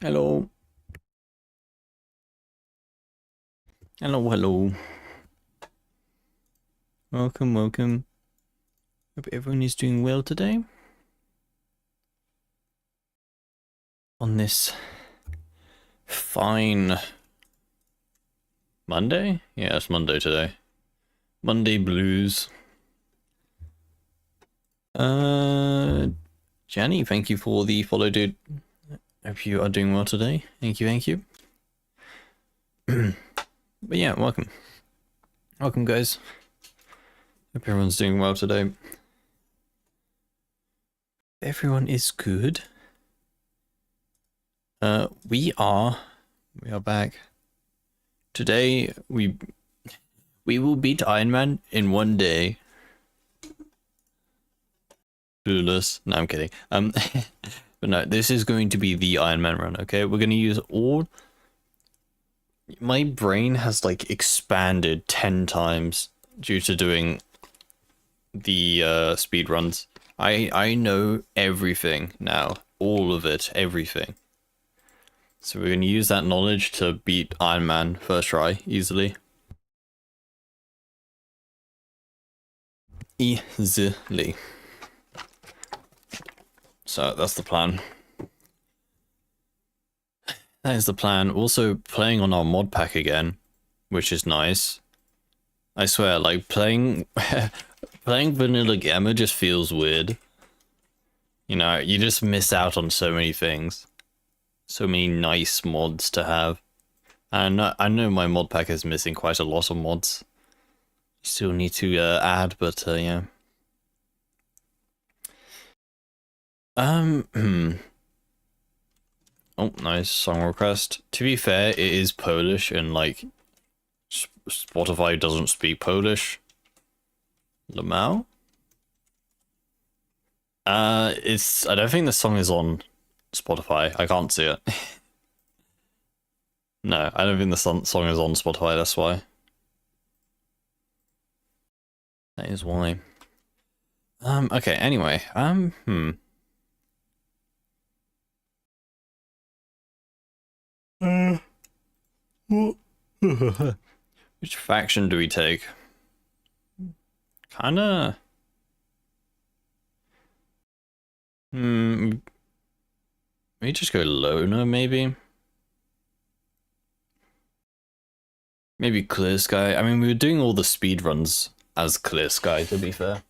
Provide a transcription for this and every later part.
Hello. Hello, hello. Welcome, welcome. Hope everyone is doing well today. On this fine Monday? Yeah, it's Monday today. Monday blues. Jenny, thank you for the follow, dude. Hope you are doing well today. Thank you, thank you. But yeah, welcome. Welcome, guys. Hope everyone's doing well today. Everyone is good. We are back. Today, we will beat Ironman in one day. Clueless. No, I'm kidding. But no, this is going to be the Ironman run, okay? We're going to use all... My brain has, like, expanded 10 times due to doing the speed runs. I know everything now. All of it. Everything. So we're going to use that knowledge to beat Ironman first try, easily. Easily. So that's the plan. That is the plan. Also playing on our Modpack again, which is nice. I swear, like playing playing Vanilla Gamma just feels weird. You know, you just miss out on so many things. So many nice mods to have. And I know my Modpack is missing quite a lot of mods. Still need to add, but yeah. Oh, nice song request. To be fair, it is Polish, and like Spotify doesn't speak Polish. Lamau? I don't think the song is on Spotify. I can't see it. No, I don't think the song is on Spotify. That's why. That is why. Okay. Anyway. Which faction do we take? Kinda. We just go loner, maybe. Maybe Clear Sky. I mean, we were doing all the speed runs as Clear Sky, to be fair.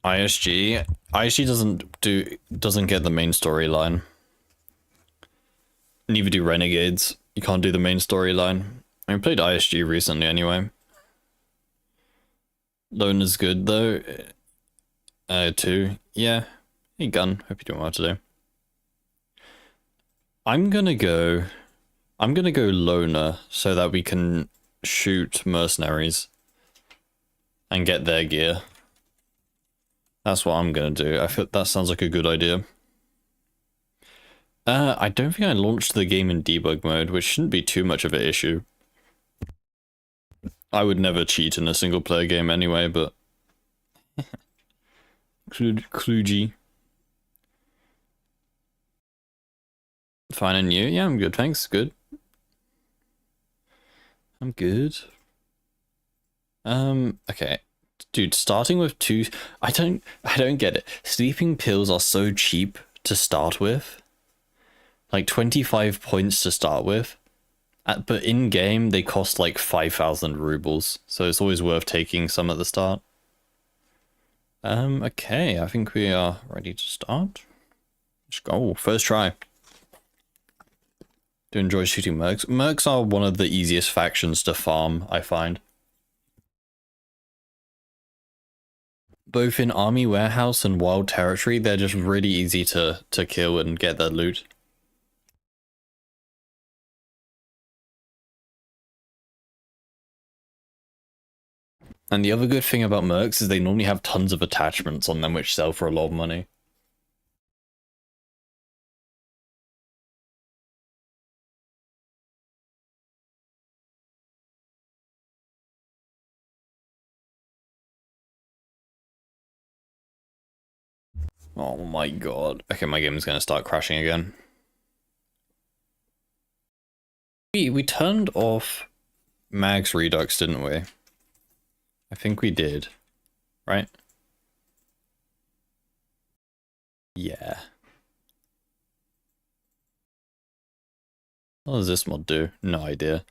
ISG doesn't get the main storyline. Neither do Renegades. You can't do the main storyline. I played ISG recently anyway. Lone is good though. Too. Yeah. Hey Gun, hope you're doing well today. I'm gonna go loner so that we can shoot mercenaries and get their gear. That's what I'm gonna do. I feel that sounds like a good idea. I don't think I launched the game in debug mode, which shouldn't be too much of an issue. I would never cheat in a single player game anyway, but... Kludgy. Fine and you? Yeah, I'm good, thanks. Good. I'm good. Okay. Dude, starting with two... I don't get it. Sleeping pills are so cheap to start with. Like 25 points to start with. But in-game, they cost like 5,000 rubles. So it's always worth taking some at the start. Okay, I think we are ready to start. Let's go. First try. Do enjoy shooting mercs. Mercs are one of the easiest factions to farm, I find. Both in Army Warehouse and Wild Territory, they're just really easy to kill and get their loot. And the other good thing about mercs is they normally have tons of attachments on them which sell for a lot of money. Oh my god. Okay, my game is gonna start crashing again. We turned off Mag's Redux, didn't we? I think we did. Right? Yeah. What does this mod do? No idea.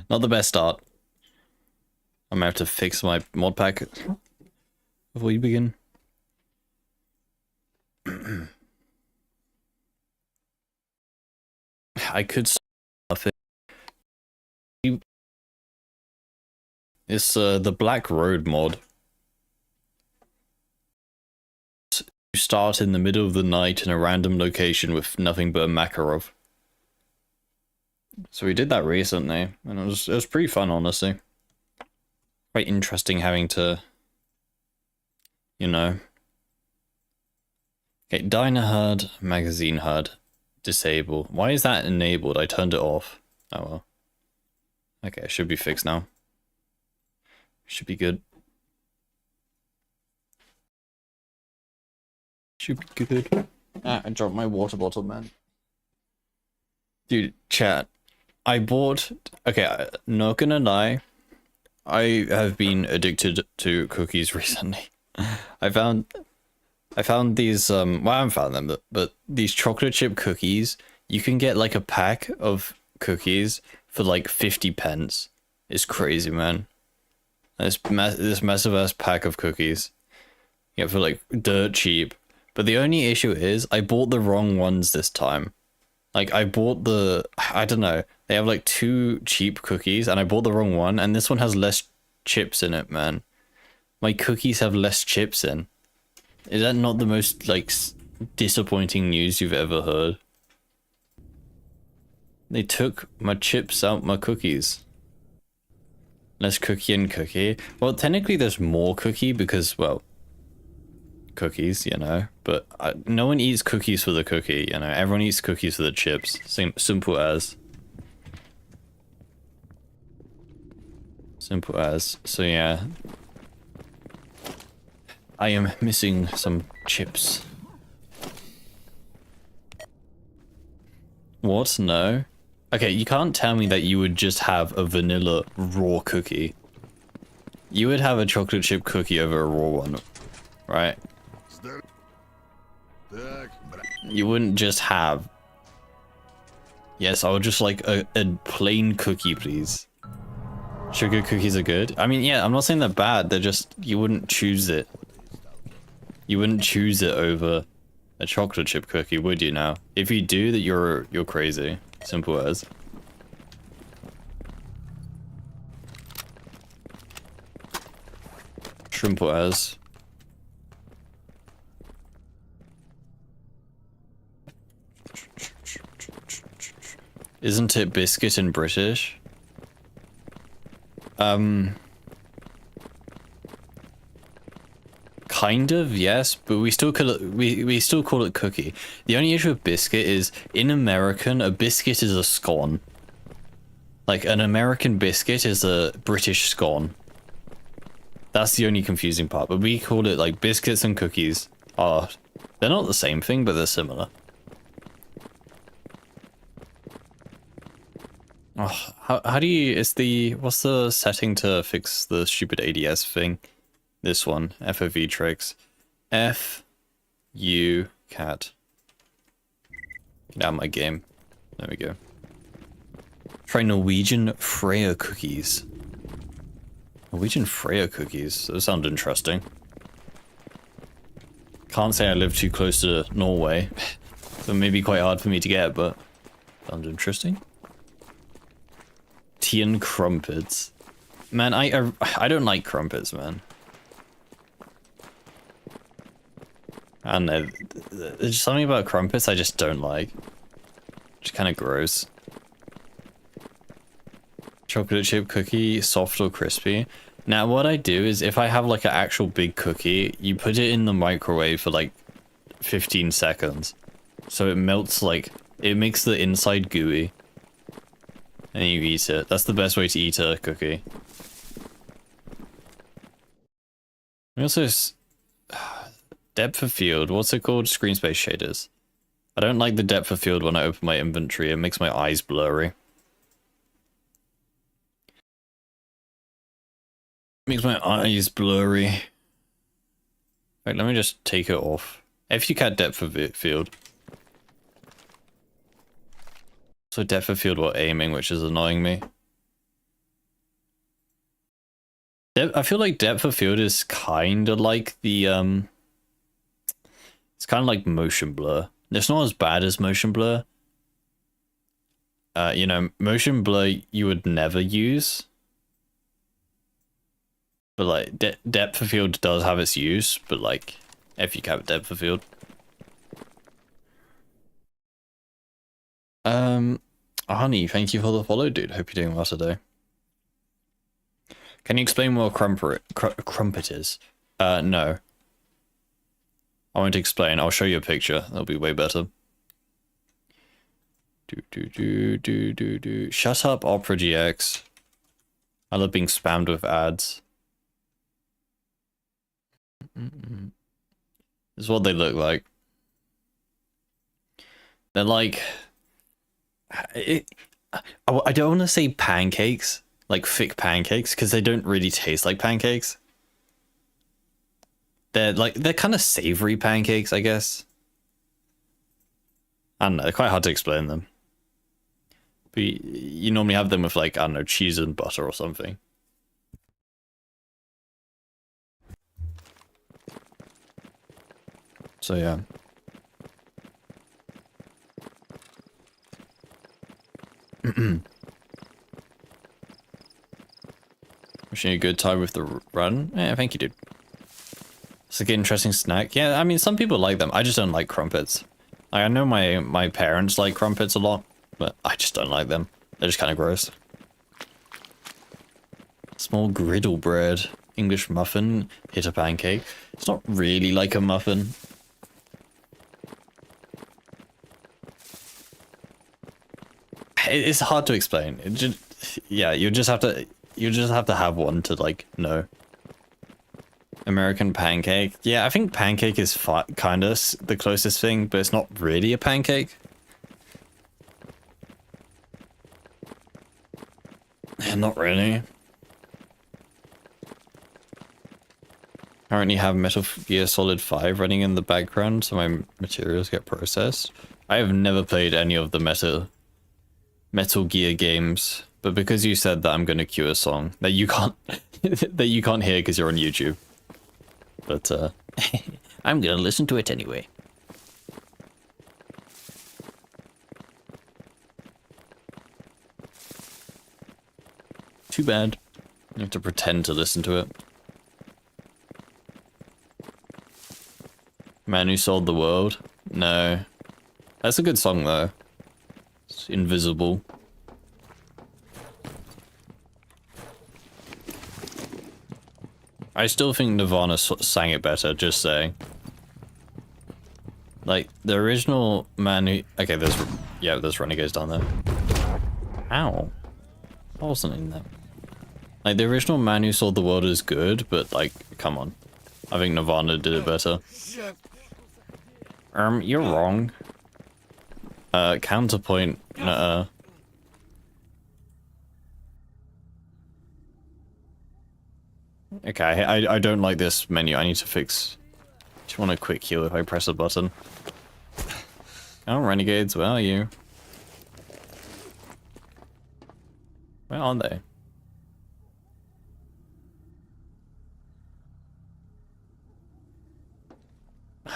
Not the best start. I'm gonna have to fix my mod pack before we begin. I could stuff it. It's the Black Road mod. You start in the middle of the night in a random location with nothing but a Makarov. So we did that recently, and it was pretty fun, honestly. Quite interesting having to, you know. Okay, Diner HUD, Magazine HUD, disable. Why is that enabled? I turned it off. Oh well. Okay, it should be fixed now. Should be good. Should be good. Ah, I dropped my water bottle, man. Dude, chat. I bought... Okay, not gonna lie. I have been addicted to cookies recently. I found these, well, I haven't found them, but these chocolate chip cookies, you can get like a pack of cookies for like 50 pence. It's crazy, man. This massive ass pack of cookies. Yeah, for like dirt cheap. But the only issue is I bought the wrong ones this time. Like I bought I don't know. They have like 2 cheap cookies and I bought the wrong one, and this one has less chips in it, man. My cookies have less chips in. Is that not the most like disappointing news you've ever heard? They took my chips out my cookies. Less cookie and cookie. Well, technically there's more cookie because, well, cookies, you know, but no one eats cookies for the cookie, you know, everyone eats cookies for the chips. Simple as. Simple as. So yeah, I am missing some chips. What? No? Okay, you can't tell me that you would just have a vanilla raw cookie. You would have a chocolate chip cookie over a raw one, right? You wouldn't just have... Yes, I would just like a plain cookie, please. Sugar cookies are good. I mean, yeah, I'm not saying they're bad. They're just, you wouldn't choose it. You wouldn't choose it over a chocolate chip cookie, would you now? If you do, that you're crazy. Simple as. Simple as. Isn't it biscuit in British? Kind of, yes, but we still call it we still call it cookie. The only issue with biscuit is in American, a biscuit is a scone. Like an American biscuit is a British scone. That's the only confusing part, but we call it like biscuits and cookies are, they're not the same thing, but they're similar. Oh, how do you, what's the setting to fix the stupid ADS thing? This one, FOV tricks. F-U cat. Get out of my game. There we go. Try Norwegian Freya cookies. Norwegian Freya cookies, those sound interesting. Can't say I live too close to Norway, so it may be quite hard for me to get, but sounds interesting. Tea and crumpets. Man, I don't like crumpets, man. I don't know, there's something about crumpets I just don't like. Just kind of gross. Chocolate chip cookie, soft or crispy. Now what I do is if I have like an actual big cookie, you put it in the microwave for like 15 seconds. So it melts, like, it makes the inside gooey. And you eat it. That's the best way to eat a cookie. Also, depth of field. What's it called? Screen space shaders. I don't like the depth of field when I open my inventory. It makes my eyes blurry. Makes my eyes blurry. Wait, let me just take it off. If you can't depth of field. So depth of field while aiming, which is annoying me. I feel like depth of field is kind of like the it's kind of like motion blur. It's not as bad as motion blur. You know, motion blur you would never use. But like depth of field does have its use, but like if you have depth of field. Honey, thank you for the follow, dude. Hope you're doing well today. Can you explain what crumpet is? No. I won't explain. I'll show you a picture. That'll be way better. Shut up, Opera GX. I love being spammed with ads. This is what they look like. They're like... I don't want to say pancakes, like thick pancakes, because they don't really taste like pancakes. They're kind of savory pancakes, I guess. I don't know, they're quite hard to explain them. But you normally have them with like, I don't know, cheese and butter or something. So yeah. Wishing you a good time with the run. Yeah, thank you, dude. It's like an interesting snack. Yeah, I mean, some people like them. I just don't like crumpets. Like, I know my parents like crumpets a lot, but I just don't like them. They're just kind of gross. Small griddle bread. English muffin. Hit a pancake. It's not really like a muffin. It's hard to explain. It just, yeah, you just have to have one to like know. American pancake. Yeah, I think pancake is kind of the closest thing, but it's not really a pancake. Yeah, not really. Currently have Metal Gear Solid 5 running in the background, so my materials get processed. I have never played any of the Metal Gear games, but because you said that, I'm gonna cue a song that you can't that you can't hear because you're on YouTube. But I'm gonna listen to it anyway. Too bad. You have to pretend to listen to it. Man Who Sold the World? No. That's a good song though. It's Invisible. I still think Nirvana sang it better, just saying. Like, the original Man Who... Okay, there's Renegades down there. Ow. I wasn't in there. Like, the original Man Who Sold the World is good, but, like, come on. I think Nirvana did it better. You're wrong. Counterpoint, Okay, I don't like this menu. I need to fix... Just want a quick heal if I press a button. Oh, Renegades, where are you? Where are they?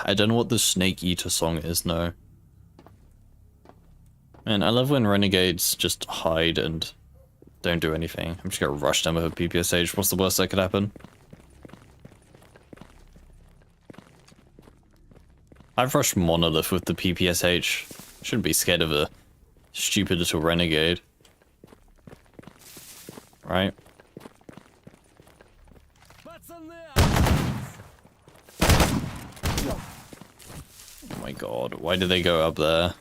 I don't know what the Snake Eater song is, no. Man, I love when Renegades just hide and don't do anything. I'm just gonna rush them with a PPSH. What's the worst that could happen? I've rushed Monolith with the PPSH. Shouldn't be scared of a stupid little Renegade. Right? Oh my god, why did they go up there?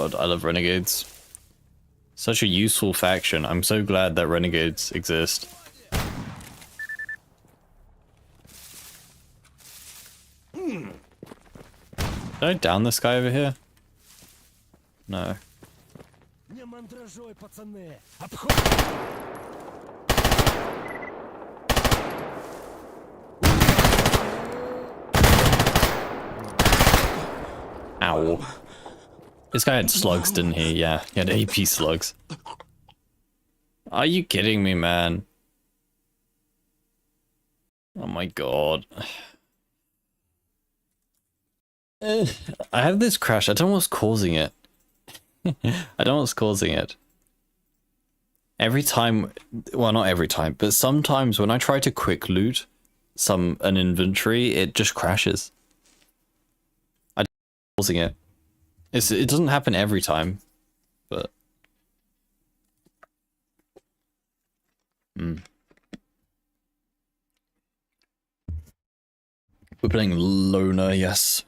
god, I love Renegades. Such a useful faction. I'm so glad that Renegades exist. Did I down this guy over here? No. Ow. This guy had slugs, didn't he? Yeah, he had AP slugs. Are you kidding me, man? Oh my god. I have this crash. I don't know what's causing it. I don't know what's causing it. Every time, well, not every time, but sometimes when I try to quick loot an inventory, it just crashes. I don't know what's causing it. It doesn't happen every time, but... We're playing Loner, yes.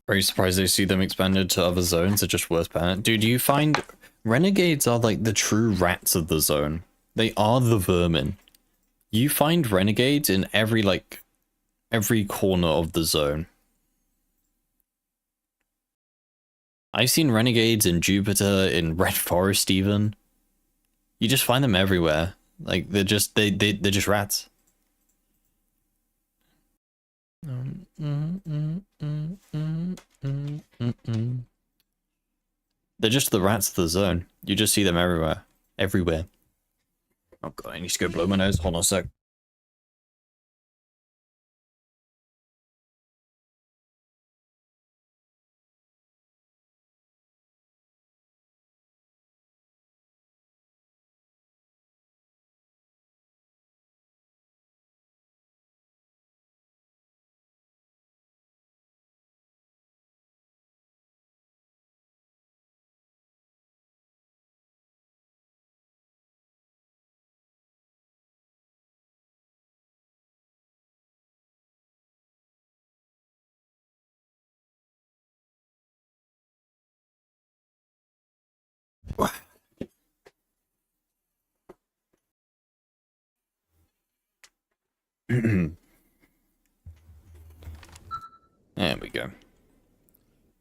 Very surprised they see them expanded to other zones are just worth banning. Dude, you find Renegades are like the true rats of the zone. They are the vermin. You find Renegades in every corner of the zone. I've seen Renegades in Jupiter, in Red Forest even. You just find them everywhere. Like they're just rats. They're just the rats of the zone. You just see them everywhere. Everywhere. Oh god, I need to go blow my nose. Hold on a sec. There we go.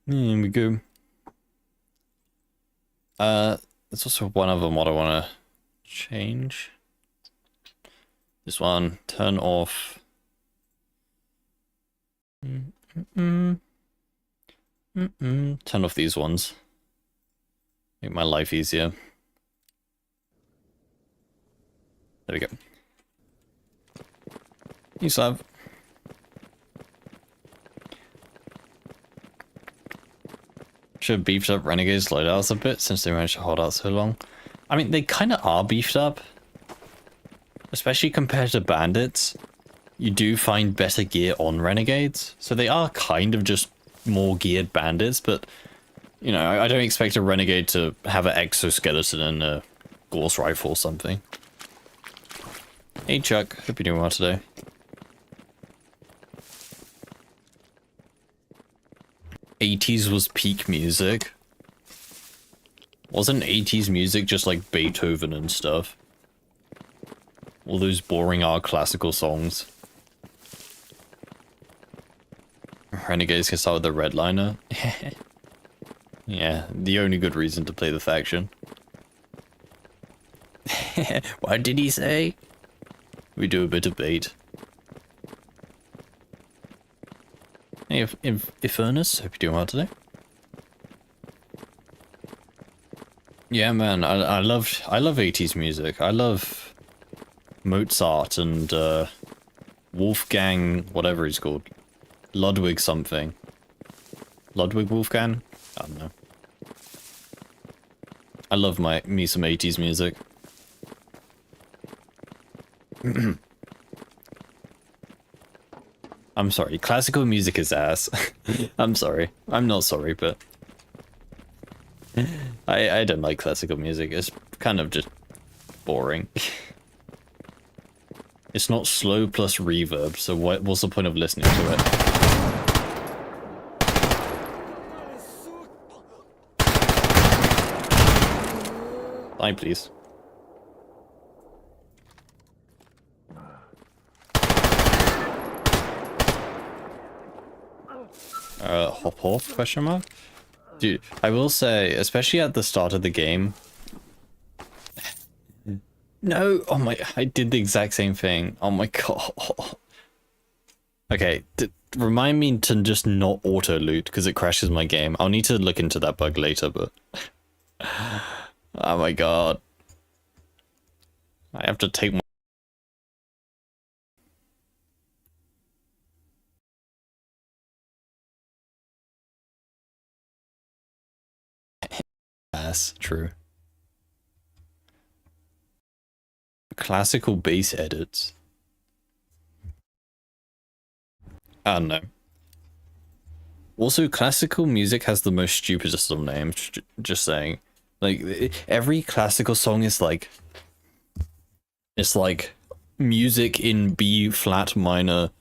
There we go. There's also one of them what I want to change. This one, turn off. Turn off these ones. Make my life easier. There we go. You Slav. Should have beefed up Renegade's loadouts a bit since they managed to hold out so long. I mean, they kind of are beefed up. Especially compared to bandits. You do find better gear on Renegades. So they are kind of just more geared bandits, but... You know, I don't expect a Renegade to have an exoskeleton and a Gauss rifle or something. Hey Chuck, hope you're doing well today. '80s was peak music. Wasn't '80s music just like Beethoven and stuff? All those boring art classical songs. Renegades can start with the redliner. Yeah, the only good reason to play the faction. What did he say? We do a bit of bait. Hey, Infernus, hope you're doing well today. Yeah, man, I love 80s music. I love Mozart and Wolfgang, whatever he's called, Ludwig something. Ludwig Wolfgang? I don't know. I love me some 80s music. I'm sorry, classical music is ass. I'm sorry. I'm not sorry, but... I don't like classical music. It's kind of just boring. It's not slow plus reverb, so what's the point of listening to it? Die, please. Hop off, question mark? Dude, I will say, especially at the start of the game... No! Oh my... I did the exact same thing. Oh my god. Okay, remind me to just not auto-loot, because it crashes my game. I'll need to look into that bug later, but... Oh my god. I have to take my... That's true. Classical bass edits. I don't know. Also, classical music has the most stupidest of names, just saying. Like, every classical song is like... It's like music in B flat minor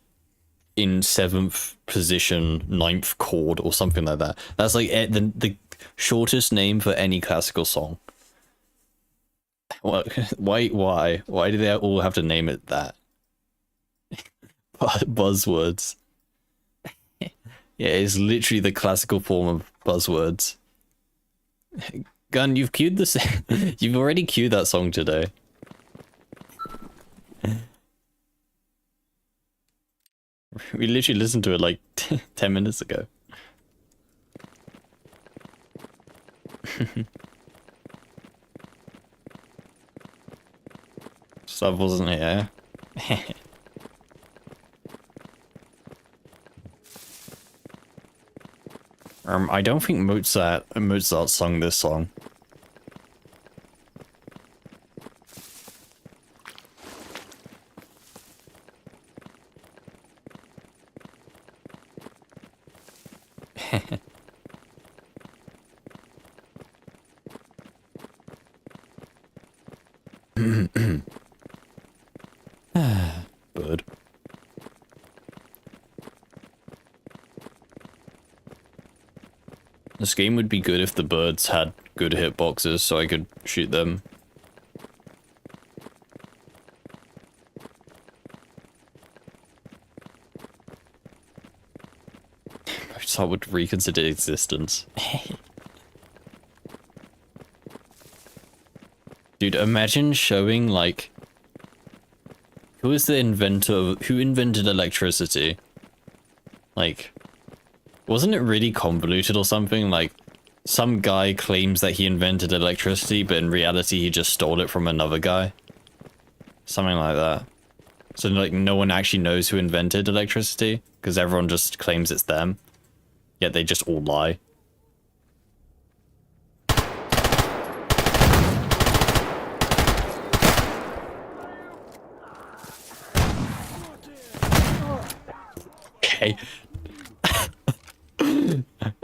in 7th position, 9th chord, or something like that. That's like the shortest name for any classical song. What? Why do they all have to name it that? Buzzwords. Yeah, it's literally the classical form of buzzwords. Gun, you've queued this. You've already queued that song today. We literally listened to it like 10 minutes ago. Stuff wasn't here. I don't think Mozart sung this song. Bird. This game would be good if the birds had good hitboxes so I could shoot them. Mozart would reconsider existence. Dude, imagine showing, like... Who is the inventor of... Who invented electricity? Like... Wasn't it really convoluted or something? Like, some guy claims that he invented electricity, but in reality he just stole it from another guy? Something like that. So, like, no one actually knows who invented electricity, because everyone just claims it's them. Yet they just all lie. Okay.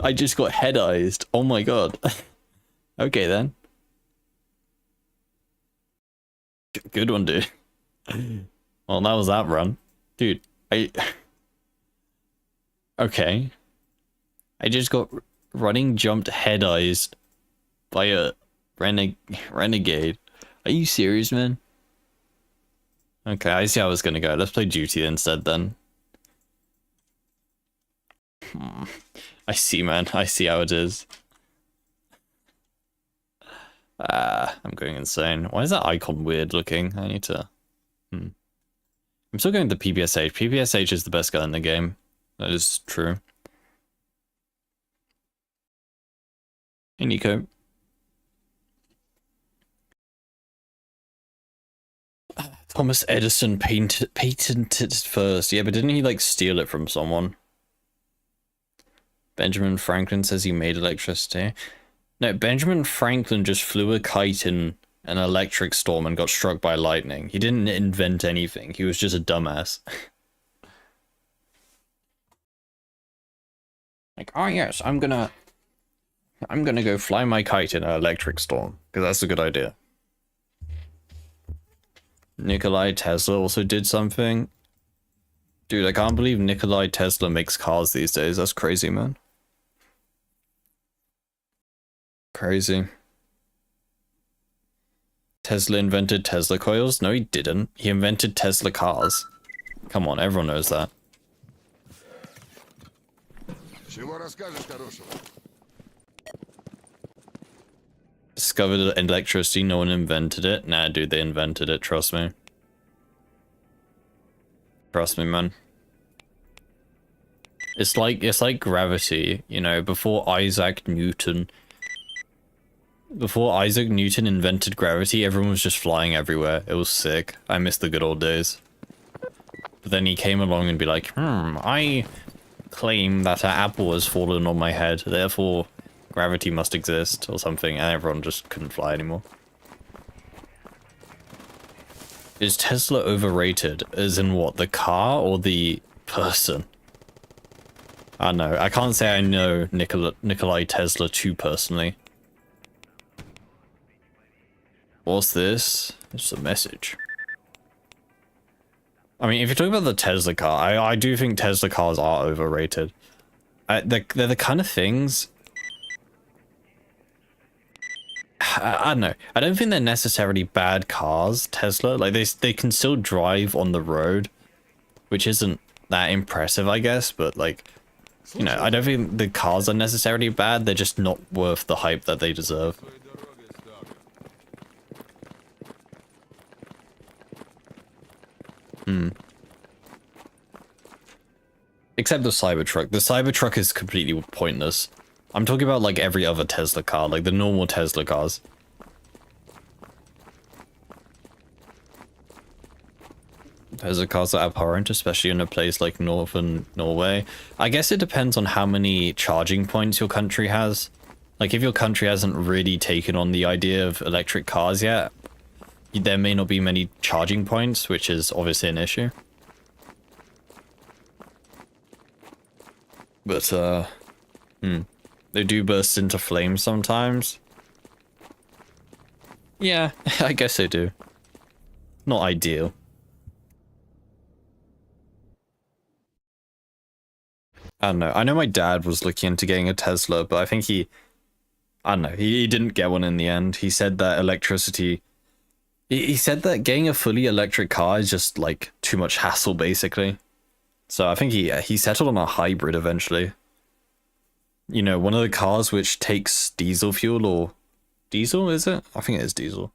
I just got head-eyed. Oh my god. Okay then. Good one, dude. Well, that was that run. Dude, Okay. I just got running jumped head-eyed by a renegade. Are you serious, man? Okay, I see how it's gonna go. Let's play duty instead then. I see, man. I see how it is. I'm going insane. Why is that icon weird looking? I need to... I'm still going to PPSH. PPSH is the best gun in the game. That is true. Hey, Nico. Thomas Edison patented first. Yeah, but didn't he, like, steal it from someone? Benjamin Franklin says he made electricity. No, Benjamin Franklin just flew a kite in an electric storm and got struck by lightning. He didn't invent anything. He was just a dumbass. Like, oh yes, I'm gonna go fly my kite in an electric storm, because that's a good idea. Nikolai Tesla also did something. Dude, I can't believe Nikolai Tesla makes cars these days. That's crazy, man. Crazy. Tesla invented Tesla coils? No, he didn't. He invented Tesla cars. Come on, everyone knows that. Discovered electricity, no one invented it. Nah, dude, they invented it, trust me. Trust me, man. It's like gravity, you know, before Isaac Newton invented gravity, everyone was just flying everywhere. It was sick. I miss the good old days. But then he came along and be like, I claim that an apple has fallen on my head, therefore gravity must exist, or something, and everyone just couldn't fly anymore. Is Tesla overrated? As in what, the car or the person? I don't know. I can't say I know Nikolai Tesla too personally. What's this? It's a message. I mean, if you're talking about the Tesla car, I do think Tesla cars are overrated. They're the kind of things... I don't know. I don't think they're necessarily bad cars, Tesla. Like, they can still drive on the road, which isn't that impressive, I guess, but, like, you know, I don't think the cars are necessarily bad. They're just not worth the hype that they deserve. Except the Cybertruck. The Cybertruck is completely pointless. I'm talking about, like, every other Tesla car, like the normal Tesla cars. Tesla cars are abhorrent, especially in a place like northern Norway. I guess it depends on how many charging points your country has. Like, if your country hasn't really taken on the idea of electric cars yet, there may not be many charging points, which is obviously an issue. But, they do burst into flames sometimes. Yeah, I guess they do. Not ideal. I don't know. I know my dad was looking into getting a Tesla, but I think I don't know. He didn't get one in the end. He said that electricity... He said that getting a fully electric car is just, like, too much hassle, basically. So I think he settled on a hybrid eventually. You know, one of the cars which takes diesel fuel, or... Diesel, is it? I think it is diesel.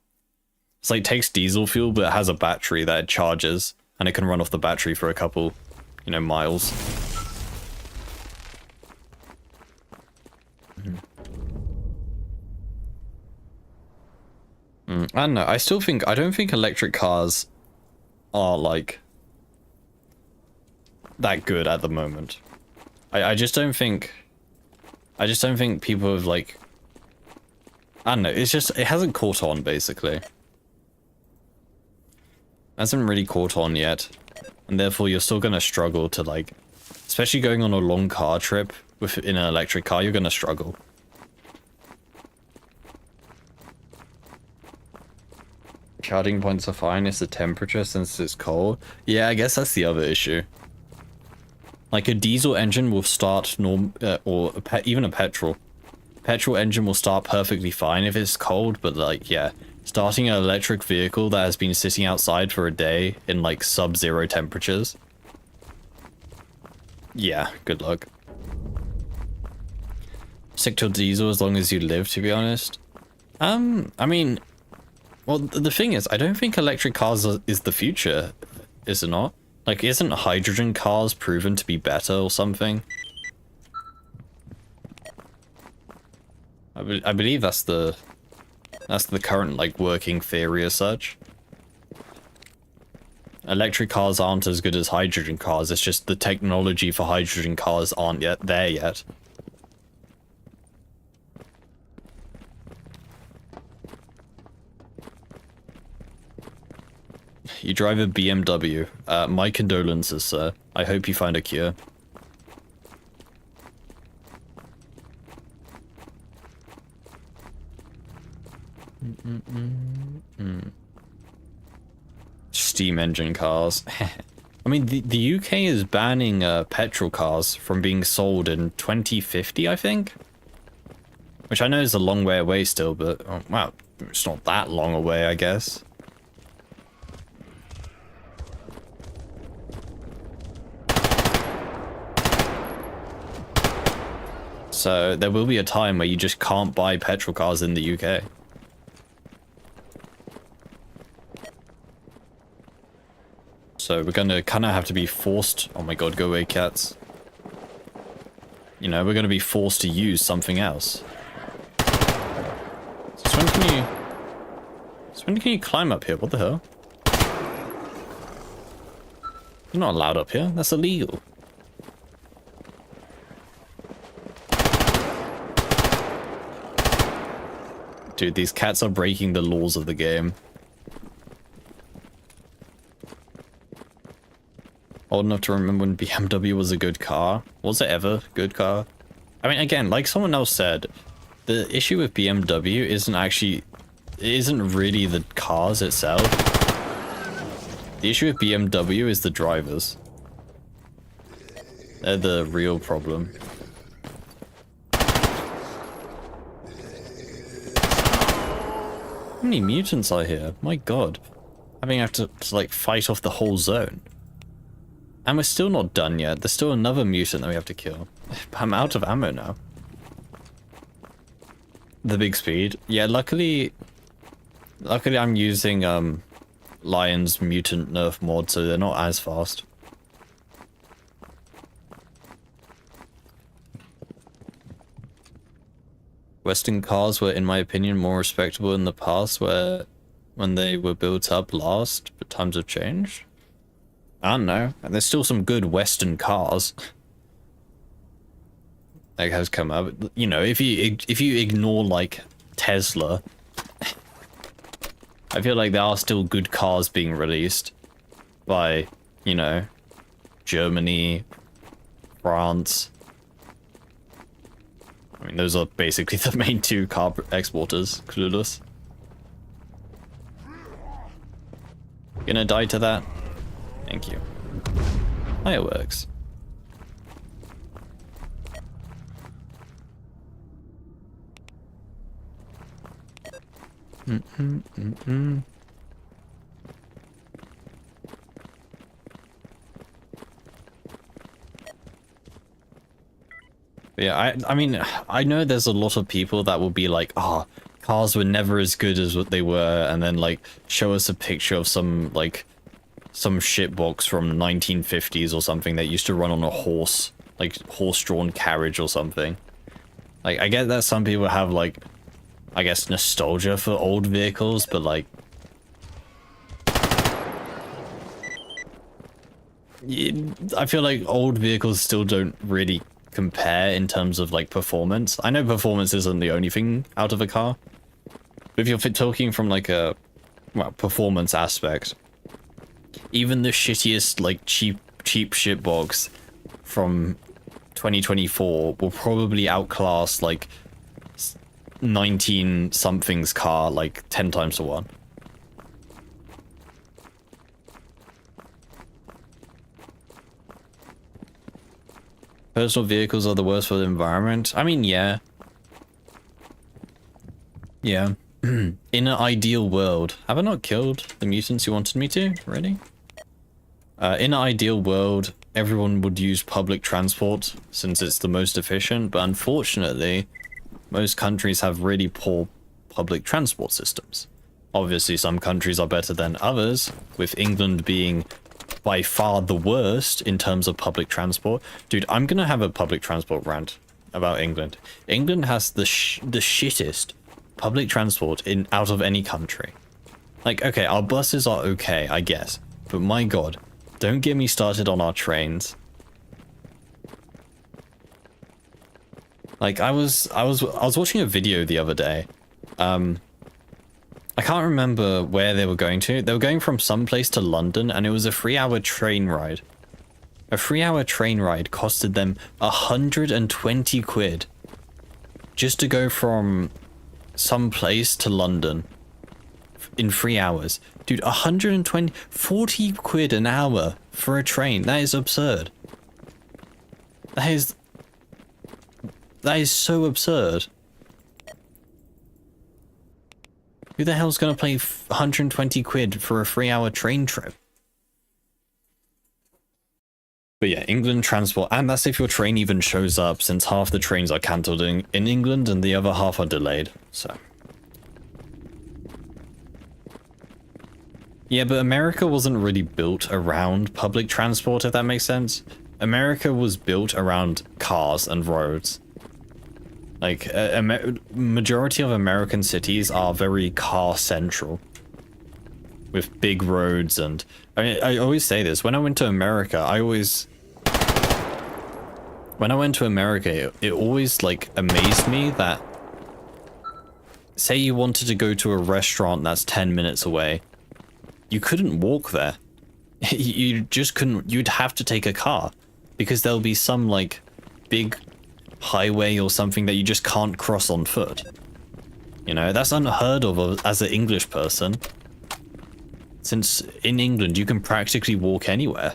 It's like, takes diesel fuel, but it has a battery that it charges, and it can run off the battery for a couple, you know, miles. I don't know. I don't think electric cars are, like, that good at the moment. I just don't think people have, like, I don't know. It's just, it hasn't caught on, basically. It hasn't really caught on yet. And therefore, you're still gonna struggle to, like, especially going on a long car trip in an electric car, you're gonna struggle. Charging points are fine, it's the temperature since it's cold. Yeah, I guess that's the other issue. Like, a diesel engine will start even a petrol. Petrol engine will start perfectly fine if it's cold, but, like, yeah. Starting an electric vehicle that has been sitting outside for a day in, like, sub-zero temperatures. Yeah, good luck. Stick to diesel as long as you live, to be honest. I mean... Well, the thing is, I don't think electric cars is the future, is it not? Like, isn't hydrogen cars proven to be better or something? I believe that's the current, like, working theory as such. Electric cars aren't as good as hydrogen cars, it's just the technology for hydrogen cars aren't yet there yet. You drive a BMW. My condolences, sir. I hope you find a cure. steam engine cars. I mean, the UK is banning petrol cars from being sold in 2050, I think. Which I know is a long way away still, but, oh, wow, it's not that long away, I guess. So there will be a time where you just can't buy petrol cars in the UK. So we're gonna kind of have to be forced. Oh my god, go away, cats. You know, we're gonna be forced to use something else. So when can you climb up here? What the hell? You're not allowed up here. That's illegal. Dude, these cats are breaking the laws of the game. Old enough to remember when BMW was a good car. Was it ever a good car? I mean, again, like someone else said, the issue with BMW isn't really the cars itself. The issue with BMW is the drivers. They're the real problem. How many mutants are here? My god. I mean, I have to like fight off the whole zone. And we're still not done yet. There's still another mutant that we have to kill. I'm out of ammo now. The big speed. Yeah, luckily I'm using Lion's mutant nerf mod, so they're not as fast. Western cars were, in my opinion, more respectable in the past when they were built up last, but times have changed. I don't know. And there's still some good Western cars that has come out. You know, if you ignore like Tesla, I feel like there are still good cars being released by, you know, Germany, France. I mean, those are basically the main two car exporters. Clueless. Gonna die to that? Thank you. Fireworks. Yeah, I mean, I know there's a lot of people that will be like, oh, cars were never as good as what they were, and then like show us a picture of some shitbox from 1950s or something that used to run on a horse, like horse-drawn carriage or something. Like, I get that some people have like, I guess, nostalgia for old vehicles, but like, I feel like old vehicles still don't really compare in terms of like performance. I know performance isn't the only thing out of a car, but if you're talking from like a performance aspect, even the shittiest like cheap shitbox from 2024 will probably outclass like 19 something's car like 10 times to 1. Personal vehicles are the worst for the environment. I mean, yeah. Yeah. In an ideal world. Have I not killed the mutants you wanted me to? Really? In an ideal world, everyone would use public transport since it's the most efficient, but unfortunately, most countries have really poor public transport systems. Obviously, some countries are better than others, with England being by far the worst in terms of public transport. Dude, I'm gonna have a public transport rant about England. England has the shittest public transport out of any country. Like, okay, our buses are okay, I guess, but my god, don't get me started on our trains. Like, I was watching a video the other day. I can't remember where they were going to. They were going from some place to London, and it was a 3-hour train ride. A 3-hour train ride costed them 120 quid just to go from some place to London in 3 hours. Dude, 40 quid an hour for a train. That is absurd. That is so absurd. Who the hell's gonna pay 120 quid for a 3-hour train trip? But yeah, England transport, and that's if your train even shows up, since half the trains are cancelled in England and the other half are delayed, so. Yeah, but America wasn't really built around public transport, if that makes sense. America was built around cars and roads. Like, majority of American cities are very car-central. With big roads and... I always say this, when I went to America, when I went to America, it always, like, amazed me that... Say you wanted to go to a restaurant that's 10 minutes away. You couldn't walk there. You just couldn't... You'd have to take a car. Because there'll be some, like, big highway or something that you just can't cross on foot. You know, that's unheard of as an English person. Since in England, you can practically walk anywhere.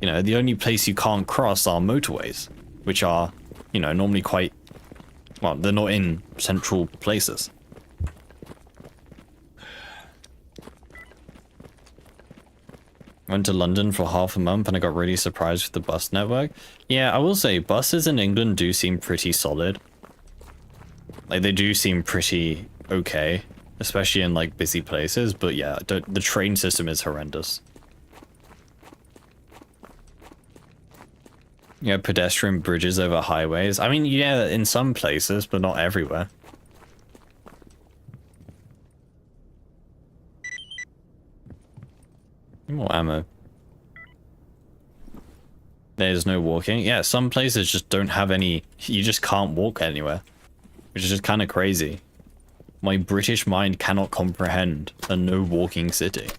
You know, the only place you can't cross are motorways, which are, you know, normally quite... Well, they're not in central places. Went to London for half a month and I got really surprised with the bus network. Yeah, I will say buses in England do seem pretty solid. Like, they do seem pretty okay, especially in, like, busy places, but yeah, the train system is horrendous. Yeah, pedestrian bridges over highways. I mean, yeah, in some places, but not everywhere. More ammo. There's no walking. Yeah, some places just don't have any... You just can't walk anywhere. Which is just kind of crazy. My British mind cannot comprehend a no-walking city.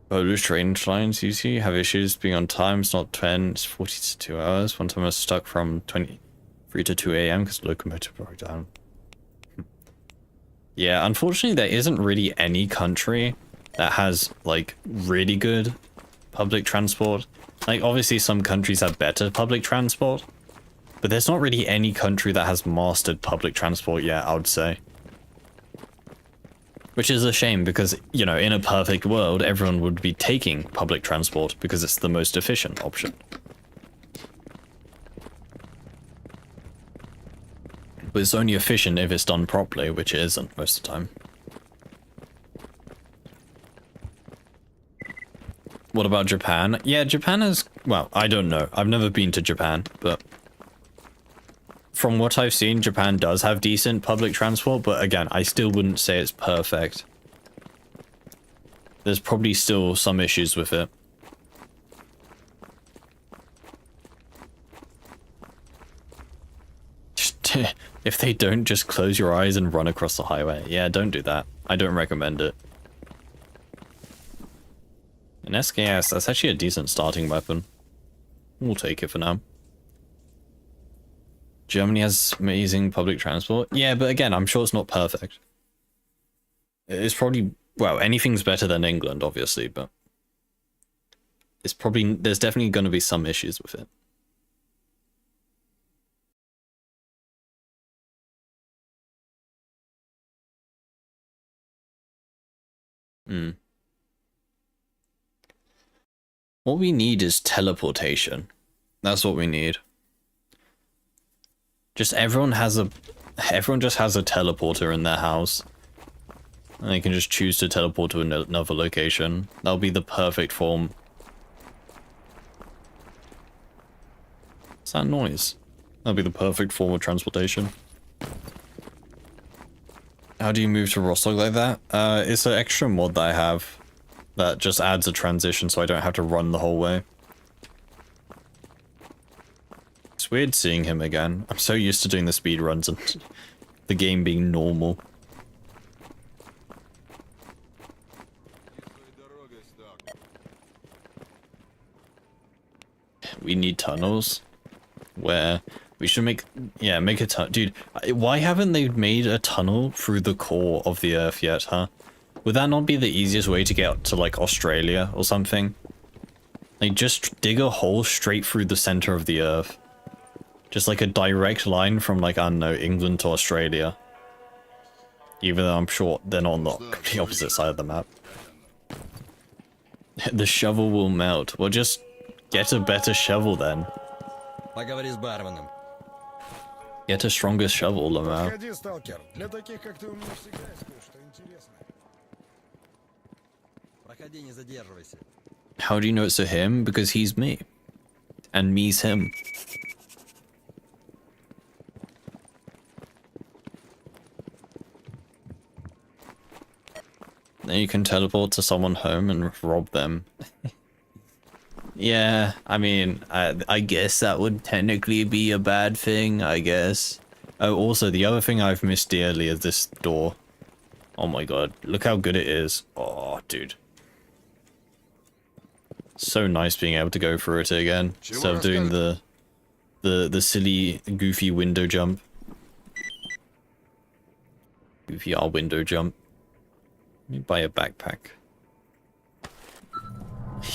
Polish train lines usually have issues being on time. It's not 10, it's 40 to 2 hours. One time I was stuck from 23 to 2 a.m. because locomotive broke down. Yeah, unfortunately there isn't really any country that has, like, really good public transport. Like, obviously some countries have better public transport, but there's not really any country that has mastered public transport yet, I would say. Which is a shame because, you know, in a perfect world, everyone would be taking public transport because it's the most efficient option. But it's only efficient if it's done properly, which it isn't most of the time. What about Japan? Yeah, Japan is... Well, I don't know. I've never been to Japan, but... From what I've seen, Japan does have decent public transport, but again, I still wouldn't say it's perfect. There's probably still some issues with it. If they don't, just close your eyes and run across the highway. Yeah, don't do that. I don't recommend it. An SKS, that's actually a decent starting weapon. We'll take it for now. Germany has amazing public transport. Yeah, but again, I'm sure it's not perfect. It's probably... Well, anything's better than England, obviously, but... It's probably... There's definitely going to be some issues with it. What we need is teleportation. That's what we need. Just everyone just has a teleporter in their house. And they can just choose to teleport to another location. That'll be the perfect form. What's that noise? That'll be the perfect form of transportation. How do you move to Rostock like that? It's an extra mod that I have that just adds a transition so I don't have to run the whole way. It's weird seeing him again. I'm so used to doing the speed runs and the game being normal. We need tunnels where We should make, yeah, make a tunnel. Dude, why haven't they made a tunnel through the core of the Earth yet, huh? Would that not be the easiest way to get to, like, Australia or something? Like, just dig a hole straight through the center of the Earth. Just like a direct line from, like, I don't know, England to Australia. Even though I'm sure they're not on the complete opposite side of the map. The shovel will melt. Well, just get a better shovel then. Поговори с барменом. Get a stronger shovel, Lamau. Проходи, Stalker. Для таких, как ты, у меня всегда есть кое-что интересное. Проходи, не задерживайся. How do you know it's a him? Because he's me. And me's him. Then you can teleport to someone home and rob them. Yeah, I mean, I guess that would technically be a bad thing, I guess. Oh, also, the other thing I've missed dearly is this door. Oh my god, look how good it is. Oh, dude. So nice being able to go through it again, instead of doing the silly, goofy window jump. Goofy our window jump. Let me buy a backpack.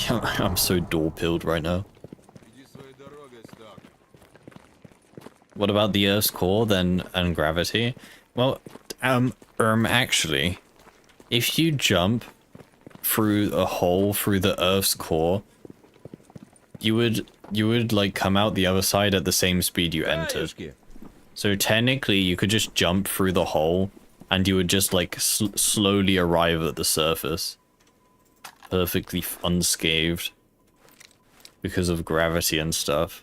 Yeah, I'm so door-pilled right now. What about the Earth's core then and gravity? Well, actually, if you jump through a hole through the Earth's core, you would like come out the other side at the same speed you entered. So technically, you could just jump through the hole, and you would just like slowly arrive at the surface. Perfectly unscathed because of gravity and stuff.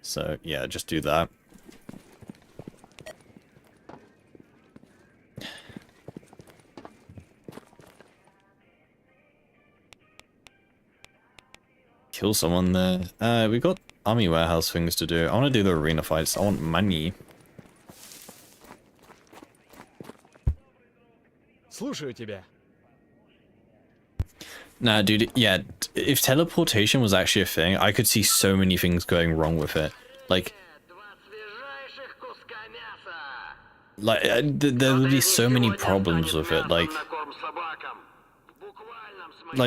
So yeah, just do that. Kill someone there. We got army warehouse things to do. I want to do the arena fights. I want money. Слушаю тебя. Nah, dude, yeah, if teleportation was actually a thing, I could see so many things going wrong with it. Like, there would be so many problems with it, like,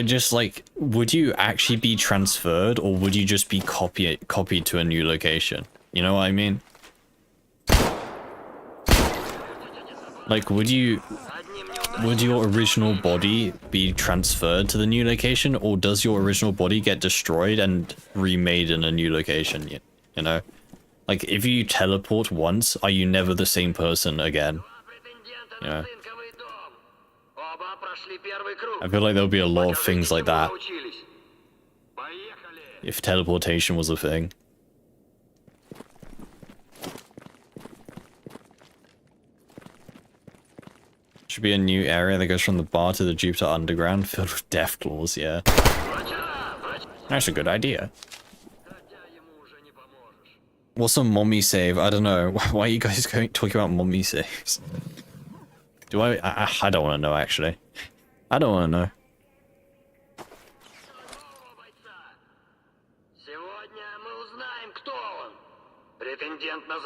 just like, would you actually be transferred, or would you just be copied to a new location? You know what I mean? Like, would your original body be transferred to the new location, or does your original body get destroyed and remade in a new location? You know? Like, if you teleport once, are you never the same person again? You know? I feel like there'll be a lot of things like that if teleportation was a thing. Should be a new area that goes from the bar to the Jupiter Underground, filled with death claws, yeah. That's a good idea. What's a mommy save? I don't know. Why are you guys talking about mommy saves? Do I don't want to know, actually. I don't want to know.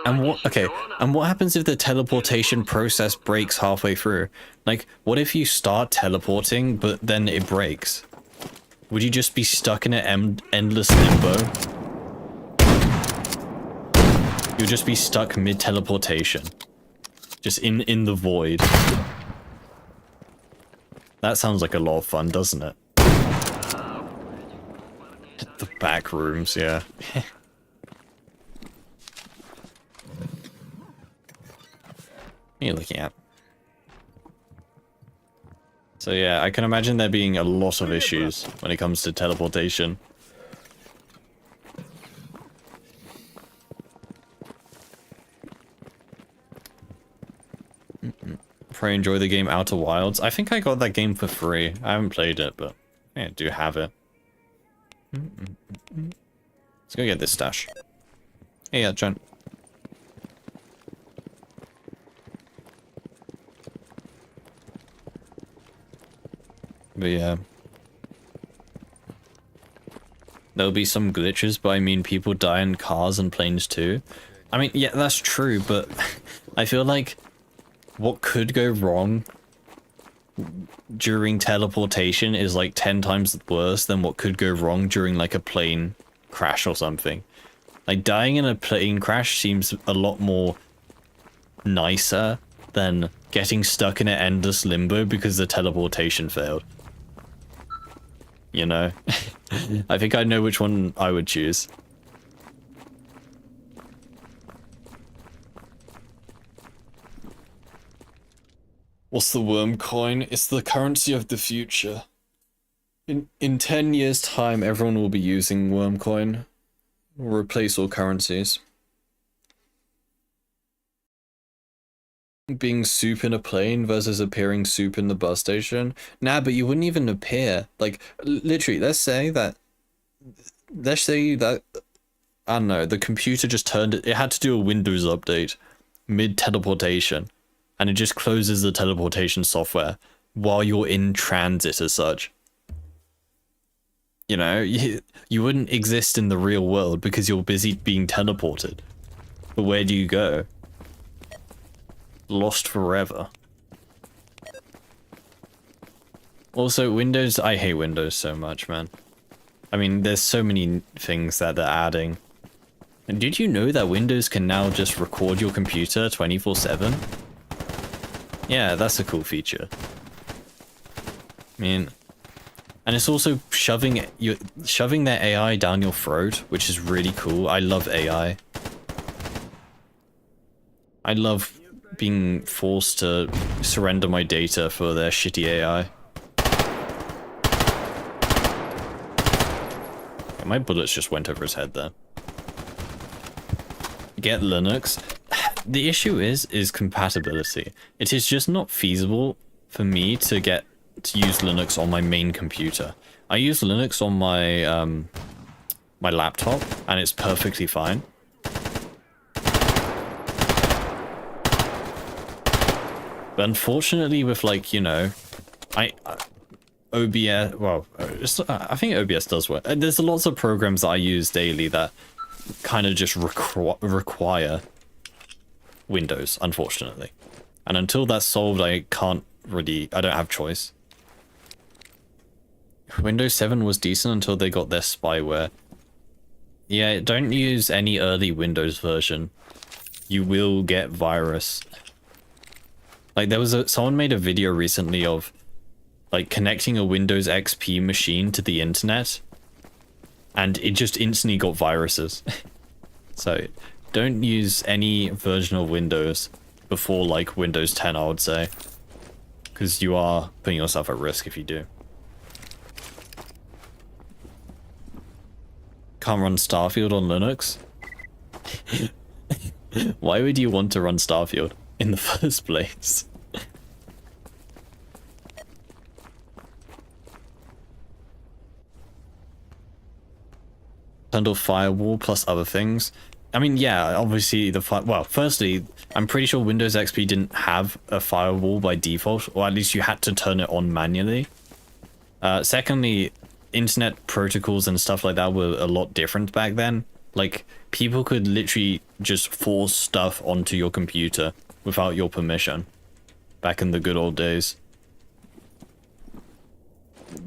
And what happens if the teleportation process breaks halfway through? Like, what if you start teleporting, but then it breaks? Would you just be stuck in an endless limbo? You'll just be stuck mid-teleportation. Just in the void. That sounds like a lot of fun, doesn't it? The back rooms, yeah. What are you looking at? So yeah, I can imagine there being a lot of issues when it comes to teleportation. Probably enjoy the game Outer Wilds. I think I got that game for free. I haven't played it, but yeah, I do have it. Let's go get this stash. Hey, yeah, John. But yeah. there'll be some glitches, but I mean, people die in cars and planes too. I mean, yeah, that's true, but I feel like what could go wrong during teleportation is like 10 times worse than what could go wrong during like a plane crash or something. Like dying in a plane crash seems a lot more nicer than getting stuck in an endless limbo because the teleportation failed. You know? I think I know which one I would choose. What's the worm coin? It's the currency of the future. In 10 years' time, everyone will be using worm coin. Will replace all currencies. Being soup in a plane versus appearing soup in the bus station? Nah, but you wouldn't even appear. Like, literally, let's say that, I don't know, the computer just turned it had to do a Windows update mid-teleportation, and it just closes the teleportation software while you're in transit as such. You know, you wouldn't exist in the real world because you're busy being teleported. But where do you go? Lost forever. Also, Windows, I hate Windows so much, man. I mean, there's so many things that they're adding. And did you know that Windows can now just record your computer 24/7? Yeah, that's a cool feature. I mean, and it's also shoving their AI down your throat, which is really cool. I love AI. I love being forced to surrender my data for their shitty AI. My bullets just went over his head there. Get Linux. The issue is compatibility. It is just not feasible for me to use Linux on my main computer. I use Linux on my my laptop, and it's perfectly fine. But unfortunately, with like, you know, OBS, well, I think OBS does work. There's lots of programs that I use daily that kind of just require Windows, unfortunately. And until that's solved, I don't have choice. Windows 7 was decent until they got their spyware. Yeah, don't use any early Windows version. You will get virus. Like, there was someone made a video recently of like connecting a Windows XP machine to the internet, and it just instantly got viruses. So don't use any version of Windows before like Windows 10, I would say, because you are putting yourself at risk if you do. Can't run Starfield on Linux. Why would you want to run Starfield in the first place? Handle firewall plus other things. I mean, yeah, obviously well, firstly, I'm pretty sure Windows XP didn't have a firewall by default, or at least you had to turn it on manually. Secondly, internet protocols and stuff like that were a lot different back then. Like, people could literally just force stuff onto your computer without your permission back in the good old days.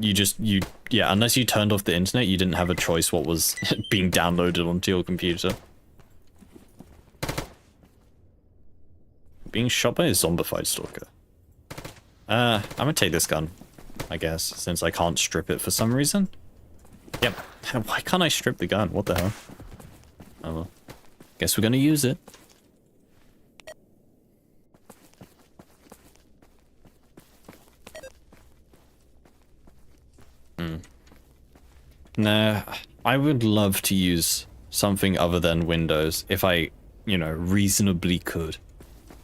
Yeah, unless you turned off the internet, you didn't have a choice what was being downloaded onto your computer. Being shot by a zombified stalker. I'm gonna take this gun, I guess, since I can't strip it for some reason. Yep. Why can't I strip the gun? What the hell? Oh well. Guess we're gonna use it. Nah, I would love to use something other than Windows if I, you know, reasonably could.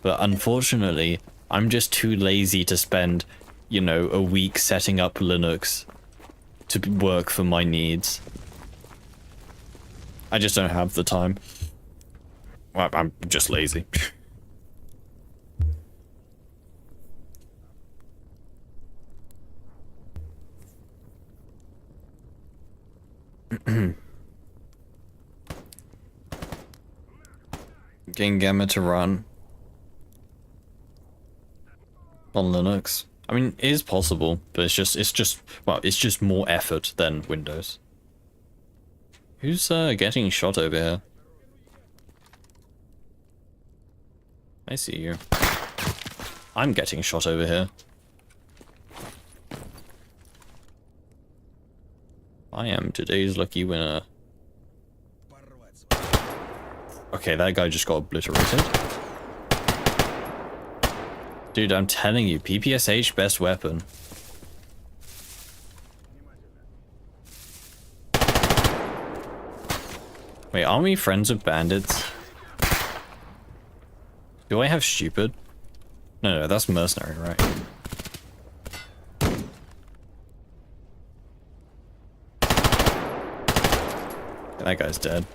But unfortunately, I'm just too lazy to spend, you know, a week setting up Linux to work for my needs. I just don't have the time. Well, I'm just lazy. Getting Gamma to run on Linux. I mean, it is possible, but it's just more effort than Windows. Who's getting shot over here? I see you. I'm getting shot over here. I am today's lucky winner. Okay, that guy just got obliterated. Dude, I'm telling you, PPSH best weapon. Wait, aren't we friends with bandits? Do I have stupid? No, that's mercenary, right? That guy's dead.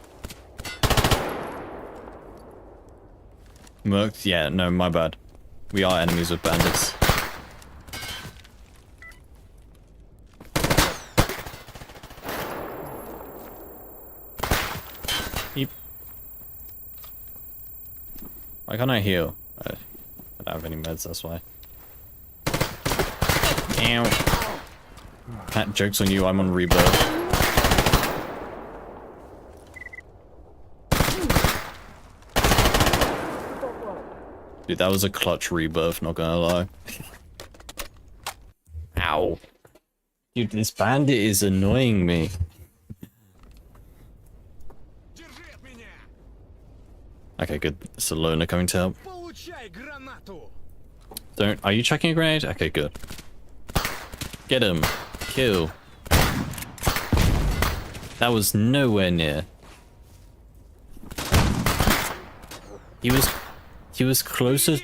Merc? Yeah, no, my bad. We are enemies with bandits. Yep. Why can't I heal? I don't have any meds, that's why. Ow. That joke's on you, I'm on rebirth. Dude, that was a clutch rebirth, not gonna lie. Ow. Dude, this bandit is annoying me. Okay, good. It's a loner coming to help. Don't. Are you chucking a grenade? Okay, good. Get him. Kill. That was nowhere near. He was closer.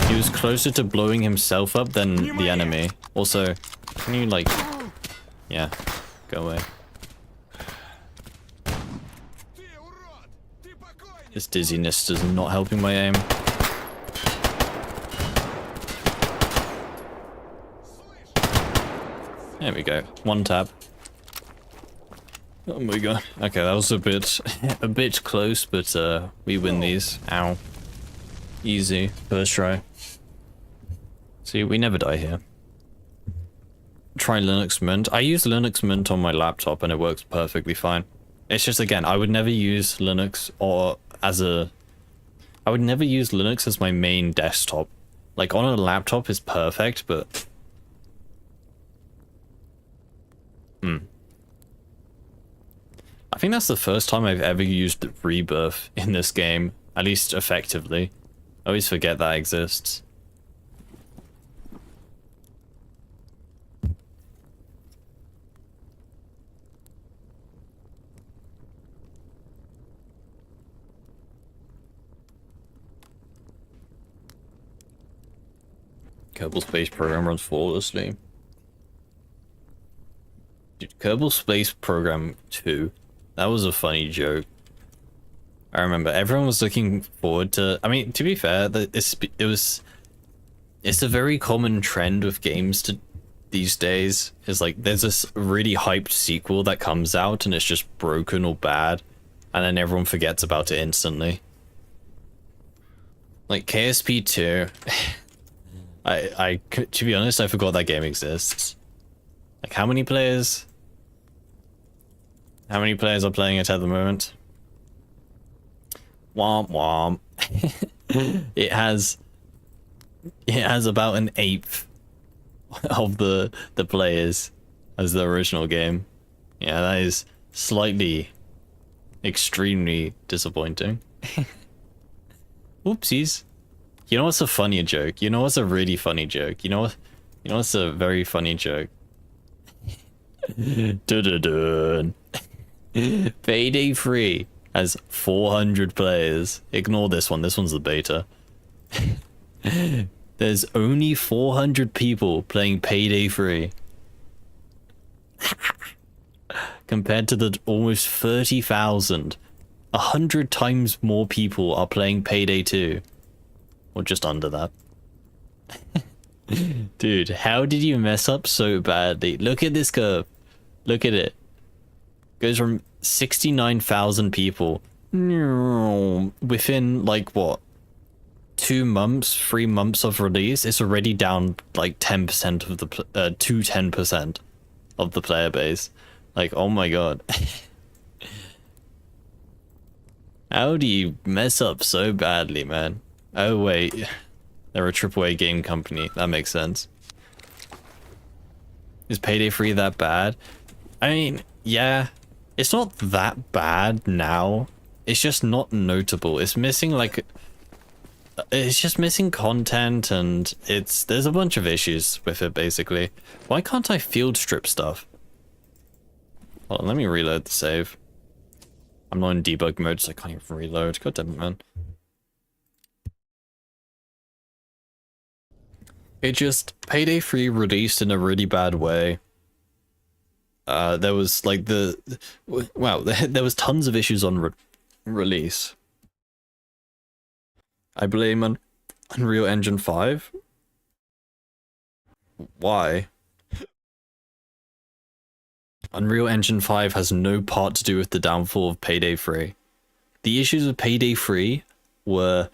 He was closer to blowing himself up than the enemy. Also, can you like... Yeah, go away. This dizziness is not helping my aim. There we go. One tap. Oh my god. Okay, that was a bit close, but we win these. Ow. Easy. First try. See, we never die here. Try Linux Mint. I use Linux Mint on my laptop and it works perfectly fine. It's just, again, I would never use Linux I would never use Linux as my main desktop. Like, on a laptop is perfect, but... I think that's the first time I've ever used Rebirth in this game, at least effectively. I always forget that exists. Kerbal Space Program runs flawlessly. Dude, Kerbal Space Program 2. That was a funny joke. I remember everyone was looking forward to... I mean, to be fair, it's a very common trend with games these days. Is like, there's this really hyped sequel that comes out and it's just broken or bad. And then everyone forgets about it instantly. Like, KSP 2... to be honest, I forgot that game exists. Like, how many players? How many players are playing it at the moment? Womp womp. It has about an eighth of the players as the original game. Yeah, that is slightly, extremely disappointing. Oopsies. You know what's a funny joke? You know what's a really funny joke? You know what's a very funny joke? Dun-dun-dun. Payday 3 has 400 players. Ignore this one. This one's the beta. There's only 400 people playing Payday 3. Compared to the almost 30,000. 100 times more people are playing Payday 2. Or just under that. Dude, how did you mess up so badly? Look at this curve. Look at it. Goes from 69,000 people within like what? 2 months, 3 months of release, it's already down like 10% of the to 10% of the player base. Like, oh my god. How do you mess up so badly, man? Oh wait, they're a AAA game company. That makes sense. Is Payday 3 that bad? I mean, yeah, it's not that bad now. It's just not notable. It's missing like, it's just missing content, and there's a bunch of issues with it basically. Why can't I field strip stuff? Hold on, let me reload the save. I'm not in debug mode, so I can't even reload. God damn it, man. It just, Payday 3 released in a really bad way. There was like wow, there was tons of issues on release. I blame Unreal Engine 5. Why? Unreal Engine 5 has no part to do with the downfall of Payday 3. The issues with Payday 3 were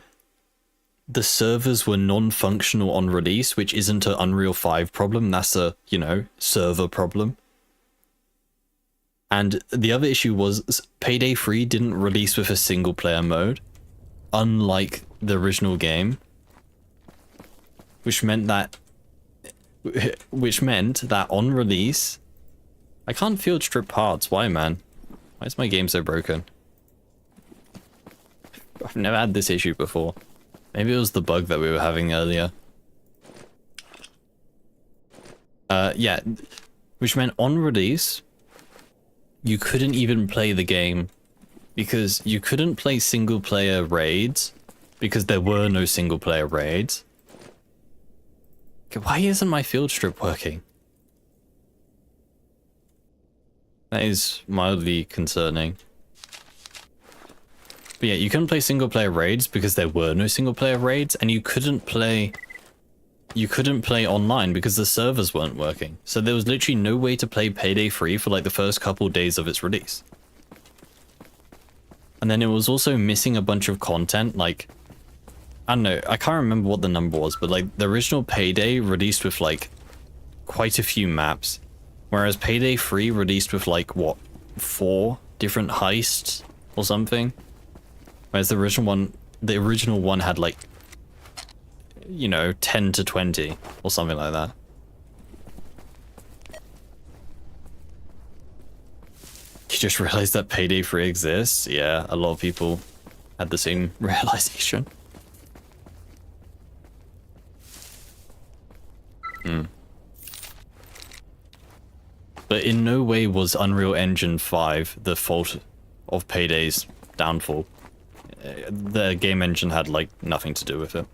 the servers were non-functional on release, which isn't an Unreal 5 problem, that's a, you know, server problem. And the other issue was Payday 3 didn't release with a single player mode, unlike the original game, which meant that on release, I can't field strip parts. Why, man? Why is my game so broken? I've never had this issue before. Maybe it was the bug that we were having earlier. Yeah, which meant on release, you couldn't even play the game because you couldn't play single player raids because there were no single player raids. Okay, why isn't my field strip working? That is mildly concerning. But yeah, you couldn't play single player raids because there were no single player raids, and you couldn't play online because the servers weren't working. So there was literally no way to play Payday 3 for like the first couple days of its release. And then it was also missing a bunch of content, like, I don't know, I can't remember what the number was, but like the original Payday released with like quite a few maps, whereas Payday 3 released with like, what, 4 different heists or something? Whereas the original one had like, you know, 10 to 20 or something like that. You just realized that Payday 3 exists? Yeah, a lot of people had the same realization. But in no way was Unreal Engine 5 the fault of Payday's downfall. The game engine had like nothing to do with it.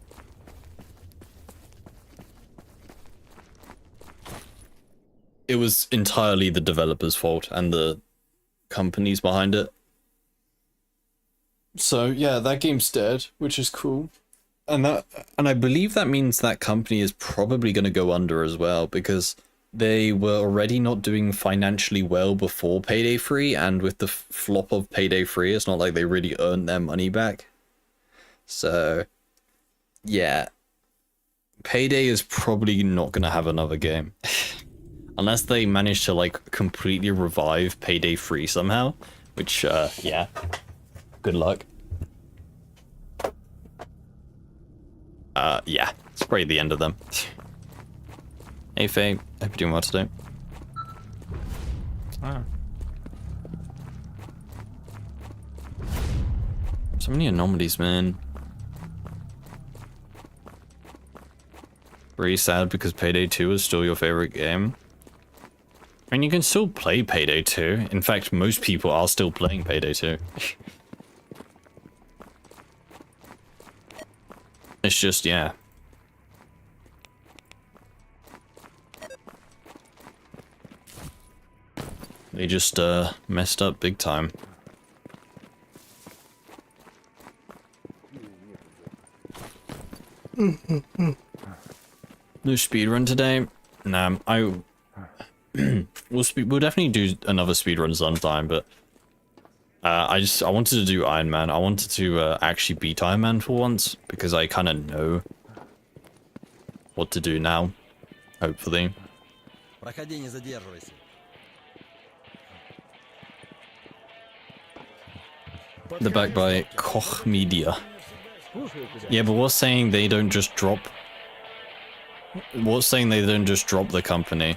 It was entirely the developer's fault and the companies behind it. So yeah, that game's dead, which is cool. And I believe that means that company is probably going to go under as well, because they were already not doing financially well before Payday 3, and with the flop of Payday 3, it's not like they really earned their money back. So, yeah. Payday is probably not going to have another game. Unless they manage to, like, completely revive Payday 3 somehow. Which, yeah. Good luck. Yeah. It's probably the end of them. Hey, Faye. Hope you're doing well today. Ah. So many anomalies, man. Really sad because Payday 2 is still your favorite game. I mean, you can still play Payday 2. In fact, most people are still playing Payday 2. It's just, yeah. They just, messed up big time. No speedrun today. Nah, we'll definitely do another speedrun sometime, but I wanted to do Iron Man. I wanted to actually beat Iron Man for once because I kind of know what to do now. Hopefully. Проходи, не задерживайся. They're backed by Koch Media. Yeah, but what's saying they don't just drop? What's saying they don't just drop the company?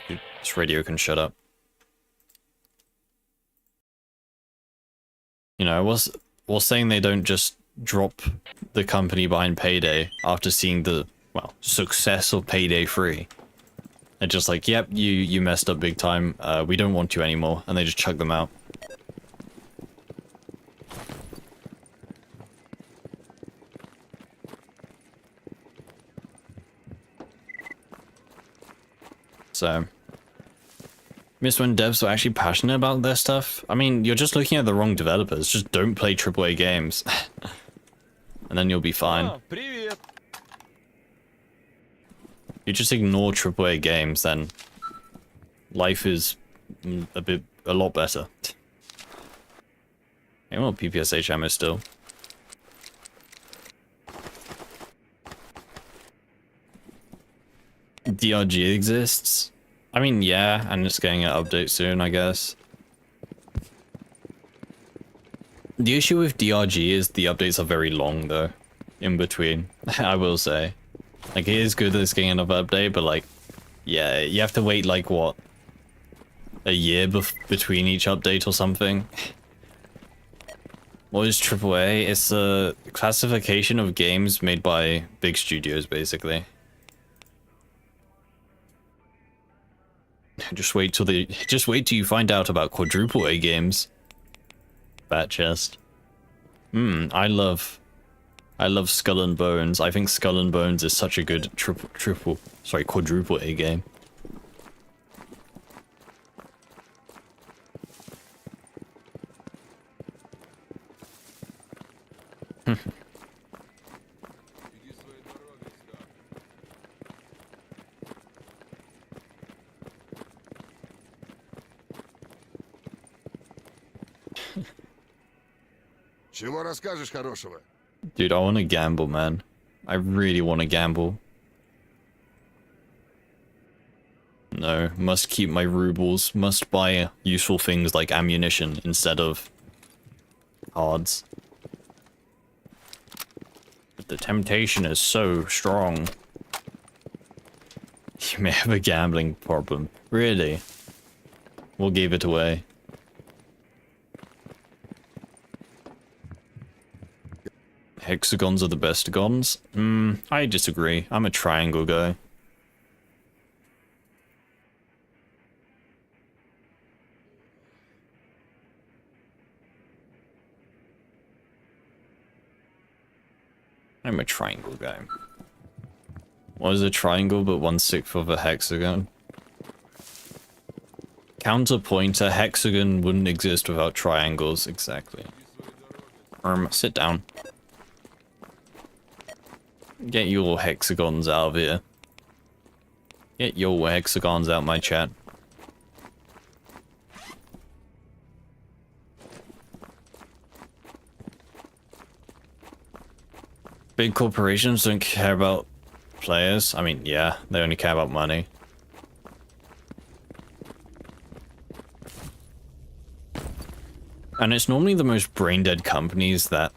Dude, this radio can shut up. You know, what's saying they don't just drop the company behind Payday after seeing the, well, success of Payday 3? They're just like, yep, you messed up big time, we don't want you anymore, and they just chuck them out. So, miss when devs were actually passionate about their stuff. I mean, you're just looking at the wrong developers. Just don't play AAA games. And then you'll be fine. Привет. You just ignore AAA games, then life is a lot better. Hey, well, PPSH ammo still. DRG exists? I mean, yeah, and it's getting an update soon, I guess. The issue with DRG is the updates are very long, though, in between, I will say. Like, it is good that it's getting another update, but, like, yeah, you have to wait, like, what? A year between each update or something? What is AAA? It's a classification of games made by big studios, basically. Just wait till you find out about quadruple A games. Bat chest. I love Skull and Bones. I think Skull and Bones is such a good quadruple A game. Чего расскажешь хорошего? Dude, I want to gamble, man. I really want to gamble. No, must keep my rubles. Must buy useful things like ammunition instead of cards. But the temptation is so strong. You may have a gambling problem. Really? We'll give it away. Hexagons are the best gons? I disagree. I'm a triangle guy. I'm a triangle guy. What is a triangle but 1/6 of a hexagon? Counterpoint, a hexagon wouldn't exist without triangles, exactly. Sit down. Get your hexagons out of here. Get your hexagons out my chat. Big corporations don't care about players. I mean, yeah, they only care about money. And it's normally the most brain-dead companies that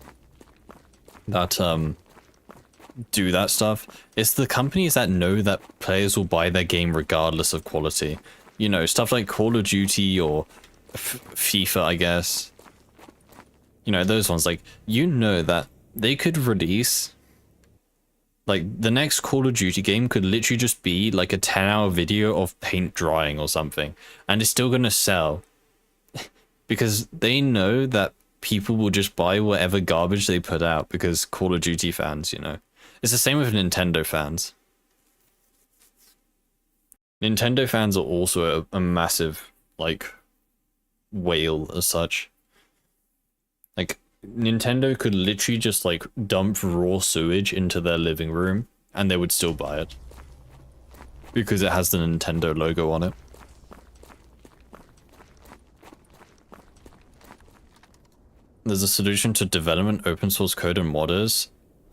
do that stuff. It's the companies that know that players will buy their game regardless of quality. You know, stuff like Call of Duty or FIFA, I guess. You know, those ones, like, you know that they could release, like, the next Call of Duty game could literally just be like a 10-hour video of paint drying or something, and it's still gonna sell. Because they know that people will just buy whatever garbage they put out because Call of Duty fans, you know. It's the same with Nintendo fans. Nintendo fans are also a massive, like, whale as such. Like, Nintendo could literally just, like, dump raw sewage into their living room and they would still buy it because it has the Nintendo logo on it. There's a solution to development, open source code, and modders.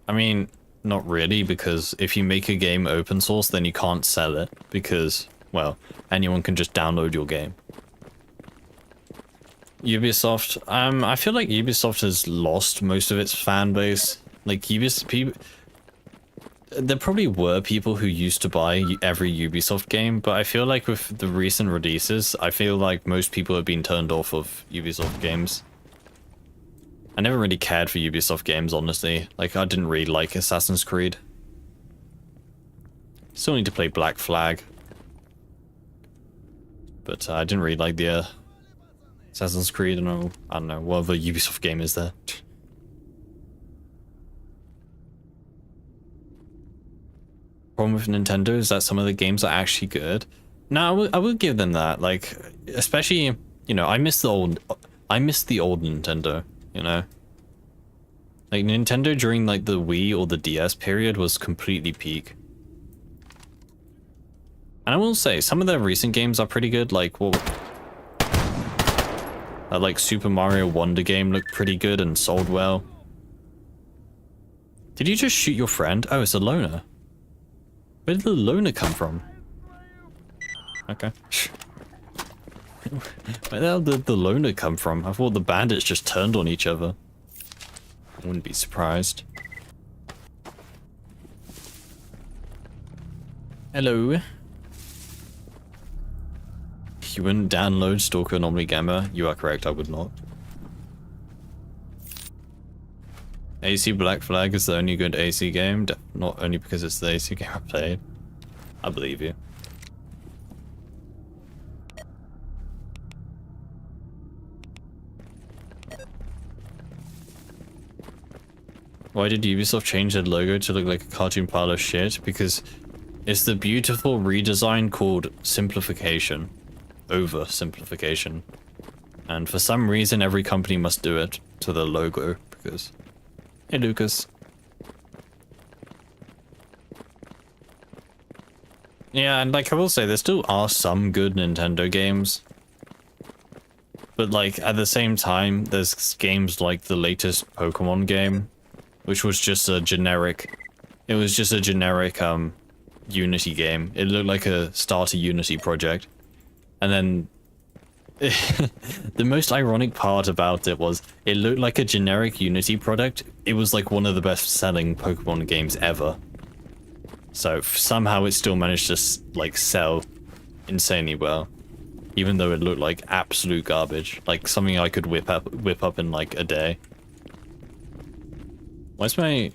I mean, not really, because if you make a game open source, then you can't sell it because, well, anyone can just download your game. Ubisoft, I feel like Ubisoft has lost most of its fan base. Like, Ubisoft, there probably were people who used to buy every Ubisoft game, but I feel like with the recent releases, I feel like most people have been turned off of Ubisoft games. I never really cared for Ubisoft games, honestly. Like, I didn't really like Assassin's Creed. Still need to play Black Flag. But I didn't really like the Assassin's Creed, I don't know, what other Ubisoft game is there? Problem with Nintendo is that some of the games are actually good. No, I will give them that. Like, especially, you know, I miss the old Nintendo, you know? Like, Nintendo during, like, the Wii or the DS period was completely peak. And I will say, some of their recent games are pretty good, like, well... that, like, Super Mario Wonder game looked pretty good and sold well. Did you just shoot your friend? Oh, it's a loner. Where did the loner come from? Okay. Where the hell did the loner come from? I thought the bandits just turned on each other. I wouldn't be surprised. Hello. You wouldn't download Stalker Anomaly Gamma? You are correct, I would not. AC Black Flag is the only good AC game, not only because it's the AC game I played. I believe you. Why did Ubisoft change their logo to look like a cartoon pile of shit? Because it's the beautiful redesign called simplification. Oversimplification. And for some reason every company must do it to their logo, because... Hey Lucas. Yeah, and like I will say, there still are some good Nintendo games. But like, at the same time, there's games like the latest Pokemon game, which was just a generic... It was just a generic, Unity game. It looked like a starter Unity project. And then... the most ironic part about it was, it looked like a generic Unity product. It was like one of the best selling Pokemon games ever. So somehow it still managed to like sell insanely well, even though it looked like absolute garbage, like something I could whip up in like a day. Why's my...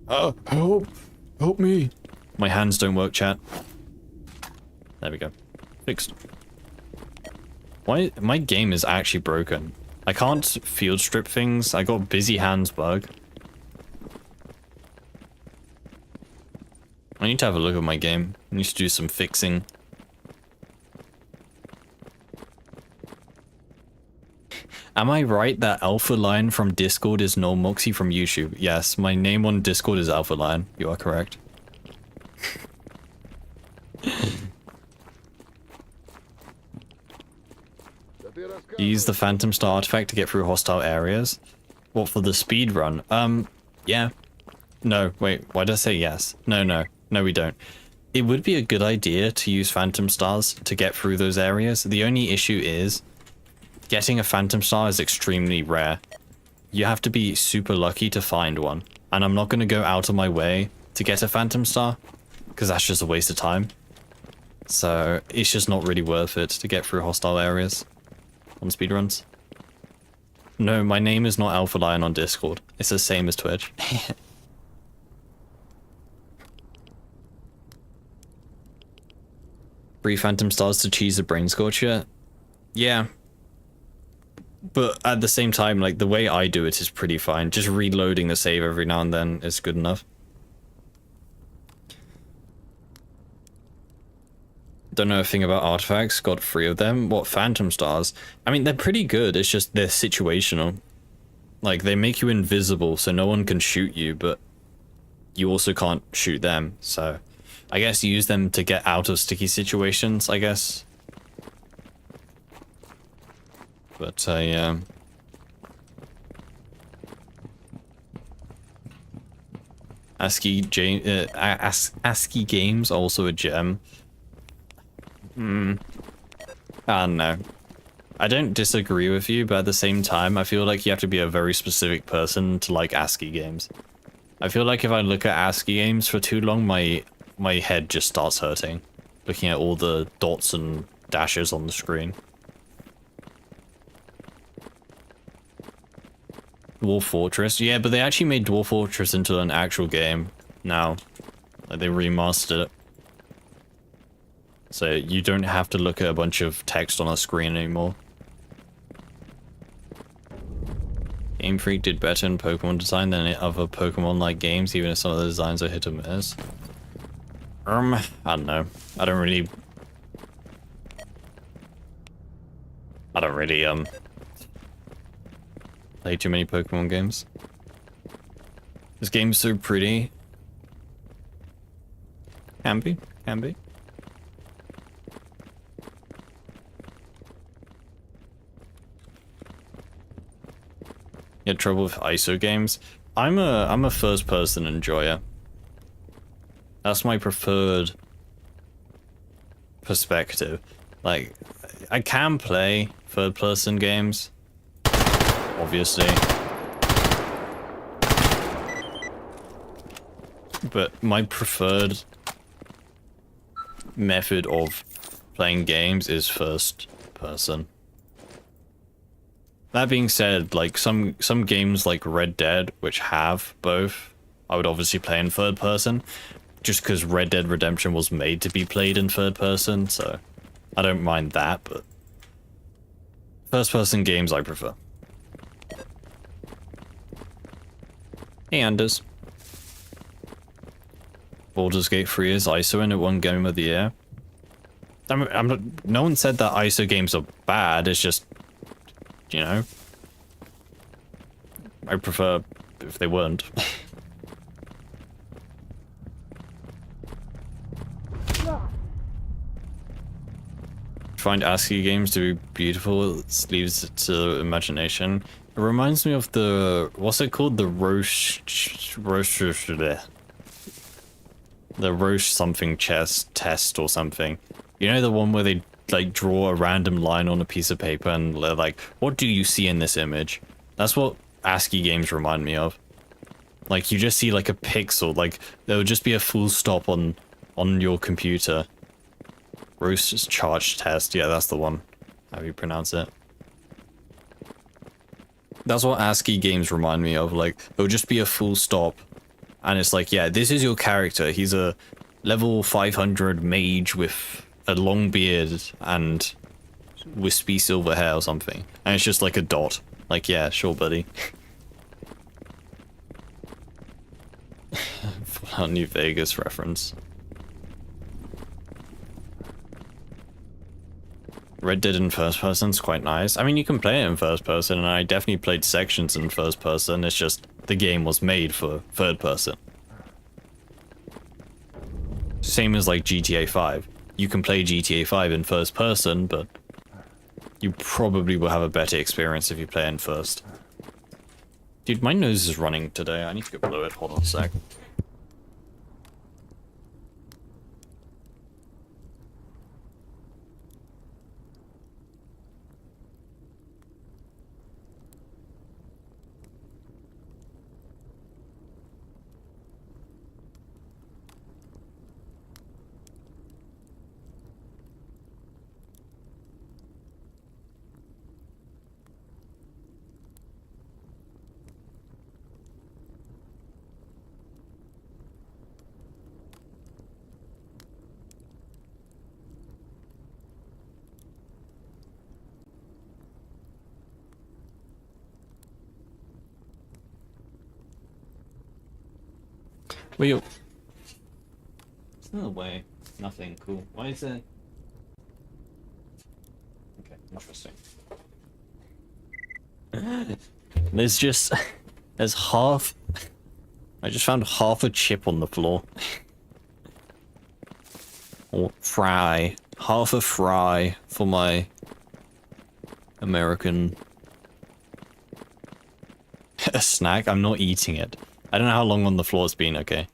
help me. My hands don't work, chat. There we go. Fixed. Why my game is actually broken. I can't field strip things. I got busy hands bug. I need to have a look at my game. I need to do some fixing. Am I right that Alpha Lion from Discord is no Moxie from YouTube? Yes, my name on Discord is Alpha Lion. You are correct. Use the Phantom Star artifact to get through hostile areas. What, for the speed run? Yeah. No, wait, why did I say yes? No, we don't. It would be a good idea to use Phantom Stars to get through those areas. The only issue is, getting a Phantom Star is extremely rare. You have to be super lucky to find one. And I'm not going to go out of my way to get a Phantom Star, because that's just a waste of time. So, it's just not really worth it to get through hostile areas on speedruns. No, my name is not Alpha Lion on Discord. It's the same as Twitch. Free Phantom Stars to cheese a Brain Scorcher? Yeah. But at the same time, like, the way I do it is pretty fine. Just reloading the save every now and then is good enough. Don't know a thing about artifacts, got 3 of them. What, Phantom Stars? I mean, they're pretty good, it's just they're situational. Like, they make you invisible so no one can shoot you, but you also can't shoot them. So I guess use them to get out of sticky situations, I guess. But ASCII games are also a gem. I don't know. I don't disagree with you, but at the same time, I feel like you have to be a very specific person to like ASCII games. I feel like if I look at ASCII games for too long, my head just starts hurting, looking at all the dots and dashes on the screen. Dwarf Fortress, yeah, but they actually made Dwarf Fortress into an actual game now. Like, they remastered it. So you don't have to look at a bunch of text on a screen anymore. Game Freak did better in Pokemon design than in other Pokemon-like games, even if some of the designs are hit or miss. I don't know. I don't really play too many Pokemon games. This game's so pretty. Can be. You had trouble with ISO games? I'm a first person enjoyer. That's my preferred perspective. Like, I can play third person games, obviously. But my preferred method of playing games is first person. That being said, like some games like Red Dead, which have both, I would obviously play in third person, just because Red Dead Redemption was made to be played in third person, so I don't mind that, but first person games I prefer. Hey Anders. Baldur's Gate 3 is ISO and it won Game of the Year. I'm not, no one said that ISO games are bad, it's just, you know, I prefer if they weren't. Find ASCII games to be beautiful, it leaves it to imagination. It reminds me of the, what's it called? The Roche something chess test or something. You know, the one where they like draw a random line on a piece of paper and they're like, what do you see in this image? That's what ASCII games remind me of. Like, you just see like a pixel, like there would just be a full stop on your computer. Rose's charge test, yeah, that's the one. How do you pronounce it? That's what ASCII games remind me of. Like, it would just be a full stop, and it's like, yeah, this is your character. He's a level 500 mage with a long beard and wispy silver hair or something, and it's just like a dot. Like, yeah, sure, buddy. For our New Vegas reference. Red Dead in first person is quite nice. I mean, you can play it in first person, and I definitely played sections in first person. It's just the game was made for third person. Same as like GTA 5. You can play GTA 5 in first person, but you probably will have a better experience if you play in first. Dude, my nose is running today. I need to go blow it. Hold on a sec. Wait, there's no way. Nothing. Cool. Why is it? Okay, interesting. There's just... There's half I just found half a chip on the floor. Or fry. Half a fry for my American a snack. I'm not eating it. I don't know how long on the floor it's been, okay.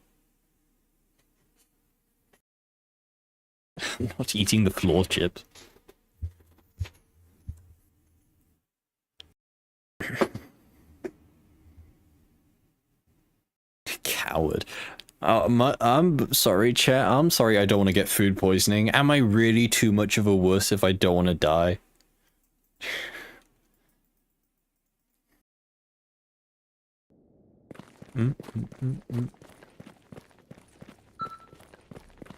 I'm not eating the floor chips. Coward. I'm sorry, chat. I'm sorry I don't want to get food poisoning. Am I really too much of a wuss if I don't want to die?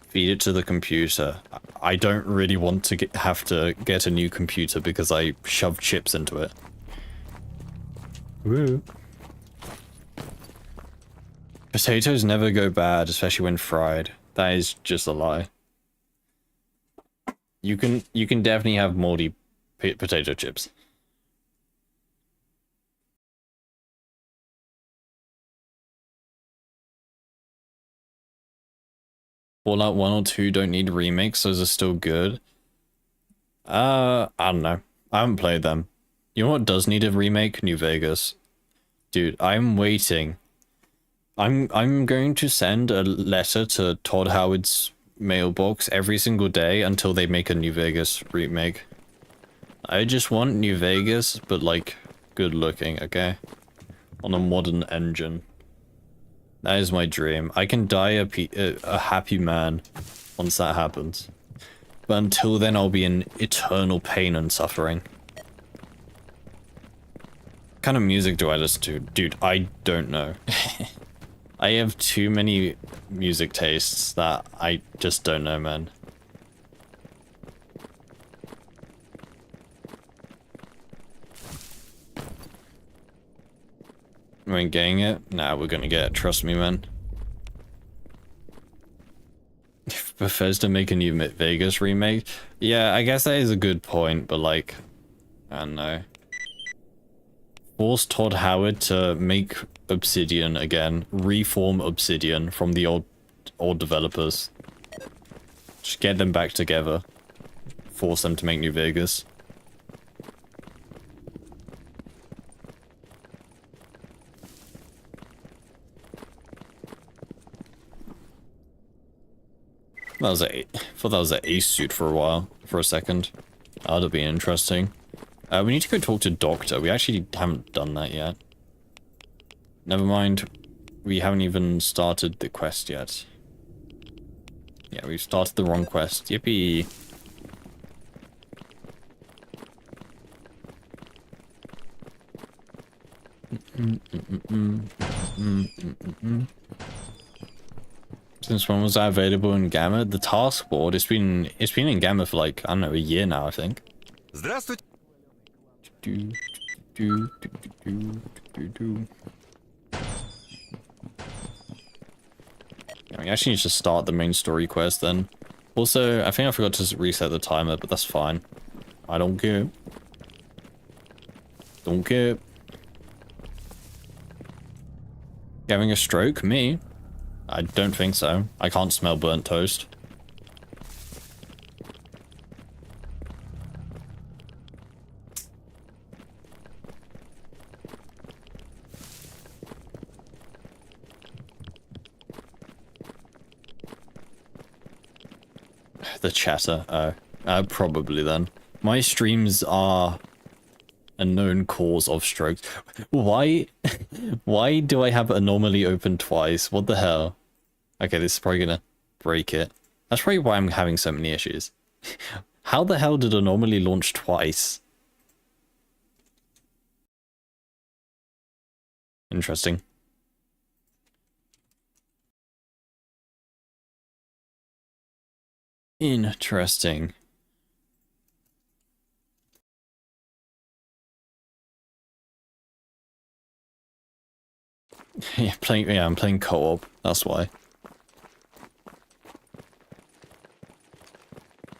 Feed it to the computer. I don't really want to have to get a new computer because I shoved chips into it. Woo. Potatoes never go bad, especially when fried. That is just a lie. You can definitely have moldy potato chips. Fallout 1 or 2 don't need remakes, those are still good. I don't know. I haven't played them. You know what does need a remake? New Vegas. Dude, I'm waiting. I'm going to send a letter to Todd Howard's mailbox every single day until they make a New Vegas remake. I just want New Vegas, but like good looking, okay? On a modern engine. That is my dream. I can die a happy man once that happens. But until then, I'll be in eternal pain and suffering. What kind of music do I listen to? Dude, I don't know. I have too many music tastes that I just don't know, man. We ain't getting it? Nah, we're gonna get it, trust me, man. If Bethesda make a new Vegas remake? Yeah, I guess that is a good point, but like, I don't know. Force Todd Howard to make Obsidian again. Reform Obsidian from the old developers. Just get them back together. Force them to make New Vegas. That was thought that was an ace suit for a while, for a second. That would have been interesting. We need to go talk to Doctor. We actually haven't done that yet. Never mind. We haven't even started the quest yet. Yeah, we've started the wrong quest. Yippee. Since when was that available in Gamma? The task board, it's been in Gamma for like, I don't know, a year now, I think. Здравствуйте. Yeah, we actually need to start the main story quest then. Also, I think I forgot to reset the timer, but that's fine. I don't care. Don't care. You having a stroke? Me? I don't think so. I can't smell burnt toast. The chatter. Probably then. My streams are a known cause of strokes. Why do I have Anomaly open twice? What the hell? Okay, this is probably gonna break it. That's probably why I'm having so many issues. How the hell did Anomaly launch twice? Interesting. Interesting. Yeah, I'm playing co-op. That's why.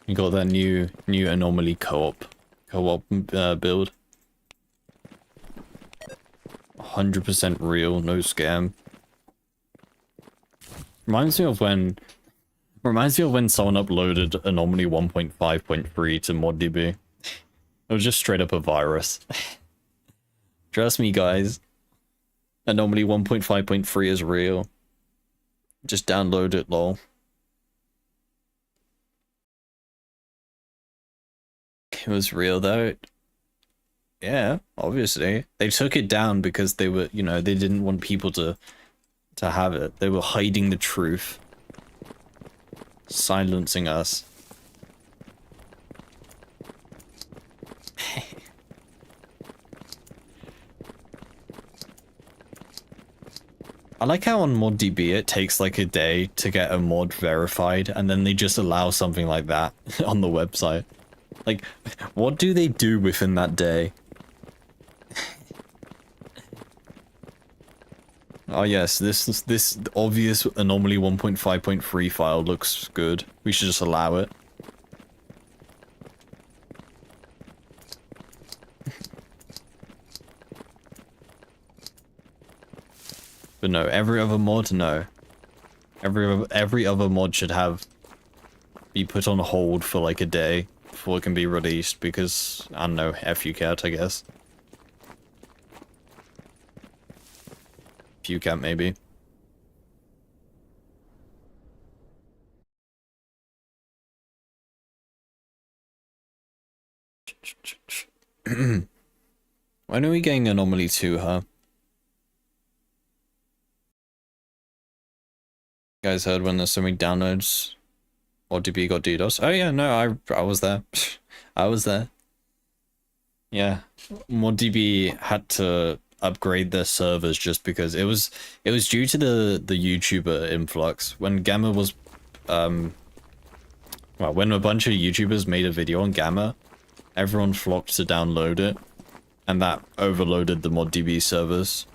You got that new Anomaly co-op build. 100% real, no scam. Reminds me of when someone uploaded Anomaly 1.5.3 to ModDB. It was just straight up a virus. Trust me, guys. Anomaly 1.5.3 is real. Just download it, lol. It was real though. Yeah, obviously. They took it down because they were, you know, they didn't want people to have it. They were hiding the truth. Silencing us. I like how on ModDB it takes like a day to get a mod verified, and then they just allow something like that on the website. Like, what do they do within that day? Oh yes, this obvious Anomaly 1.5.3 file looks good. We should just allow it. But no, every other mod, no. Every other mod should be put on hold for like a day before it can be released because, I don't know, F you cat, I guess. F you cat, maybe. When are we getting Anomaly 2, huh? You guys heard when there's so many downloads? ModDB got DDoS? Oh yeah, no, I was there. I was there. Yeah. ModDB had to upgrade their servers just because it was due to the YouTuber influx. When Gamma was well, when a bunch of YouTubers made a video on Gamma, everyone flocked to download it, and that overloaded the ModDB servers.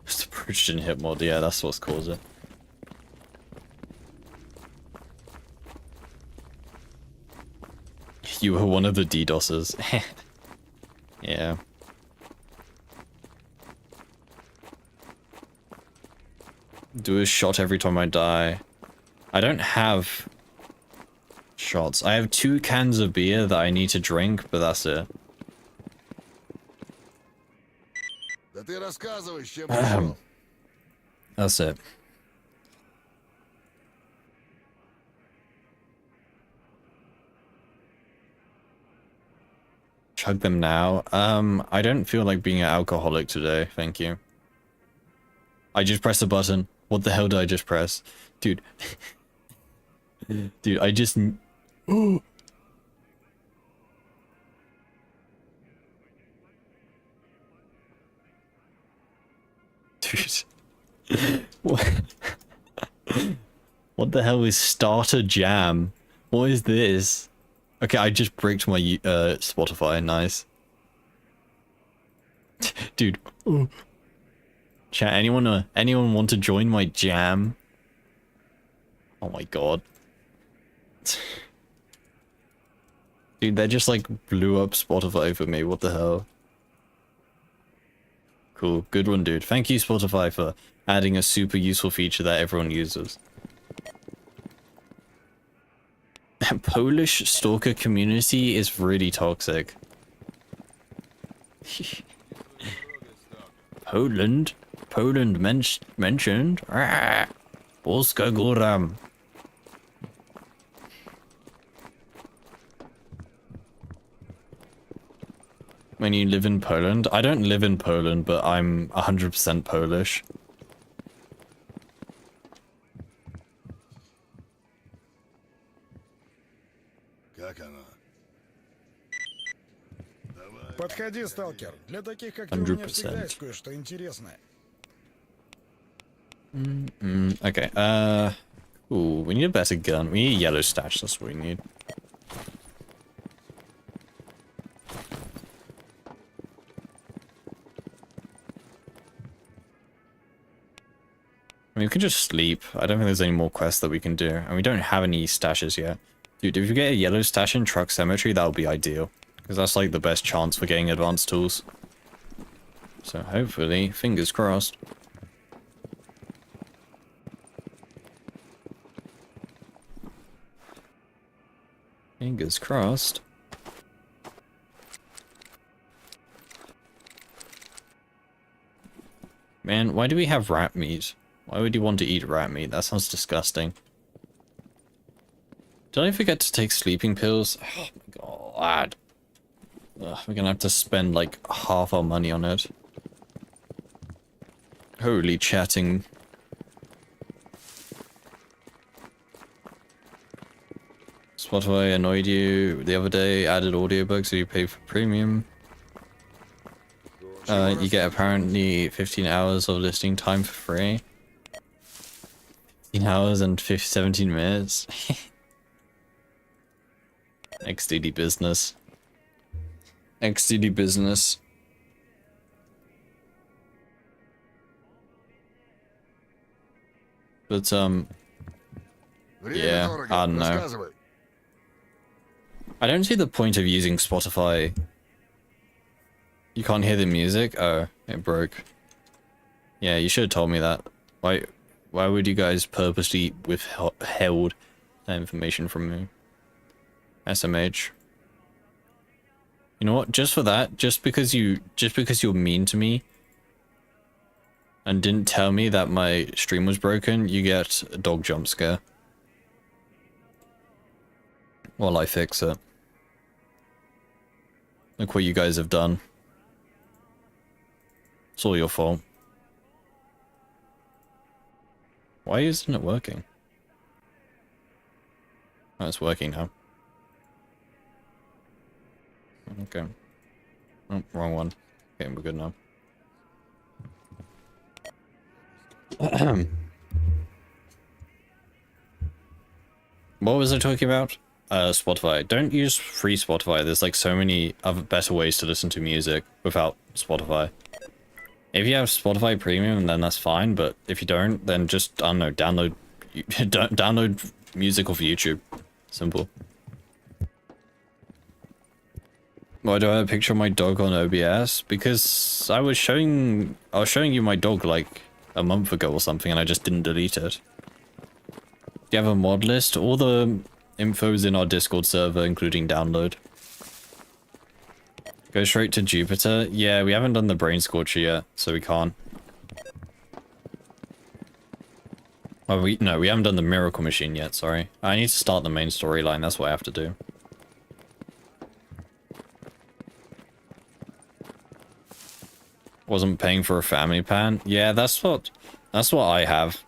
Just a bridge didn't hit mod, yeah, that's what's caused it. You were one of the DDoSers. Yeah. Do a shot every time I die. I don't have shots. I have 2 cans of beer that I need to drink, but that's it. That's it. Chug them now. I don't feel like being an alcoholic today, thank you. I just pressed a button. What the hell did I just press? Dude. Dude, I just... Dude. What? What the hell is starter jam? What is this? Okay, I just bricked my Spotify. Nice. Dude. Ooh. Chat, anyone want to join my jam? Oh my god. Dude, they just like blew up Spotify for me. What the hell? Cool. Good one, dude. Thank you, Spotify, for adding a super useful feature that everyone uses. Polish Stalker community is really toxic. Poland mentioned. Polska góra. When you live in Poland? I don't live in Poland, but I'm 100% Polish. Подходи, сталкер. Для таких, как ты, у меня всегда есть кое-что интересное. Okay, ooh, we need a better gun. We need a yellow stash, that's what we need. I mean, we can just sleep. I don't think there's any more quests that we can do. And we don't have any stashes yet. Dude, if you get a yellow stash in Truck Cemetery, that would be ideal. Because that's like the best chance for getting advanced tools. So hopefully, fingers crossed. Fingers crossed. Man, why do we have rat meat? Why would you want to eat rat meat? That sounds disgusting. Did I forget to take sleeping pills? Oh my god. Ugh, we're gonna have to spend like half our money on it. Holy chatting. Spotify annoyed you the other day, added audiobooks so you pay for premium. You get apparently 15 hours of listening time for free. 15 hours and 17 minutes. XDD business. XDD business. But, yeah, I don't know. I don't see the point of using Spotify. You can't hear the music? Oh, it broke. Yeah, you should have told me that. Why would you guys purposely withheld that information from me? SMH. You know what? Just for that, just because you're mean to me and didn't tell me that my stream was broken, you get a dog jump scare. While I fix it. Look what you guys have done. It's all your fault. Why isn't it working? Oh, it's working now. Okay. Oh, wrong one. Okay, we're good now. What was I talking about? Spotify. Don't use free Spotify. There's like so many other better ways to listen to music without Spotify. If you have Spotify Premium, then that's fine, but if you don't, then just, I don't know, download music off YouTube. Simple. Why do I have a picture of my dog on OBS? Because I was showing you my dog like a month ago or something, and I just didn't delete it. Do you have a mod list? All the info's in our Discord server, including download. Go straight to Jupiter? Yeah, we haven't done the Brain Scorcher yet, so we can't. Oh, we haven't done the Miracle Machine yet, sorry. I need to start the main storyline, that's what I have to do. Wasn't paying for a family plan? Yeah, that's what I have.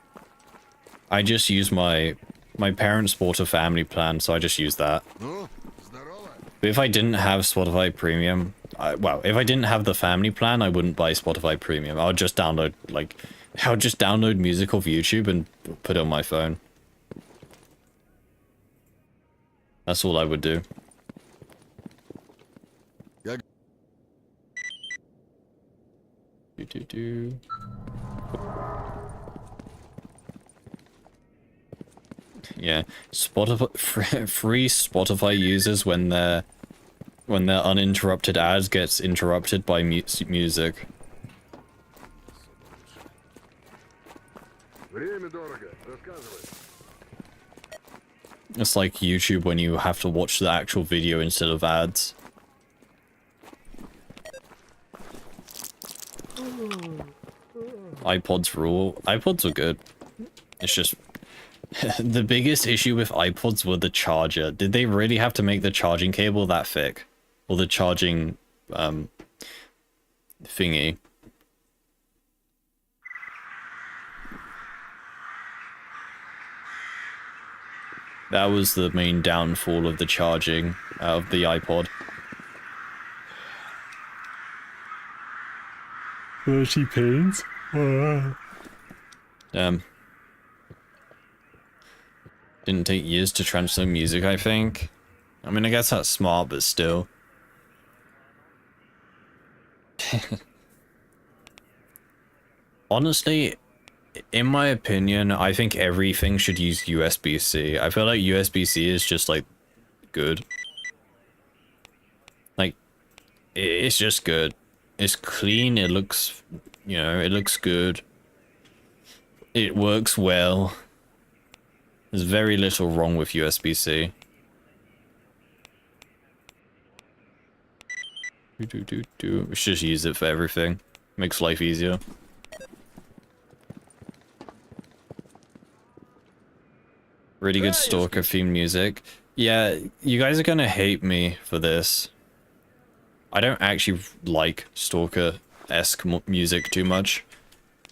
I just use my parents bought a family plan, so I just use that. But if I didn't have Spotify Premium, if I didn't have the family plan, I wouldn't buy Spotify Premium. I would just download, music off YouTube and put it on my phone. That's all I would do. Yeah, Spotify free Spotify users when their uninterrupted ads gets interrupted by music. It's like YouTube when you have to watch the actual video instead of ads. iPods rule. iPods are good. It's just the biggest issue with iPods were the charger. Did they really have to make the charging cable that thick? Or the charging thingy? That was the main downfall of the charging of the iPod. 30 pins? Damn. Didn't take years to transfer music, I think. I mean, I guess that's smart, but still. Honestly, in my opinion, I think everything should use USB-C. I feel like USB-C is just, like, good. Like, it's just good. It's clean, it looks, it looks good. It works well. There's very little wrong with USB-C. We should just use it for everything. Makes life easier. Really good Stalker themed music. Yeah, you guys are gonna hate me for this. I don't actually like Stalker-esque music too much.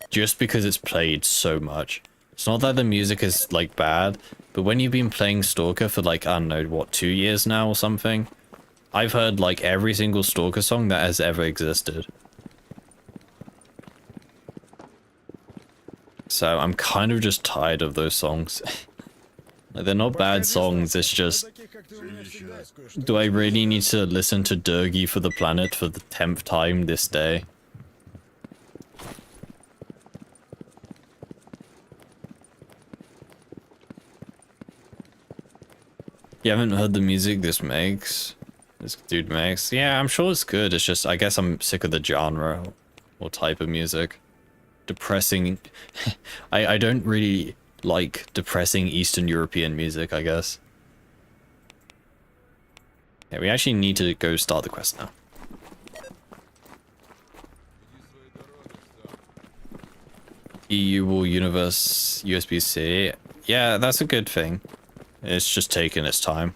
Just because it's played so much. It's not that the music is, like, bad, but when you've been playing Stalker for, like, I don't know, what, 2 years now or something? I've heard, like, every single Stalker song that has ever existed. So I'm kind of just tired of those songs. Like, they're not bad songs, it's just... Do I really need to listen to Durgi for the Planet for the 10th time this day? You haven't heard the music this dude makes? Yeah, I'm sure it's good, it's just, I guess I'm sick of the genre or type of music. Depressing... I don't really like depressing Eastern European music, I guess. Yeah, we actually need to go start the quest now. EU will universe USB-C. Yeah, that's a good thing. It's just taking its time.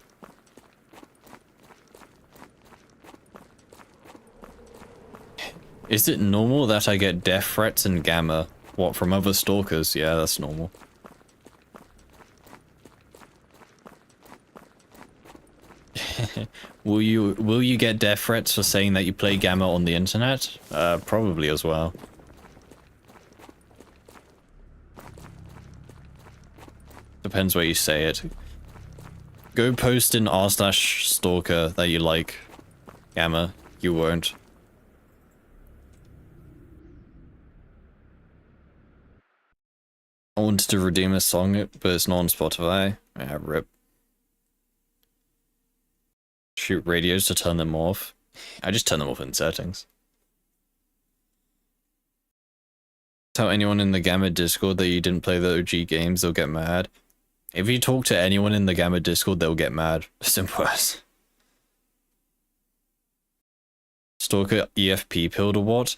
Is it normal that I get death threats and gamma? What, from other stalkers? Yeah, that's normal. Will you get death threats for saying that you play gamma on the internet? Probably as well. Depends where you say it. Go post in r/stalker that you like gamma. You won't. I wanted to redeem a song, but it's not on Spotify. Yeah, rip. Shoot radios to turn them off. I just turn them off in settings. Tell anyone in the Gamma Discord that you didn't play the OG games, they'll get mad. If you talk to anyone in the Gamma Discord, they'll get mad. Simple as. Stalker EFP pilled or what?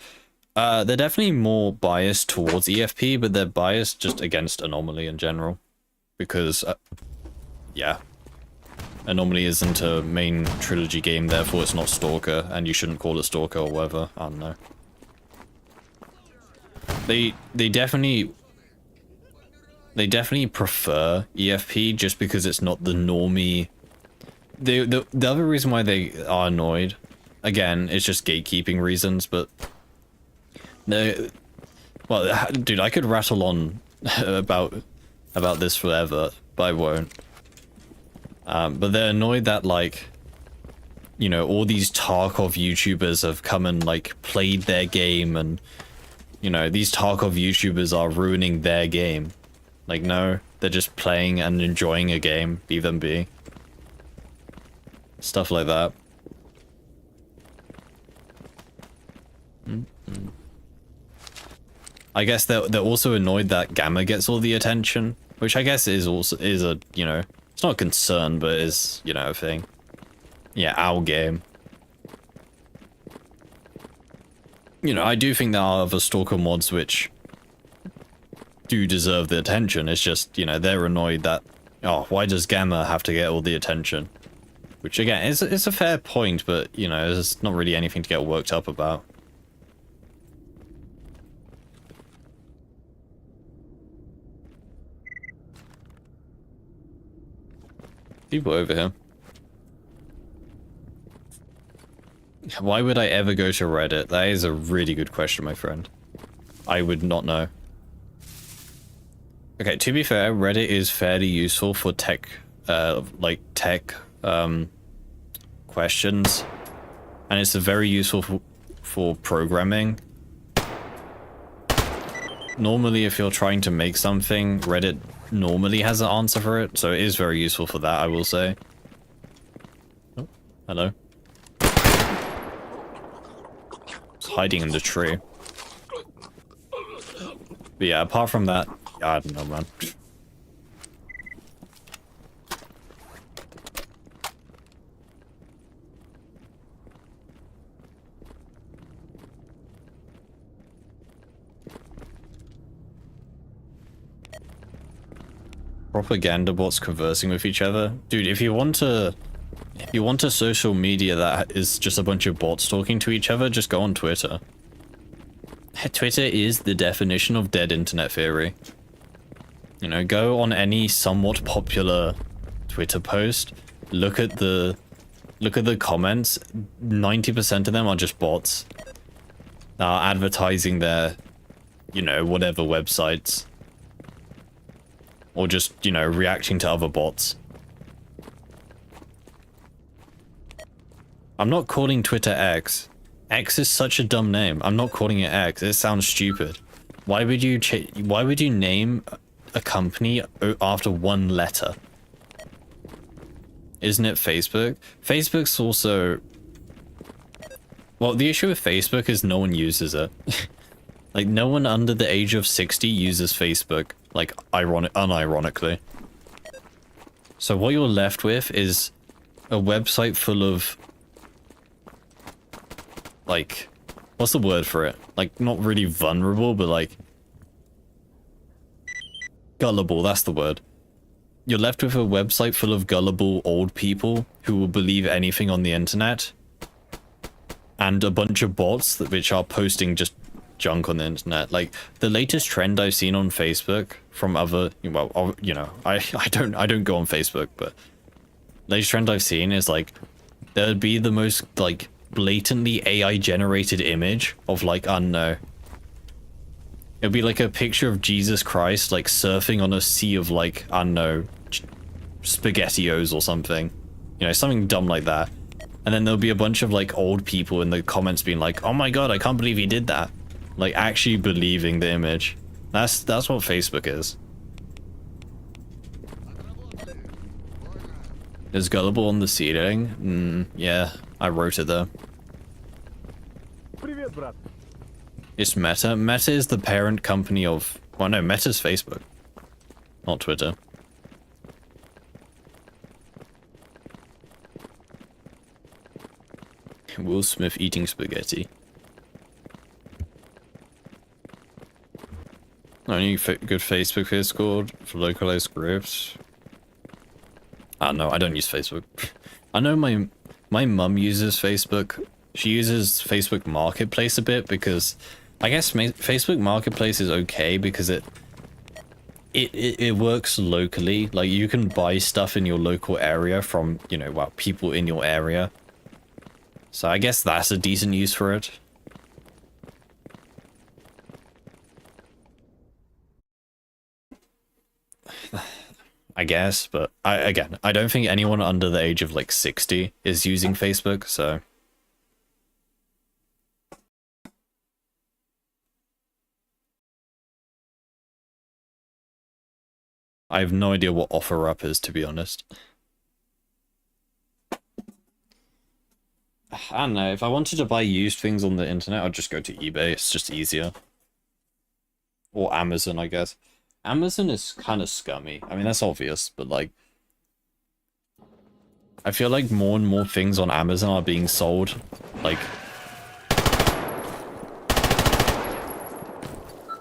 They're definitely more biased towards EFP, but they're biased just against Anomaly in general. Because, yeah. Anomaly isn't a main trilogy game, therefore it's not Stalker, and you shouldn't call it Stalker or whatever. I don't know. They definitely prefer EFP just because it's not the normie. The other reason why they are annoyed, again, it's just gatekeeping reasons, but well, dude, I could rattle on about this forever, but I won't. But they're annoyed that, like, you know, all these Tarkov YouTubers have come and, like, played their game, and, you know, these Tarkov YouTubers are ruining their game. Like, no, they're just playing and enjoying a game, leave them be. Stuff like that. I guess they're also annoyed that Gamma gets all the attention, which I guess is a, you know, it's not a concern, but is, you know, a thing. Yeah, our game. You know, I do think there are other Stalker mods which do deserve the attention. It's just, you know, they're annoyed that, oh, why does Gamma have to get all the attention? Which, again, is a fair point, but, you know, there's not really anything to get worked up about. People over here. Why would I ever go to Reddit? That is a really good question, my friend. I would not know. Okay, to be fair, Reddit is fairly useful for tech, questions. And it's very useful for programming. Normally, if you're trying to make something, Reddit normally has an answer for it, so it is very useful for that, I will say. Oh, hello. It's hiding in the tree. But yeah, apart from that, I don't know, man. propaganda bots conversing with each other. Dude, if you want a social media that is just a bunch of bots talking to each other, just go on Twitter. Twitter is the definition of dead internet theory. You know, go on any somewhat popular Twitter post, look at the comments. 90% of them are just bots advertising their, you know, whatever websites, or just, you know, reacting to other bots. I'm not calling Twitter X. X is such a dumb name. I'm not calling it X. It sounds stupid. Why would you name a company after one letter? Isn't it Facebook? Facebook's also... Well, the issue with Facebook is no one uses it. Like, no one under the age of 60 uses Facebook. Like, unironically. So what you're left with is a website full of... like... what's the word for it? Like, not really vulnerable, but like... gullible, that's the word. You're left with a website full of gullible old people who will believe anything on the internet. And a bunch of bots which are posting just junk on the internet. Like, the latest trend I've seen on Facebook from other, well, you know, I don't go on Facebook, but latest trend I've seen is like, there'd be the most like blatantly AI generated image of like, I don't know. It'd be like a picture of Jesus Christ like surfing on a sea of like, I don't know, SpaghettiOs or something. You know, something dumb like that. And then there'll be a bunch of like old people in the comments being like, oh my god, I can't believe he did that. Like actually believing the image. That's what Facebook is. Is gullible on the ceiling? Yeah, I wrote it there. It's Meta. Meta is the parent company of... well, no, Meta's Facebook. Not Twitter. Will Smith eating spaghetti. Only good Facebook Discord for localized groups. No, I don't use Facebook. I know my mum uses Facebook. She uses Facebook Marketplace a bit because I guess Facebook Marketplace is okay because it works locally. Like you can buy stuff in your local area from, you know, well, people in your area. So I guess that's a decent use for it. I guess, but again, I don't think anyone under the age of like 60 is using Facebook, so... I have no idea what OfferUp is, to be honest. I don't know, if I wanted to buy used things on the internet, I'd just go to eBay, it's just easier. Or Amazon, I guess. Amazon is kind of scummy. I mean, that's obvious, but like... I feel like more and more things on Amazon are being sold, like...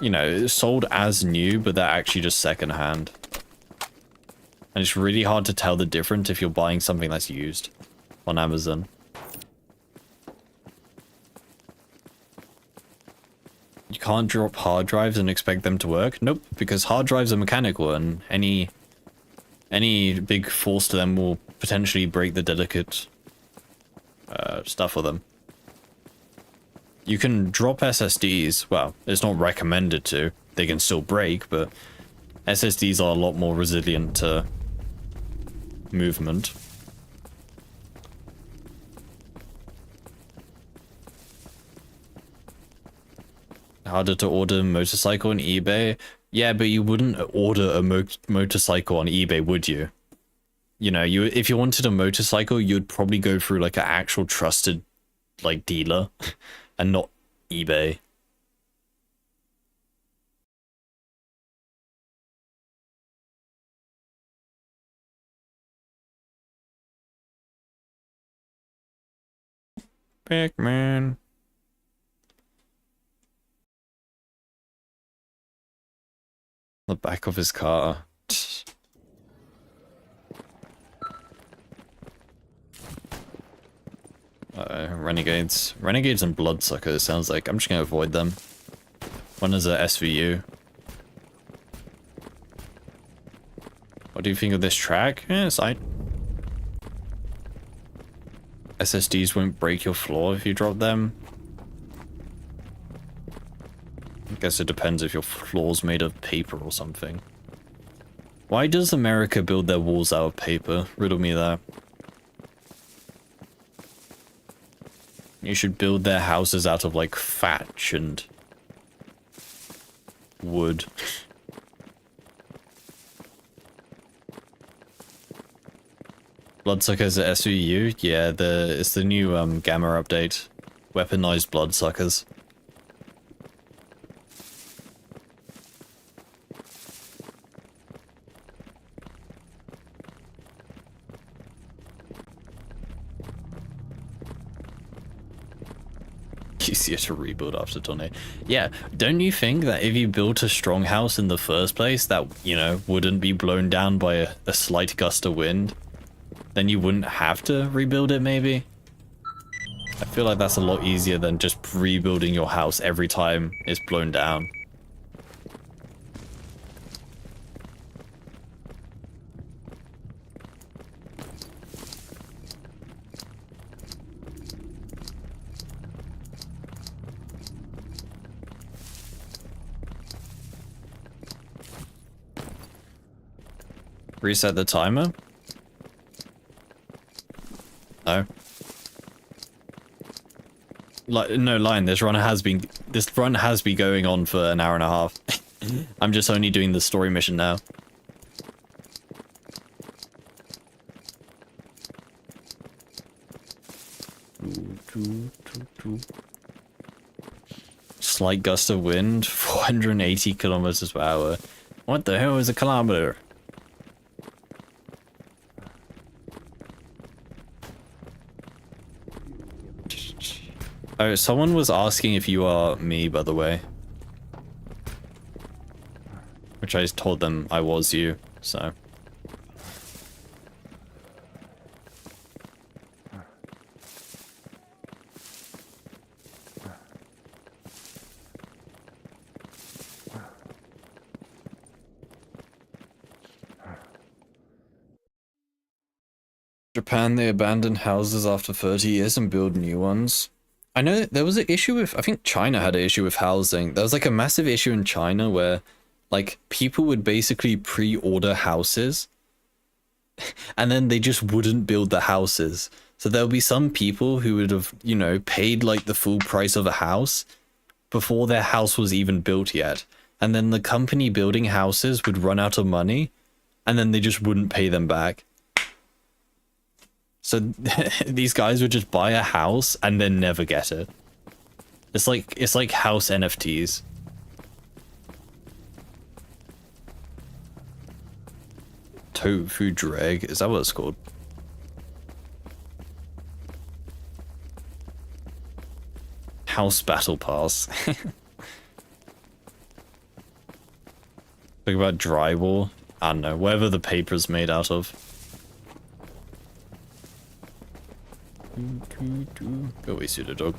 you know, sold as new, but they're actually just secondhand. And it's really hard to tell the difference if you're buying something that's used on Amazon. You can't drop hard drives and expect them to work? Nope, because hard drives are mechanical and any big force to them will potentially break the delicate stuff of them. You can drop SSDs, well, it's not recommended to, they can still break, but SSDs are a lot more resilient to movement. Harder to order a motorcycle on eBay? Yeah, but you wouldn't order a motorcycle on eBay, would you? You know, if you wanted a motorcycle, you'd probably go through like an actual trusted like dealer and not eBay. Pac-Man. The back of his car. Renegades. Renegades and Bloodsuckers sounds like. I'm just gonna avoid them. One is a SVU. What do you think of this track? Yeah, it's fine. SSDs won't break your floor if you drop them. I guess it depends if your floor's made of paper or something. Why does America build their walls out of paper? Riddle me that. You should build their houses out of, like, thatch and wood. Bloodsuckers at SVU? Yeah, it's the new Gamma update. Weaponized bloodsuckers. Easier to rebuild after tornado. Yeah, don't you think that if you built a strong house in the first place that, you know, wouldn't be blown down by a slight gust of wind, then you wouldn't have to rebuild it maybe? I feel like that's a lot easier than just rebuilding your house every time it's blown down. Reset the timer? No. No, Lion, this run has been going on for an hour and a half. I'm just only doing the story mission now. Slight gust of wind, 480 kilometers per hour. What the hell is a kilometer? Oh, someone was asking if you are me, by the way. Which I told them I was you, so. Japan, they abandon houses after 30 years and build new ones. I know there was an issue with, I think China had an issue with housing. There was like a massive issue in China where like people would basically pre-order houses and then they just wouldn't build the houses. So there'll be some people who would have, you know, paid like the full price of a house before their house was even built yet. And then the company building houses would run out of money and then they just wouldn't pay them back. So these guys would just buy a house and then never get it. It's like house NFTs. Tofu drag, is that what it's called? House battle pass. Talk about drywall. I don't know, whatever the paper's made out of. Go away, pseudo dog.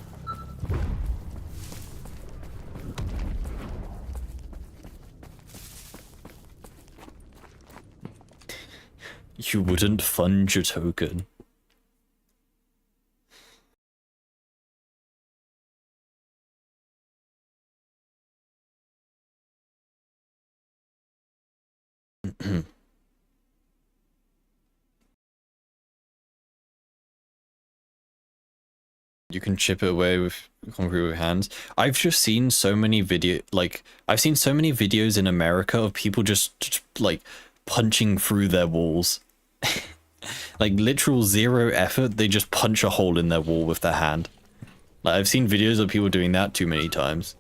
You wouldn't fund your token. You can chip it away with concrete with hands. I've just seen so many I've seen so many videos in America of people just like punching through their walls. Like literal zero effort, they just punch a hole in their wall with their hand. Like I've seen videos of people doing that too many times.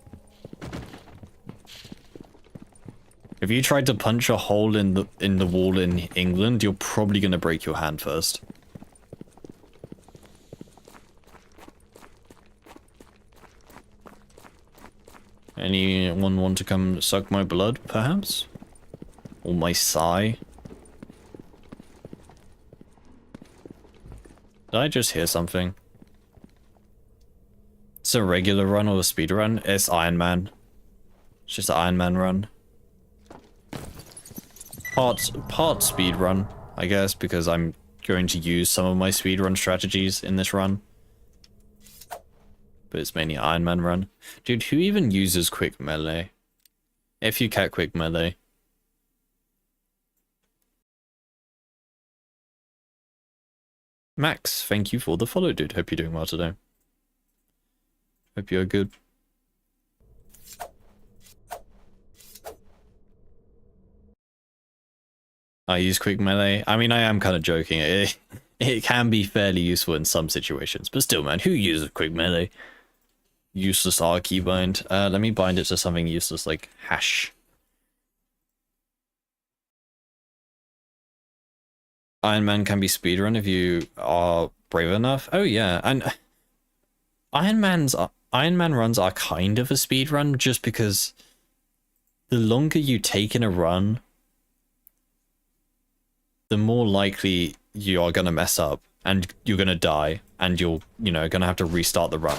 If you tried to punch a hole in the wall in England, you're probably gonna break your hand first. Anyone want to come suck my blood, perhaps? Or my sigh? Did I just hear something? It's a regular run or a speed run. It's Ironman. It's just an Ironman run. Part speed run, I guess, because I'm going to use some of my speed run strategies in this run. But it's mainly Ironman run. Dude, who even uses quick melee? If you cat quick melee. Max, thank you for the follow, dude. Hope you're doing well today. Hope you're good. I use quick melee. I mean, I am kind of joking. It can be fairly useful in some situations, but still, man, who uses quick melee? Useless R keybind. Let me bind it to something useless like hash. Ironman can be speedrun if you are brave enough. Oh yeah, and Ironman runs are kind of a speedrun just because the longer you take in a run, the more likely you are gonna mess up and you're gonna die and you're, gonna have to restart the run.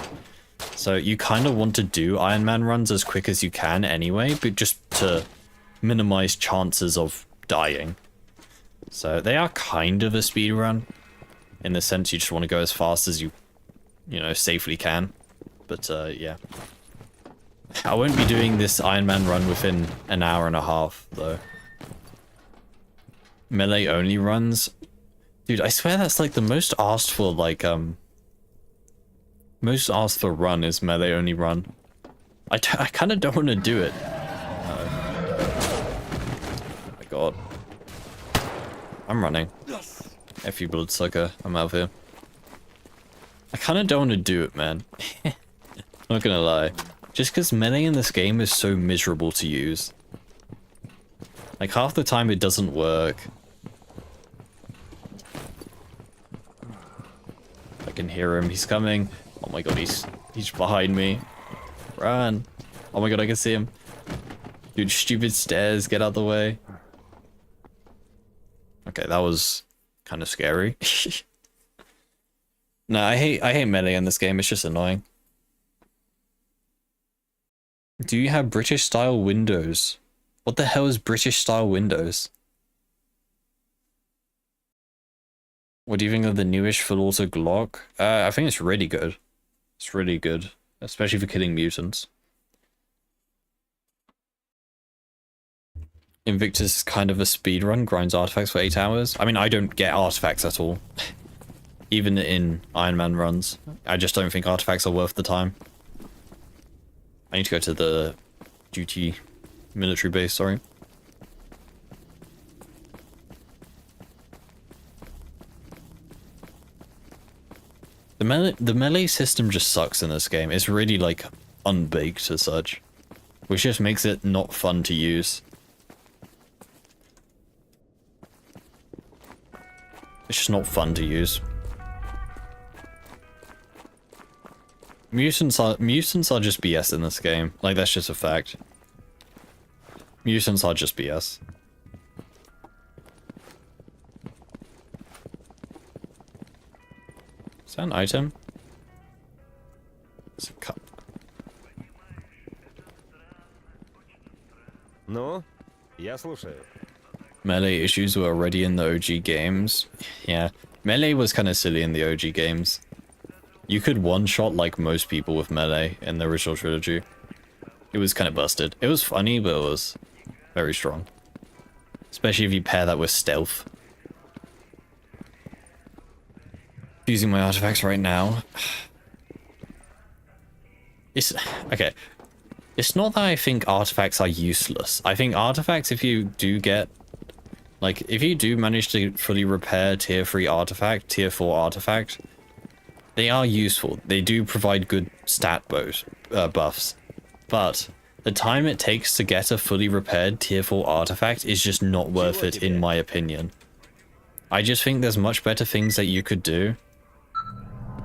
So you kind of want to do Ironman runs as quick as you can anyway, but just to minimize chances of dying. So they are kind of a speed run in the sense you just want to go as fast as you safely can. But yeah. I won't be doing this Ironman run within an hour and a half though. Melee only runs. Dude, I swear that's like the most asked for, like, most asked for run is melee only run. I kind of don't want to do it. Oh my god. I'm running. F you, bloodsucker. I'm out of here. I kind of don't want to do it, man. Not gonna lie. Just because melee in this game is so miserable to use. Like, half the time it doesn't work. I can hear him. He's coming. Oh my god, he's behind me. Run. Oh my god, I can see him. Dude, stupid stairs. Get out the way. Okay, that was kind of scary. No, I hate melee in this game. It's just annoying. Do you have British style windows? What the hell is British style windows? What do you think of the newish full auto Glock? I think it's really good. It's really good, especially for killing mutants. Invictus is kind of a speedrun, grinds artifacts for 8 hours. I mean, I don't get artifacts at all. Even in Ironman runs. I just don't think artifacts are worth the time. I need to go to the duty military base, sorry. The melee system just sucks in this game. It's really, like, unbaked as such. Which just makes it not fun to use. It's just not fun to use. Mutants are just BS in this game. Like, that's just a fact. Mutants are just BS. Is that an item? It's a cup. Ну, я слушаю. Melee issues were already in the OG games. Yeah, melee was kind of silly in the OG games. You could one-shot like most people with melee in the original trilogy. It was kind of busted. It was funny, but it was very strong. Especially if you pair that with stealth. Using my artifacts right now. It's okay. It's not that I think artifacts are useless. I think artifacts, if you do get, like, if you do manage to fully repair tier 3 artifact, tier 4 artifact, they are useful. They do provide good stat buffs. But the time it takes to get a fully repaired tier 4 artifact is just not worth it, in my opinion. I just think there's much better things that you could do.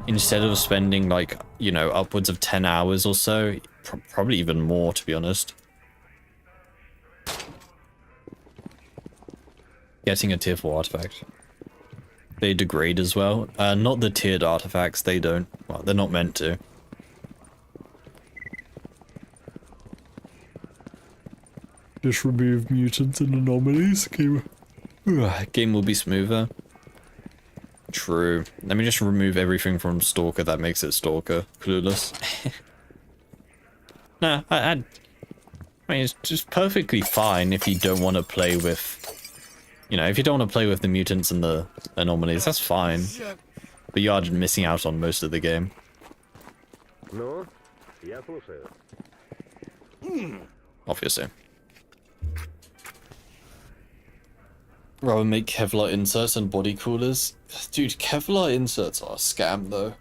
Instead of spending, like, upwards of 10 hours or so, probably even more, to be honest. Getting a tier 4 artifact. They degrade as well. Not the tiered artifacts, they don't. Well, they're not meant to. Just remove mutants and anomalies. Game will be smoother. True. Let me just remove everything from Stalker that makes it Stalker. Clueless. Nah, I mean, it's just perfectly fine if you don't want to play with... You know, if you don't want to play with the mutants and the anomalies, that's fine. But you are missing out on most of the game. Ну, я слушаю. Obviously. Rather make Kevlar inserts and body coolers. Dude, Kevlar inserts are a scam though.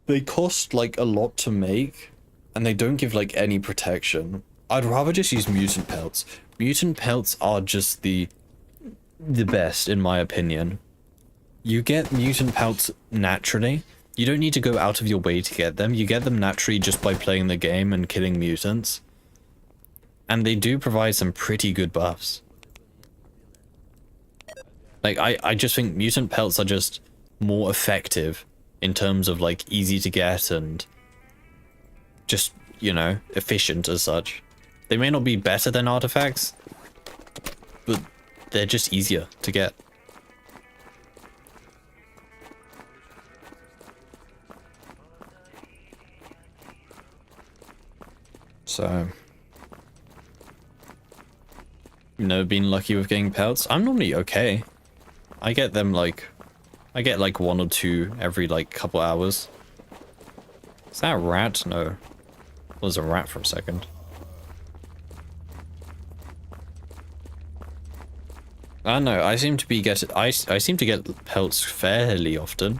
They cost like a lot to make, and they don't give like any protection. I'd rather just use mutant pelts. Mutant pelts are just the best in my opinion. You get mutant pelts naturally. You don't need to go out of your way to get them. You get them naturally just by playing the game and killing mutants. And they do provide some pretty good buffs. Like, I just think mutant pelts are just more effective in terms of, like, easy to get and just, you know, efficient as such. They may not be better than artifacts, but they're just easier to get. So... You've never been lucky with getting pelts? I'm normally okay. I get them like... I get like 1 or 2 every like couple hours. Is that a rat? No. It was a rat for a second. I don't know, I seem to be I seem to get pelts fairly often.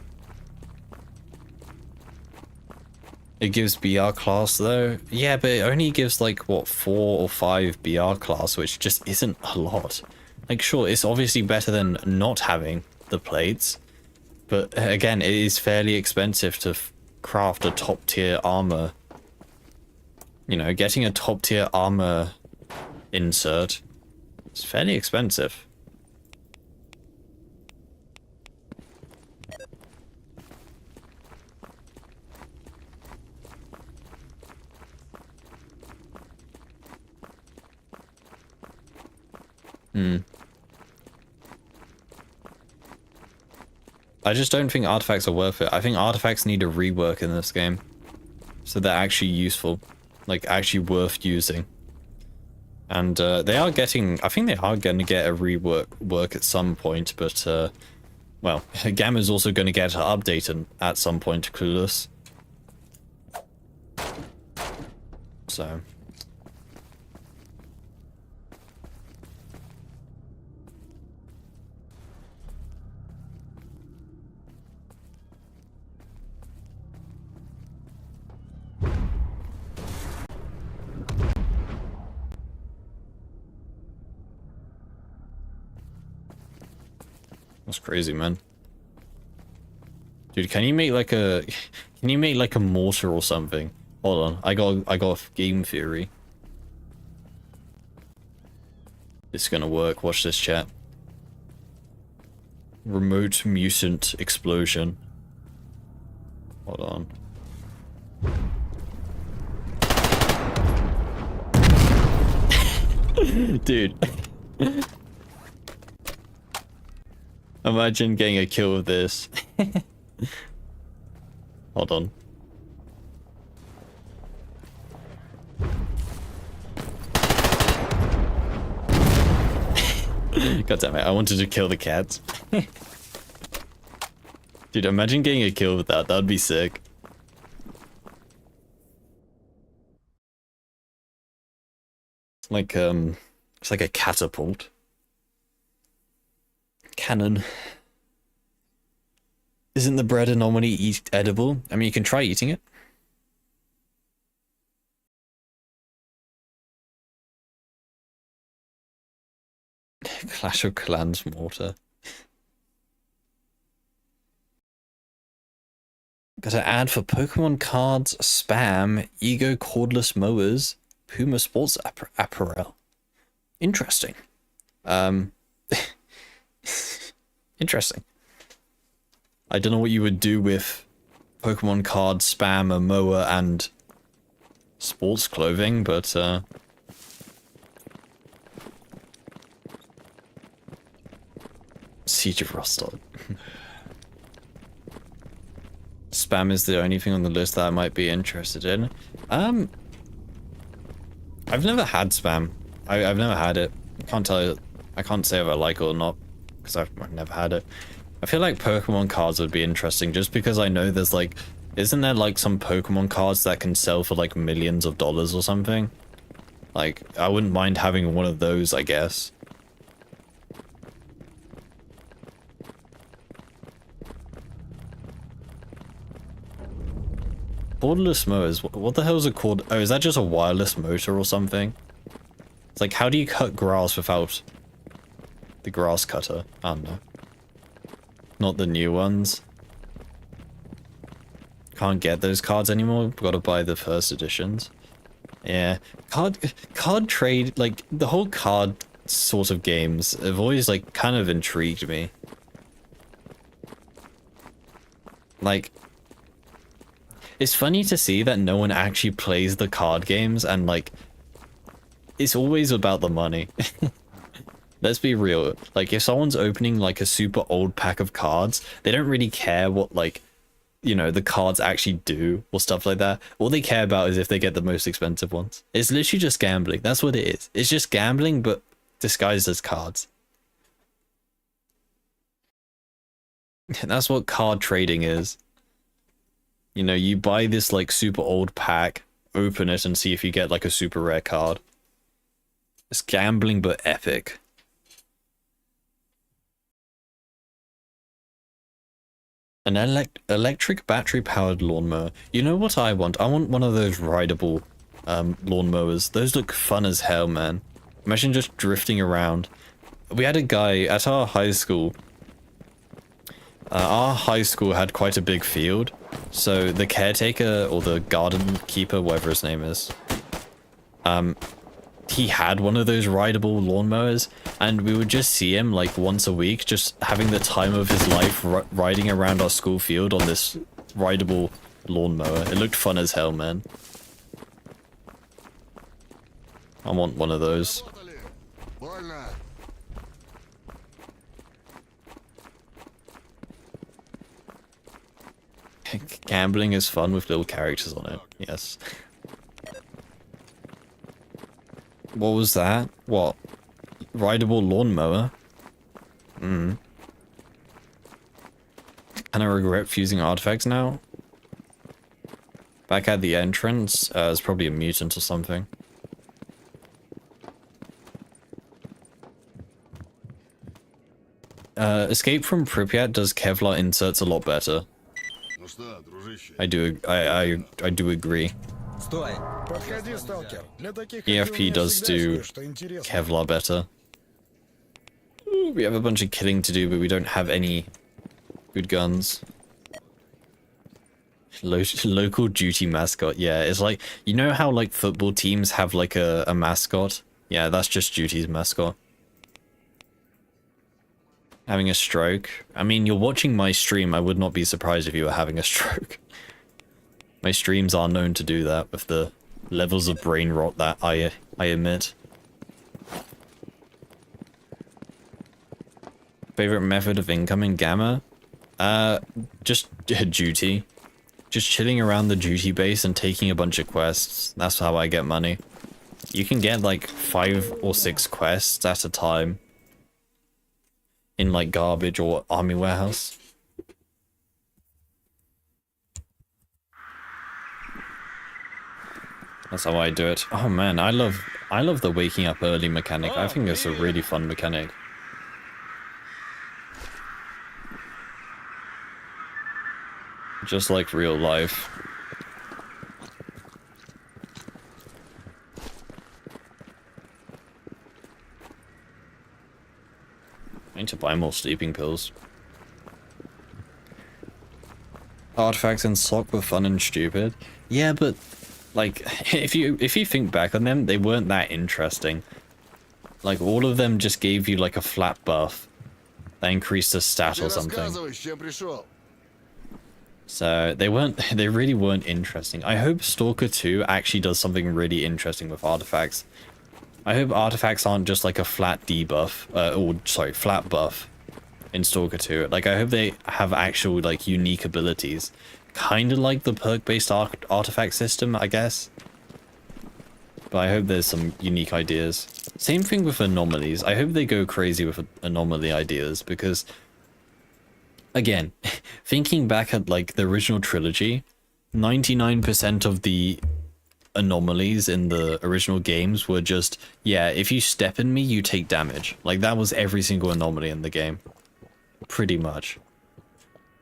It gives BR class though. Yeah, but it only gives like, what, 4 or 5 BR class, which just isn't a lot. Like, sure, it's obviously better than not having the plates. But again, it is fairly expensive to craft a top tier armor. You know, getting a top tier armor insert is fairly expensive. I just don't think artifacts are worth it. I think artifacts need a rework in this game. So they're actually useful. Like, actually worth using. And they are getting... I think they are going to get a rework at some point, but... well, Gamma's also going to get an update at some point, clueless. So... That's crazy, man. Dude, can you make like a... Can you make like a mortar or something? Hold on, I got a game theory. It's gonna work, watch this, chat. Remote mutant explosion. Hold on. Dude. Imagine getting a kill with this. Hold on. God damn it, I wanted to kill the cats. Dude, imagine getting a kill with that. That would be sick. It's like a catapult. Cannon. Isn't the bread anomaly edible? I mean, you can try eating it. Clash of Clans mortar. Got an ad for Pokemon cards, spam, ego cordless mowers, Puma sports apparel. Interesting. Interesting. I don't know what you would do with Pokemon cards, spam, a mower, and sports clothing, but Siege of Rostov. Spam is the only thing on the list that I might be interested in. I've never had spam. I've never had it. I can't say if I like it or not, because I've never had it. I feel like Pokemon cards would be interesting, just because I know there's like, isn't there like some Pokemon cards that can sell for like millions of dollars or something? Like, I wouldn't mind having one of those, I guess. Borderless mowers, what the hell is it called? Oh, is that just a wireless motor or something? It's like, how do you cut grass without the grass cutter? I don't know. Not the new ones. Can't get those cards anymore. Gotta buy the first editions. Yeah. Card trade, like, the whole card sort of games have always, like, kind of intrigued me. Like, it's funny to see that no one actually plays the card games, and like, it's always about the money. Let's be real. Like, if someone's opening like a super old pack of cards, they don't really care what, like, you know, the cards actually do or stuff like that. All they care about is if they get the most expensive ones. It's literally just gambling. That's what it is. It's just gambling, but disguised as cards. That's what card trading is. You know, you buy this like super old pack, open it and see if you get like a super rare card. It's gambling but epic. An electric battery powered lawnmower. You know what I want? I want one of those rideable lawnmowers. Those look fun as hell, man. Imagine just drifting around. We had a guy at our high school. Our high school had quite a big field, so the caretaker or the garden keeper, whatever his name is, he had one of those rideable lawnmowers, and we would just see him like once a week, just having the time of his life riding around our school field on this rideable lawnmower. It looked fun as hell, man. I want one of those. Gambling is fun with little characters on it. Yes. What was that? What? Rideable lawnmower? Kind of regret fusing artifacts now. Back at the entrance, it's probably a mutant or something. Escape from Pripyat does Kevlar inserts a lot better. I do agree. Подходи, Stalker. Для таких, как EFP у меня, does всегда do есть кое-что интересное. Kevlar better. Ooh, we have a bunch of killing to do, but we don't have any good guns. Local duty mascot. Yeah, it's like, you know how like football teams have like a mascot? Yeah, that's just duty's mascot. Having a stroke. I mean, you're watching my stream. I would not be surprised if you were having a stroke. My streams are known to do that with the levels of brain rot that I emit. Favorite method of income in Gamma? Just duty. Just chilling around the duty base and taking a bunch of quests. That's how I get money. You can get like 5 or 6 quests at a time in like garbage or army warehouse. That's how I do it. Oh man, I love the waking up early mechanic. I think it's a really fun mechanic. Just like real life. I need to buy more sleeping pills. Artifacts in SOC were fun and stupid. Yeah, but like if you think back on them, they weren't that interesting. Like all of them just gave you like a flat buff that increased a stat or something. So they really weren't interesting. I hope Stalker 2 actually does something really interesting with artifacts. I hope artifacts aren't just like a flat debuff, or sorry, flat buff in Stalker 2. Like, I hope they have actual, like, unique abilities. Kind of like the perk-based artifact system, I guess. But I hope there's some unique ideas. Same thing with anomalies. I hope they go crazy with anomaly ideas, because, again, thinking back at, like, the original trilogy, 99% of the anomalies in the original games were just, yeah, if you step in me, you take damage. Like, that was every single anomaly in the game. Pretty much.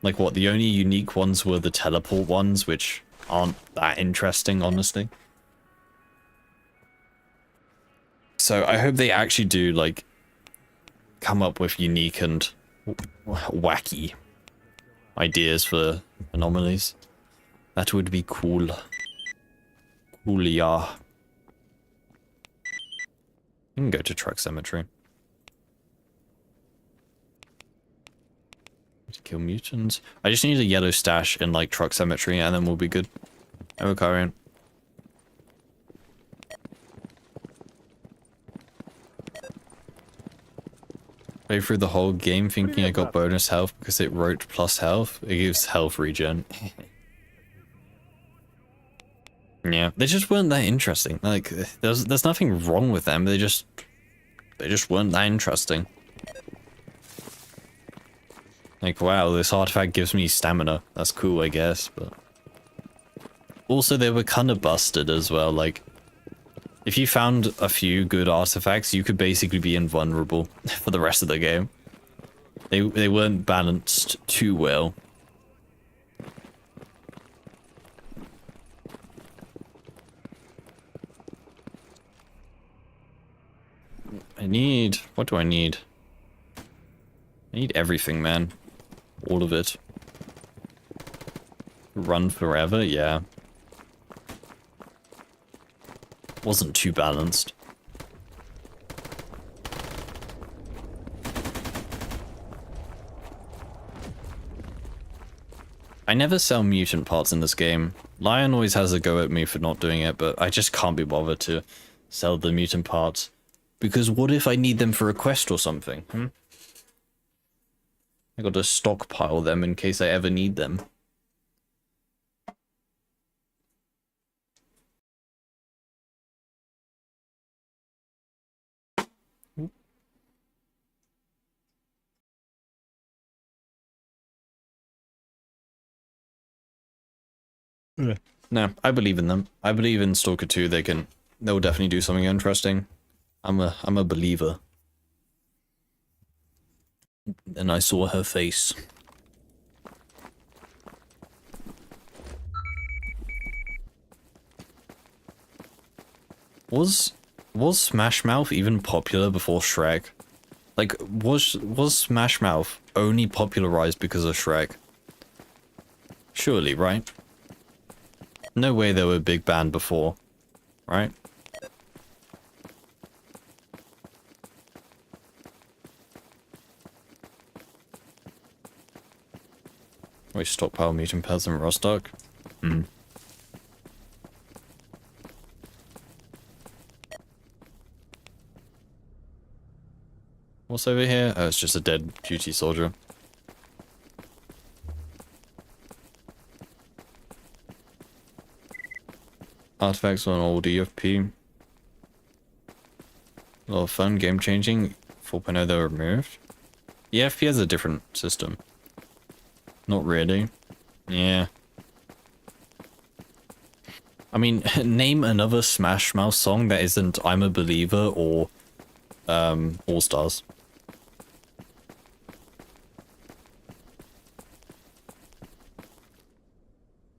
Like, what, the only unique ones were the teleport ones, which aren't that interesting, honestly. So I hope they actually do, like, come up with unique and wacky ideas for anomalies. That would be cool. Cool, yeah. You can go to Truck Cemetery. To kill mutants. I just need a yellow stash in, like, Truck Cemetery, and then we'll be good. Oh, Karian. Play through the whole game thinking I got bonus health because it wrote plus health. It gives health regen. Yeah, they just weren't that interesting. Like, there's nothing wrong with them. They just weren't that interesting. Like, wow, this artifact gives me stamina. That's cool, I guess, but... Also, they were kind of busted as well. Like, if you found a few good artifacts, you could basically be invulnerable for the rest of the game. They weren't balanced too well. What do I need? I need everything, man. All of it. Run forever? Yeah. Wasn't too balanced. I never sell mutant parts in this game. Lion always has a go at me for not doing it, but I just can't be bothered to sell the mutant parts. Because what if I need them for a quest or something? I gotta stockpile them in case I ever need them. No, I believe in them. I believe in Stalker 2. They'll definitely do something interesting. I'm a believer. And I saw her face. Was Smash Mouth even popular before Shrek? Like, was Smash Mouth only popularized because of Shrek? Surely, right? No way they were a big band before, right? We stockpile mutant pads in Rostock? What's over here? Oh, it's just a dead duty soldier. Artifacts on old EFP. A lot of fun, game changing. 4.0 they were removed. EFP has a different system. Not really. Yeah. I mean, name another Smash Mouth song that isn't I'm a Believer or All Stars.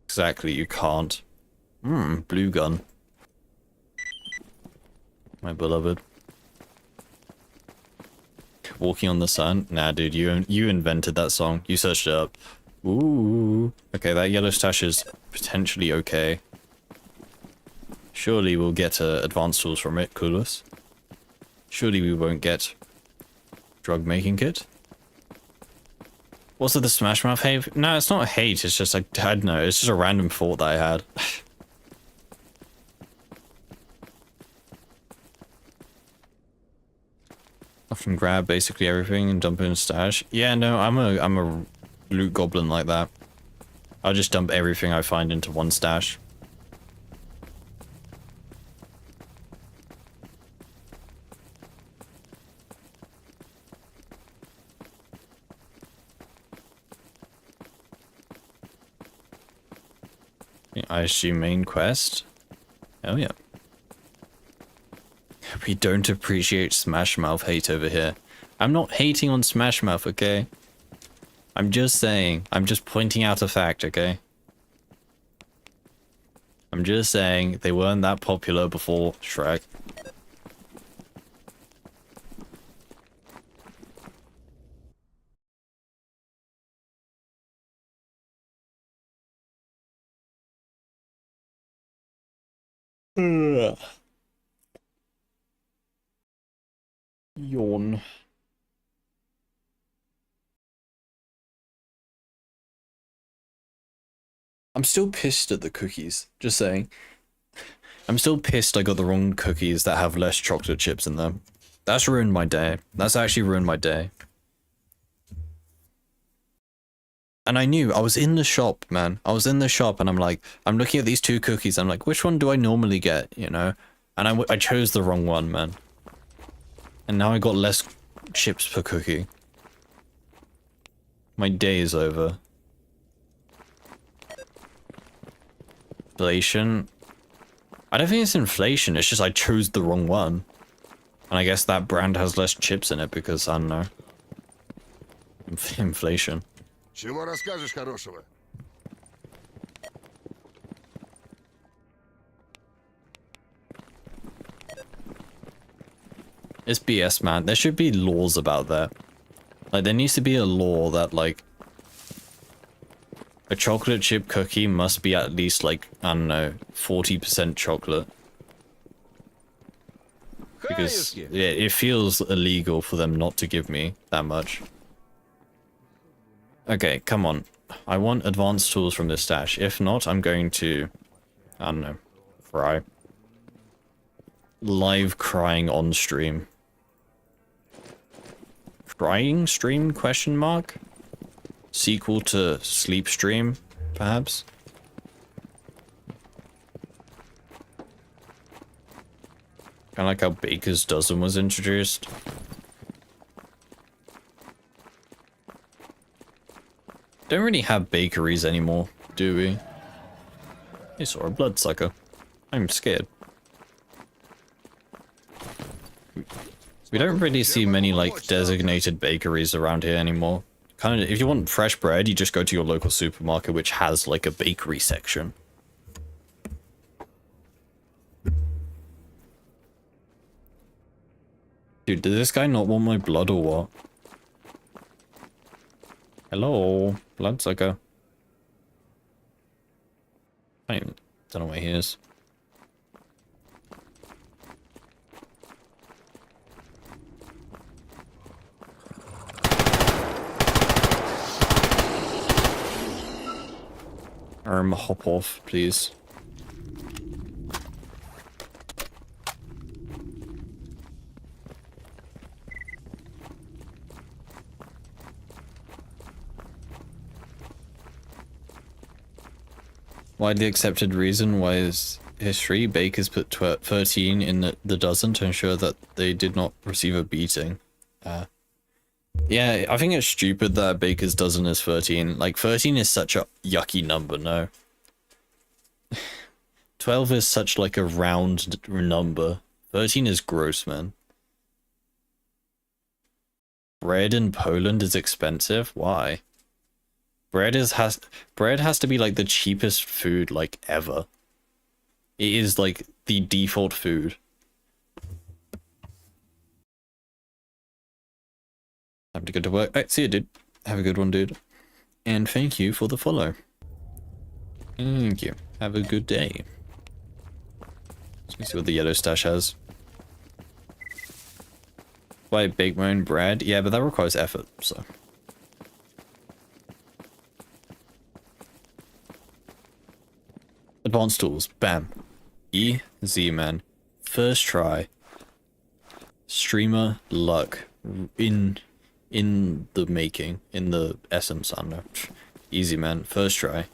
Exactly, you can't. Blue gun. My beloved. Walking on the Sun? Nah, dude, you invented that song. You searched it up. Ooh. Okay, that yellow stash is potentially okay. Surely we'll get advanced tools from it, Coolus. Surely we won't get drug making kit. What's with the Smash Mouth hate? No, it's not hate. It's just like, I don't know. It's just a random thought that I had. Often grab basically everything and dump it in a stash. Yeah, no, I'm a loot goblin like that. I'll just dump everything I find into one stash. I assume main quest. Oh yeah. We don't appreciate Smash Mouth hate over here. I'm not hating on Smash Mouth, okay? I'm just saying. I'm just pointing out a fact, okay? I'm just saying they weren't that popular before Shrek. Ugh. Yawn. I'm still pissed at the cookies. Just saying. I'm still pissed I got the wrong cookies that have less chocolate chips in them. That's ruined my day. That's actually ruined my day. And I knew, I was in the shop, man. I was in the shop and I'm like, I'm looking at these two cookies. I'm like, which one do I normally get, you know? And I chose the wrong one, man. And now I got less chips per cookie. My day is over. Inflation. I don't think it's inflation, it's just I chose the wrong one. And I guess that brand has less chips in it because, I don't know. Inflation. Чего расскажешь хорошего? It's BS, man. There should be laws about that. Like, there needs to be a law that, like, a chocolate chip cookie must be at least, like, I don't know, 40% chocolate. Because it feels illegal for them not to give me that much. Okay, come on. I want advanced tools from this stash. If not, I'm going to, I don't know, cry. Live crying on stream. Crying stream, question mark? Sequel to sleep stream, perhaps? Kind of like how Baker's Dozen was introduced. Don't really have bakeries anymore, do we? I saw a bloodsucker. I'm scared. We don't really see many, like, designated bakeries around here anymore. Kind of, if you want fresh bread, you just go to your local supermarket, which has, like, a bakery section. Dude, does this guy not want my blood or what? Hello, bloodsucker. I don't know where he is. Hop off, please. Widely accepted reason why is history. Bakers put 13 in the dozen to ensure that they did not receive a beating. Yeah, I think it's stupid that Baker's dozen is 13. Like, 13 is such a yucky number, no. 12 is such, like, a round number. 13 is gross, man. Bread in Poland is expensive? Why? Bread has to be, like, the cheapest food, like, ever. It is, like, the default food. Time to go to work. Alright, see you, dude. Have a good one, dude. And thank you for the follow. Thank you. Have a good day. Let me see what the yellow stash has. Why bake my own bread? Yeah, but that requires effort, so. Advanced tools. Bam. Easy, man. First try. Streamer luck. In the making. In the essence, I don't know. Easy, man. First try.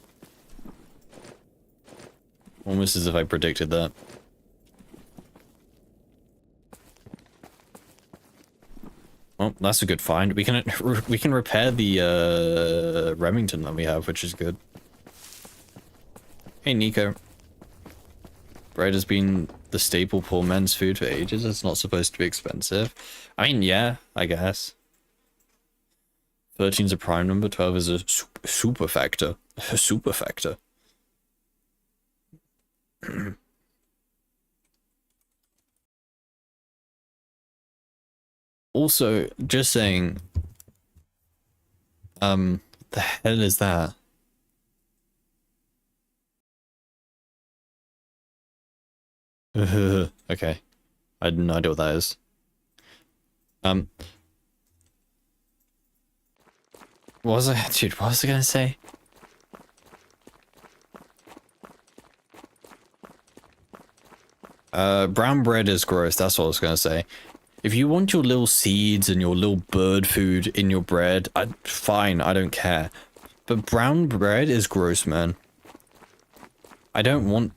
Almost as if I predicted that. Well, that's a good find. We can repair the Remington that we have, which is good. Hey, Nico. Bread has been the staple poor men's food for ages. It's not supposed to be expensive. I mean, yeah, I guess. 13's a prime number. 12 is a super factor. A super factor. Also, just saying, the hell is that? Okay. I have no idea what that is. What was I, dude, what was I gonna say? Brown bread is gross, that's what I was gonna say. If you want your little seeds and your little bird food in your bread, fine, I don't care. But brown bread is gross, man. I don't want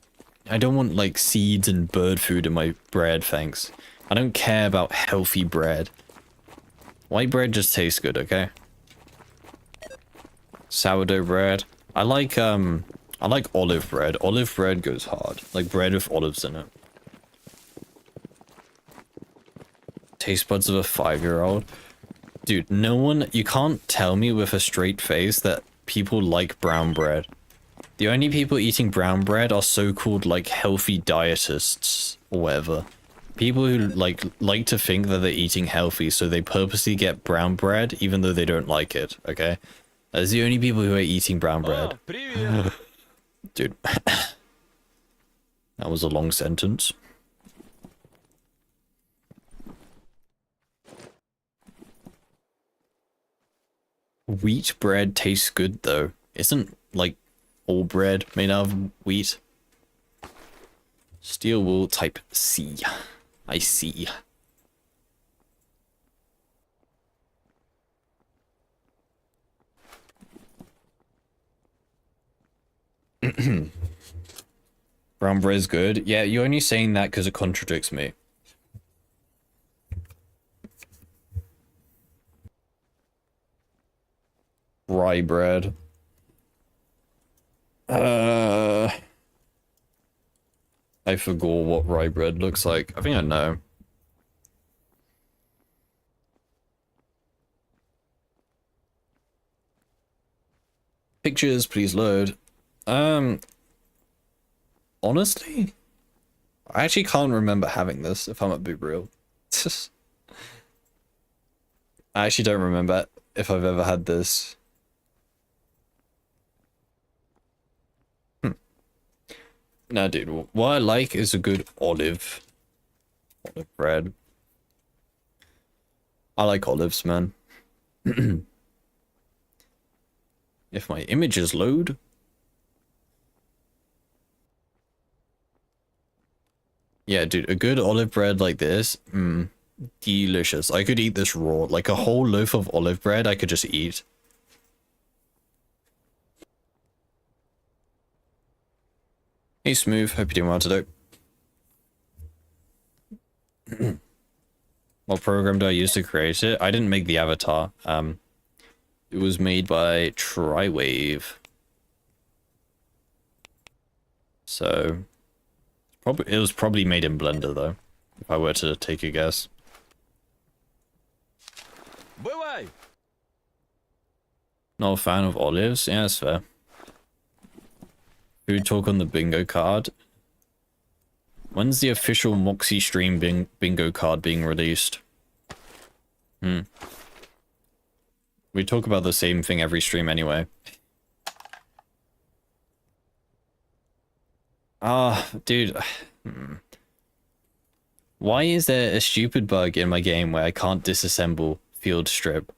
like seeds and bird food in my bread, thanks. I don't care about healthy bread. White bread just tastes good, okay? Sourdough bread. I like olive bread. Olive bread goes hard. Like bread with olives in it. Taste buds of a 5-year-old. Dude, no one, you can't tell me with a straight face that people like brown bread. The only people eating brown bread are so-called like healthy dietists or whatever. People who like to think that they're eating healthy, so they purposely get brown bread even though they don't like it, okay? That's the only people who are eating brown bread. Oh, dude. That was a long sentence. Wheat bread tastes good though. Isn't like all bread made out of wheat? Steel wool type C. I see. Brown bread is good. Yeah, you're only saying that because it contradicts me. Rye bread. I forgot what rye bread looks like. I think I know. Pictures, please load. Honestly, I actually can't remember having this, if I'm a bit real. I actually don't remember if I've ever had this. No, dude, what I like is a good olive bread. I like olives, man. If my images load. Yeah, dude, a good olive bread like this, delicious. I could eat this raw. Like a whole loaf of olive bread I could just eat. Hey, Smooth, hope you're doing well today. What program do I use to create it? I didn't make the avatar. It was made by Triwave. So, it was probably made in Blender though, if I were to take a guess. Бывай! Not a fan of olives? Yeah, that's fair. Food talk on the bingo card. When's the official Moxie stream bingo card being released? We talk about the same thing every stream anyway. Dude. Why is there a stupid bug in my game where I can't disassemble field strip?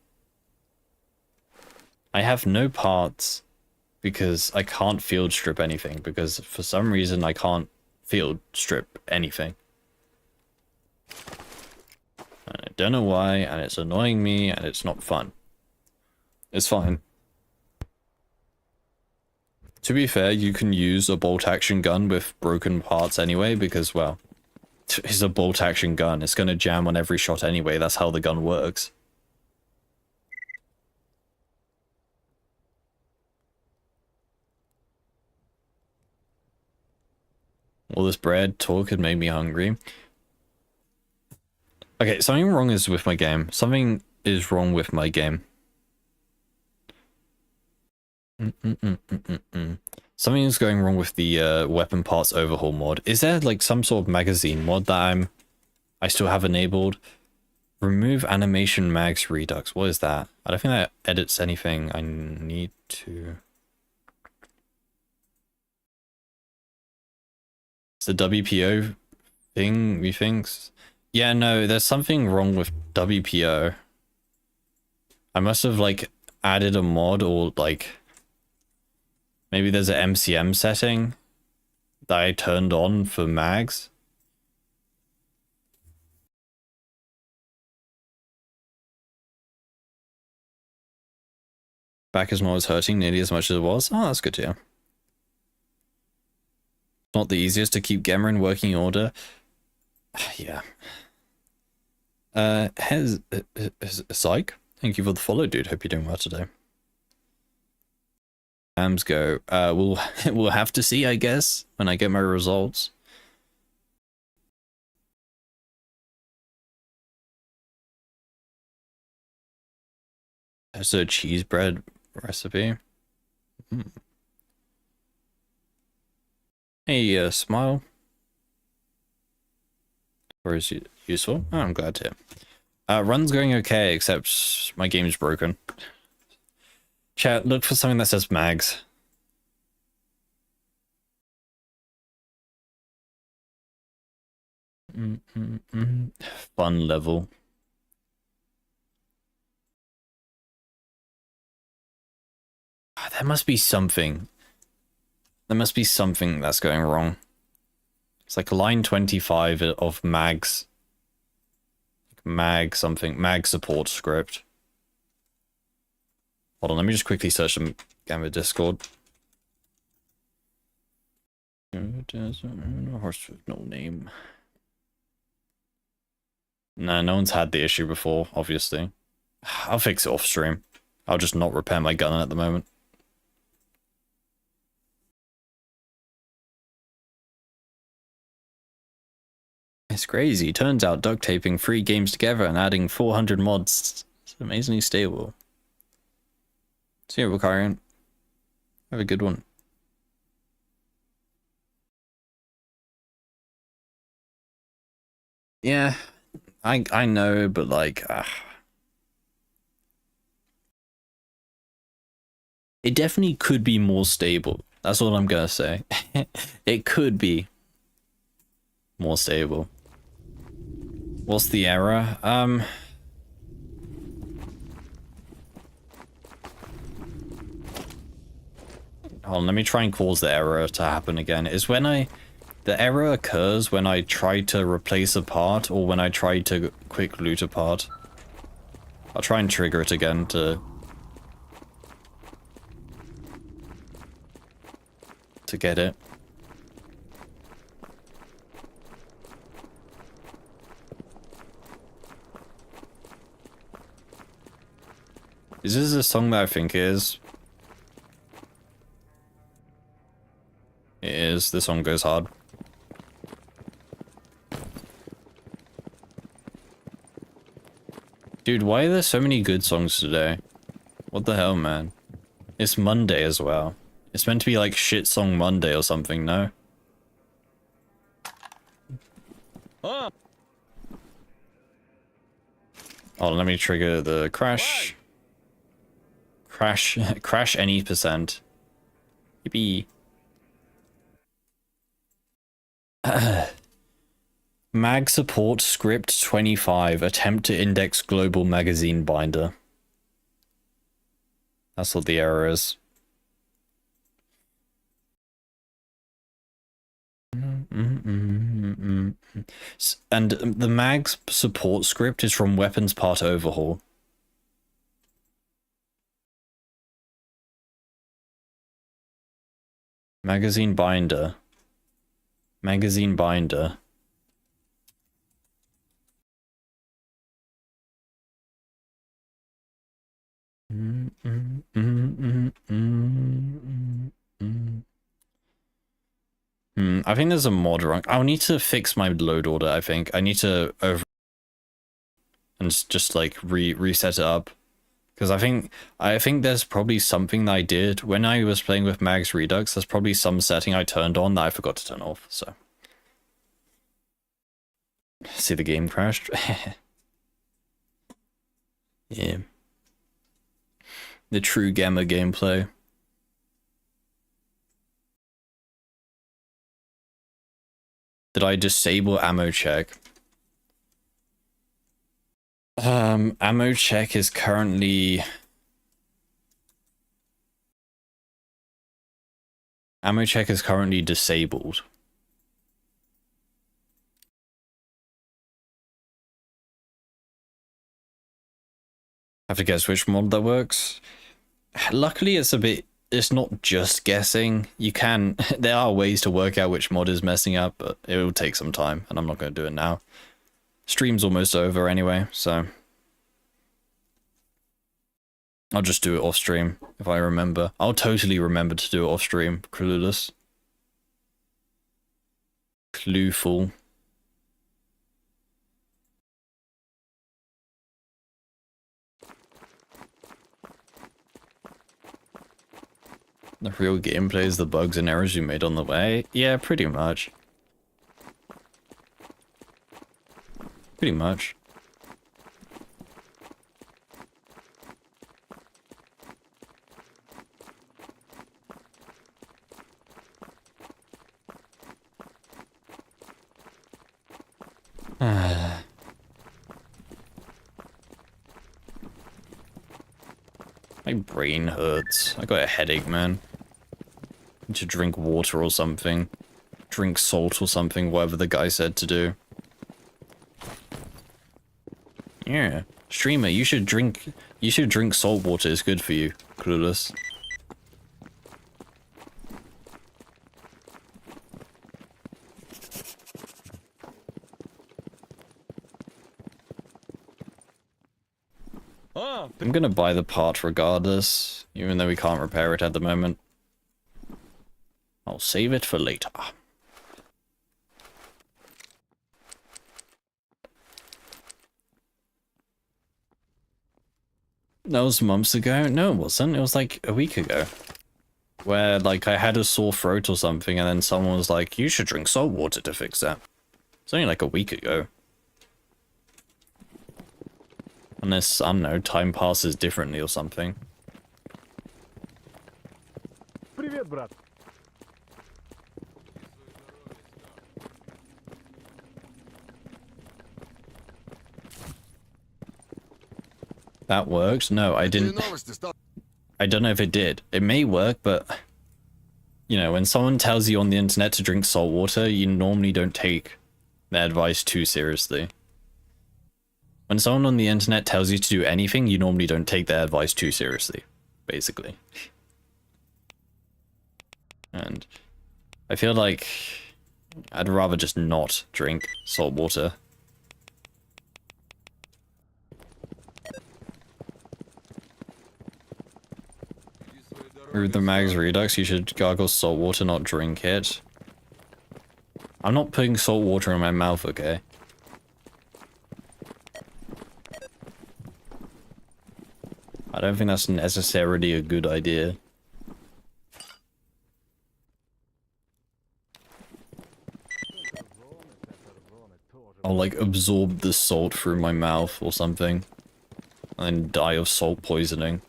I have no parts. because I can't field strip anything, because for some reason I can't field strip anything. And I don't know why, and it's annoying me, and it's not fun. It's fine. To be fair, you can use a bolt action gun with broken parts anyway, because, well, it's a bolt action gun. It's going to jam on every shot anyway. That's how the gun works. All this bread talk had made me hungry. Okay, something wrong is with my game. Something is wrong with my game. Something is going wrong with the weapon parts overhaul mod. Is there like some sort of magazine mod that I still have enabled? Remove animation mags redux. What is that? I don't think that edits anything I need to. It's the WPO thing, we think? Yeah, no, there's something wrong with WPO. I must have like added a mod, or like maybe there's an MCM setting that I turned on for mags. Back is not as hurting nearly as much as it was. Oh, that's good to hear. Not the easiest to keep Gemma in working order. Yeah. Psych, thank you for the follow, dude. Hope you're doing well today. Go. We'll have to see, I guess, when I get my results. There's a cheese bread recipe. Hey, smile. Or is it useful? Oh, I'm glad to. Run's going okay, except my game's broken. Chat, look for something that says mags. Fun level. There must be something. There must be something that's going wrong. It's like line 25 of mags. Mag something. Mag support script. Hold on, let me just quickly search some Gamma Discord. Horse with no name. Nah, no one's had the issue before, obviously. I'll fix it off stream. I'll just not repair my gun at the moment. It's crazy. Turns out duct taping 3 games together and adding 400 mods is amazingly stable. See you, Ricarian. Have a good one. Yeah, I know, but like, it definitely could be more stable. That's all I'm gonna say. It could be more stable. What's the error? Hold on, let me try and cause the error to happen again. Is when the error occurs when I try to replace a part or when I try to quick loot a part. I'll try and trigger it again to get it. Is this a song that I think it is? It is. This song goes hard. Dude, why are there so many good songs today? What the hell, man? It's Monday as well. It's meant to be like Shit Song Monday or something, no? Oh, let me trigger the crash. Crash any percent. Yippee. Mag support script 25. Attempt to index global magazine binder. That's what the error is. And the mag's support script is from weapons part overhaul. Magazine binder. Magazine binder. I think there's a mod wrong. I'll need to fix my load order, I think. I need to and just like reset it up. Because I think there's probably something that I did when I was playing with Mag's Redux. There's probably some setting I turned on that I forgot to turn off. So see, the game crashed. Yeah, the true Gamma gameplay. Did I disable ammo check? Ammo check is currently... Ammo check is currently disabled. Have to guess which mod that works. Luckily, it's not just guessing. You can... There are ways to work out which mod is messing up, but it will take some time, and I'm not going to do it now. Stream's almost over anyway, so... I'll just do it off stream, if I remember. I'll totally remember to do it off stream. Clueless. Clueful. The real gameplay is the bugs and errors you made on the way? Yeah, pretty much. Pretty much. My brain hurts. I got a headache, man. Need to drink water or something. Drink salt or something, whatever the guy said to do. Yeah. Streamer, you should drink salt water, it's good for you. Clueless. I'm gonna buy the part regardless, even though we can't repair it at the moment. I'll save it for later. That was months ago? No, it wasn't. It was like a week ago. Where, like, I had a sore throat or something, and then someone was like, you should drink salt water to fix that. It's only like a week ago. Unless, I don't know, time passes differently or something. Привет, брат. That worked? No, I didn't. I don't know if it did. It may work, but... You know, when someone tells you on the internet to drink salt water, you normally don't take their advice too seriously. When someone on the internet tells you to do anything, you normally don't take their advice too seriously, basically. And I feel like I'd rather just not drink salt water. With the Mag's Redux, you should gargle salt water, not drink it. I'm not putting salt water in my mouth, okay? I don't think that's necessarily a good idea. I'll like absorb the salt through my mouth or something. And then die of salt poisoning.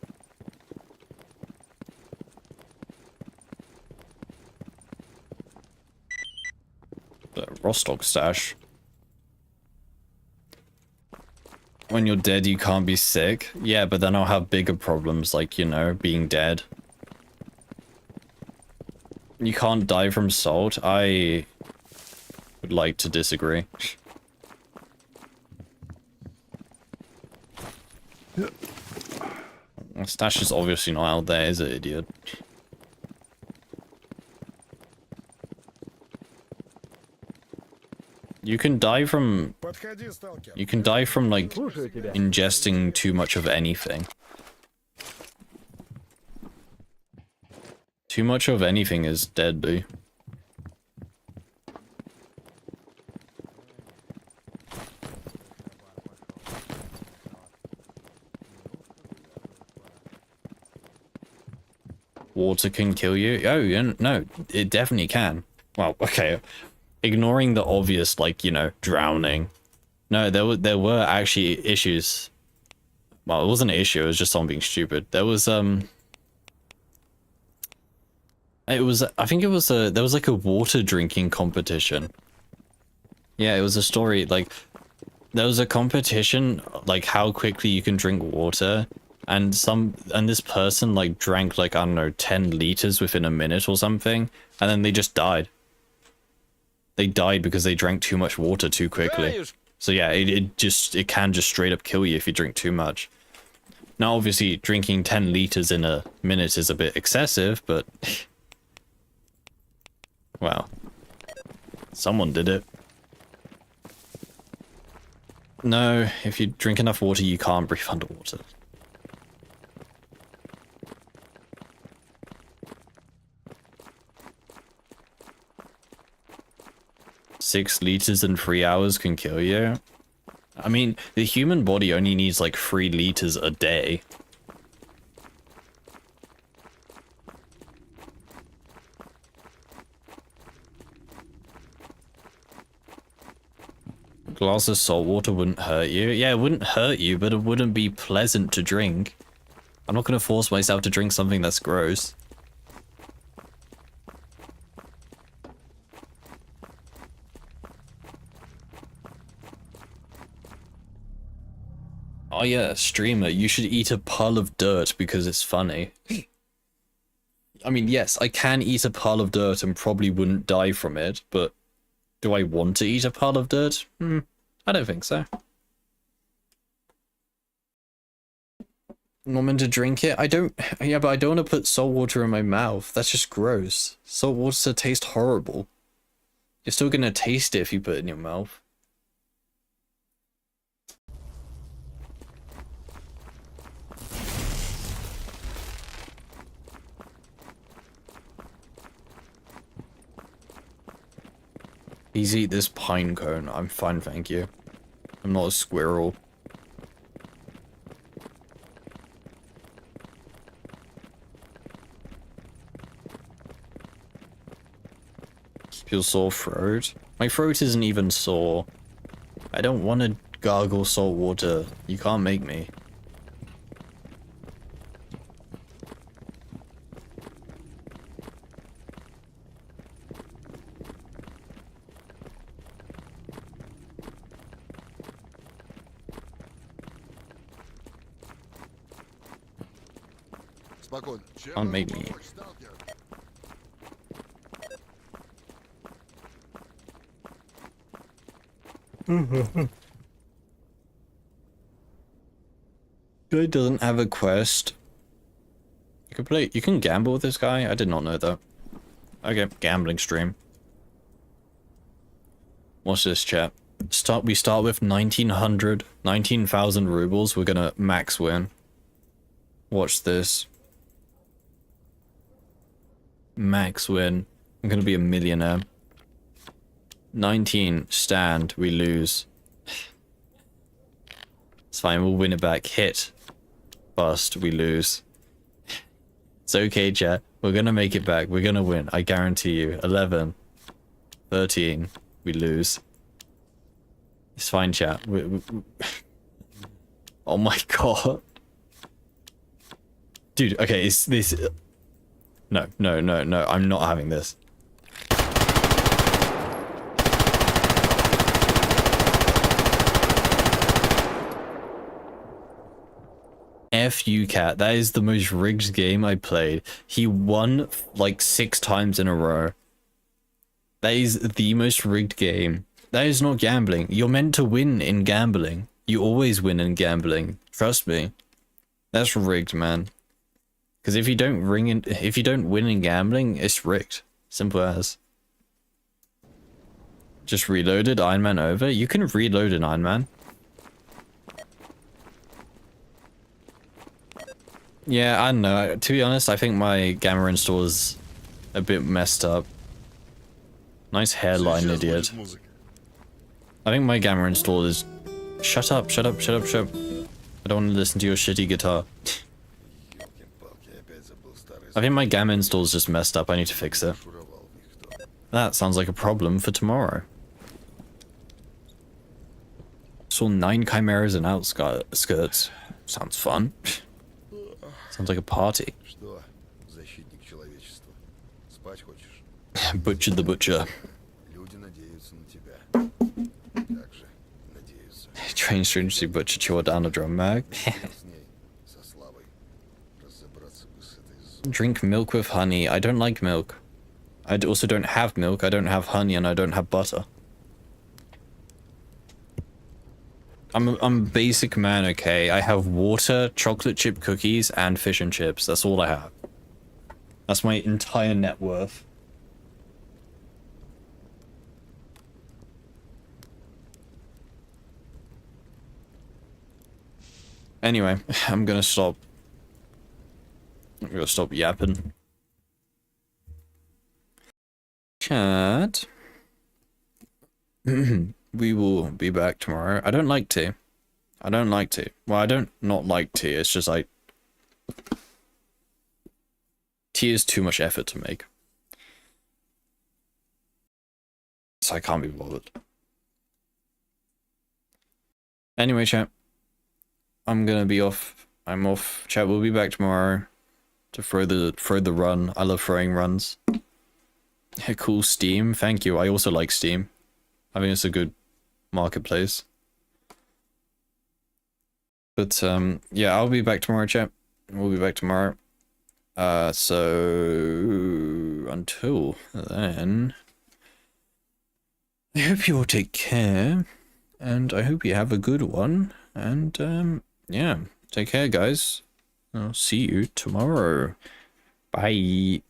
The Rostock stash. When you're dead, you can't be sick. Yeah, but then I'll have bigger problems, like, you know, being dead. You can't die from salt. I would like to disagree. Stash is obviously not out there, is it, idiot? You can die from... Подходи, сталкер. You can die from, like, Слушаю тебя. ingesting too much of anything. Too much of anything is deadly. Water can kill you? Oh, yeah, no, it definitely can. Well, okay. Ignoring the obvious, like, you know, drowning. No, there were actually issues. Well, it wasn't an issue, it was just someone being stupid. There was, I think it was there was like a water drinking competition. Yeah, it was a story, like, there was a competition, like, how quickly you can drink water. And this person, like, drank, like, I don't know, 10 liters within a minute or something. And then they just died. They died because they drank too much water too quickly. So yeah, it can just straight up kill you if you drink too much. Now, obviously, drinking 10 liters in a minute is a bit excessive, but... Wow. Someone did it. No, if you drink enough water, you can't breathe underwater. Six liters in 3 hours can kill you. I mean, the human body only needs like 3 liters a day. A glass of salt water wouldn't hurt you. Yeah, it wouldn't hurt you, but it wouldn't be pleasant to drink. I'm not going to force myself to drink something that's gross. Oh yeah, streamer, you should eat a pile of dirt because it's funny. I mean, yes, I can eat a pile of dirt and probably wouldn't die from it, but do I want to eat a pile of dirt? I don't think so. Not meant to drink it? I don't... Yeah, but I don't want to put salt water in my mouth. That's just gross. Salt water tastes horrible. You're still gonna taste it if you put it in your mouth. Please eat this pine cone. I'm fine, thank you. I'm not a squirrel. Keep your sore throat. My throat isn't even sore. I don't want to gargle salt water. You can't make me. Спокойно. Чем Can't могу make me. помочь, сталкер? Guy doesn't have a quest. You can play. You can gamble with this guy. I did not know that. Okay, gambling stream. What's this, chat? We start with 19,000 rubles. We're gonna max win. Watch this. Max win. I'm gonna be a millionaire. 19 stand. We lose. It's fine. We'll win it back. Hit. Bust. We lose. It's okay, chat. We're gonna make it back. We're gonna win. I guarantee you. 11. 13. We lose. It's fine, chat. Oh my god. Dude, okay, it's this... No, no, no, no. I'm not having this. F you, cat. That is the most rigged game I played. He won like 6 times in a row. That is the most rigged game. That is not gambling. You're meant to win in gambling. You always win in gambling. Trust me. That's rigged, man. Because if you don't win in gambling, it's rigged. Simple as. Just reloaded Ironman over. You can reload an Ironman. Yeah, I don't know. To be honest, I think my gamma install is a bit messed up. Nice hairline, Сейчас idiot. будет музыка. I think my gamma install is... Shut up, shut up, shut up, shut up. I don't want to listen to your shitty guitar. Ёлки-палки, опять забыл старый I think my gamma install is just messed up. I need to fix it. шуровал никто. That sounds like a problem for tomorrow. Saw 9 chimeras and outskirts. Sounds fun. Sounds like a party. Что, защитник человечества? Спать хочешь? Butchered the butcher. Люди надеются на тебя. Как же надеются. Train strangely butcher chore down a drum mag. Хер с ней, со Славой. Разобраться бы с этой Drink milk with honey. I don't like milk. I also don't have milk. I don't have honey, and I don't have butter. I'm a basic man, okay? I have water, chocolate chip cookies, and fish and chips. That's all I have. That's my entire net worth. Anyway, I'm gonna stop. I'm gonna stop yapping. Chat. We will be back tomorrow. I don't like tea. I don't like tea. Well, I don't not like tea. It's just like... Tea is too much effort to make. So I can't be bothered. Anyway, chat. I'm gonna be off. I'm off. Chat, we'll be back tomorrow to throw the run. I love throwing runs. Cool Steam. Thank you. I also like Steam. I think it's a good marketplace. But yeah, I'll be back tomorrow, chat. We'll be back tomorrow. So until then, I hope you all take care, and I hope you have a good one. And yeah, take care, guys. I'll see you tomorrow. Bye.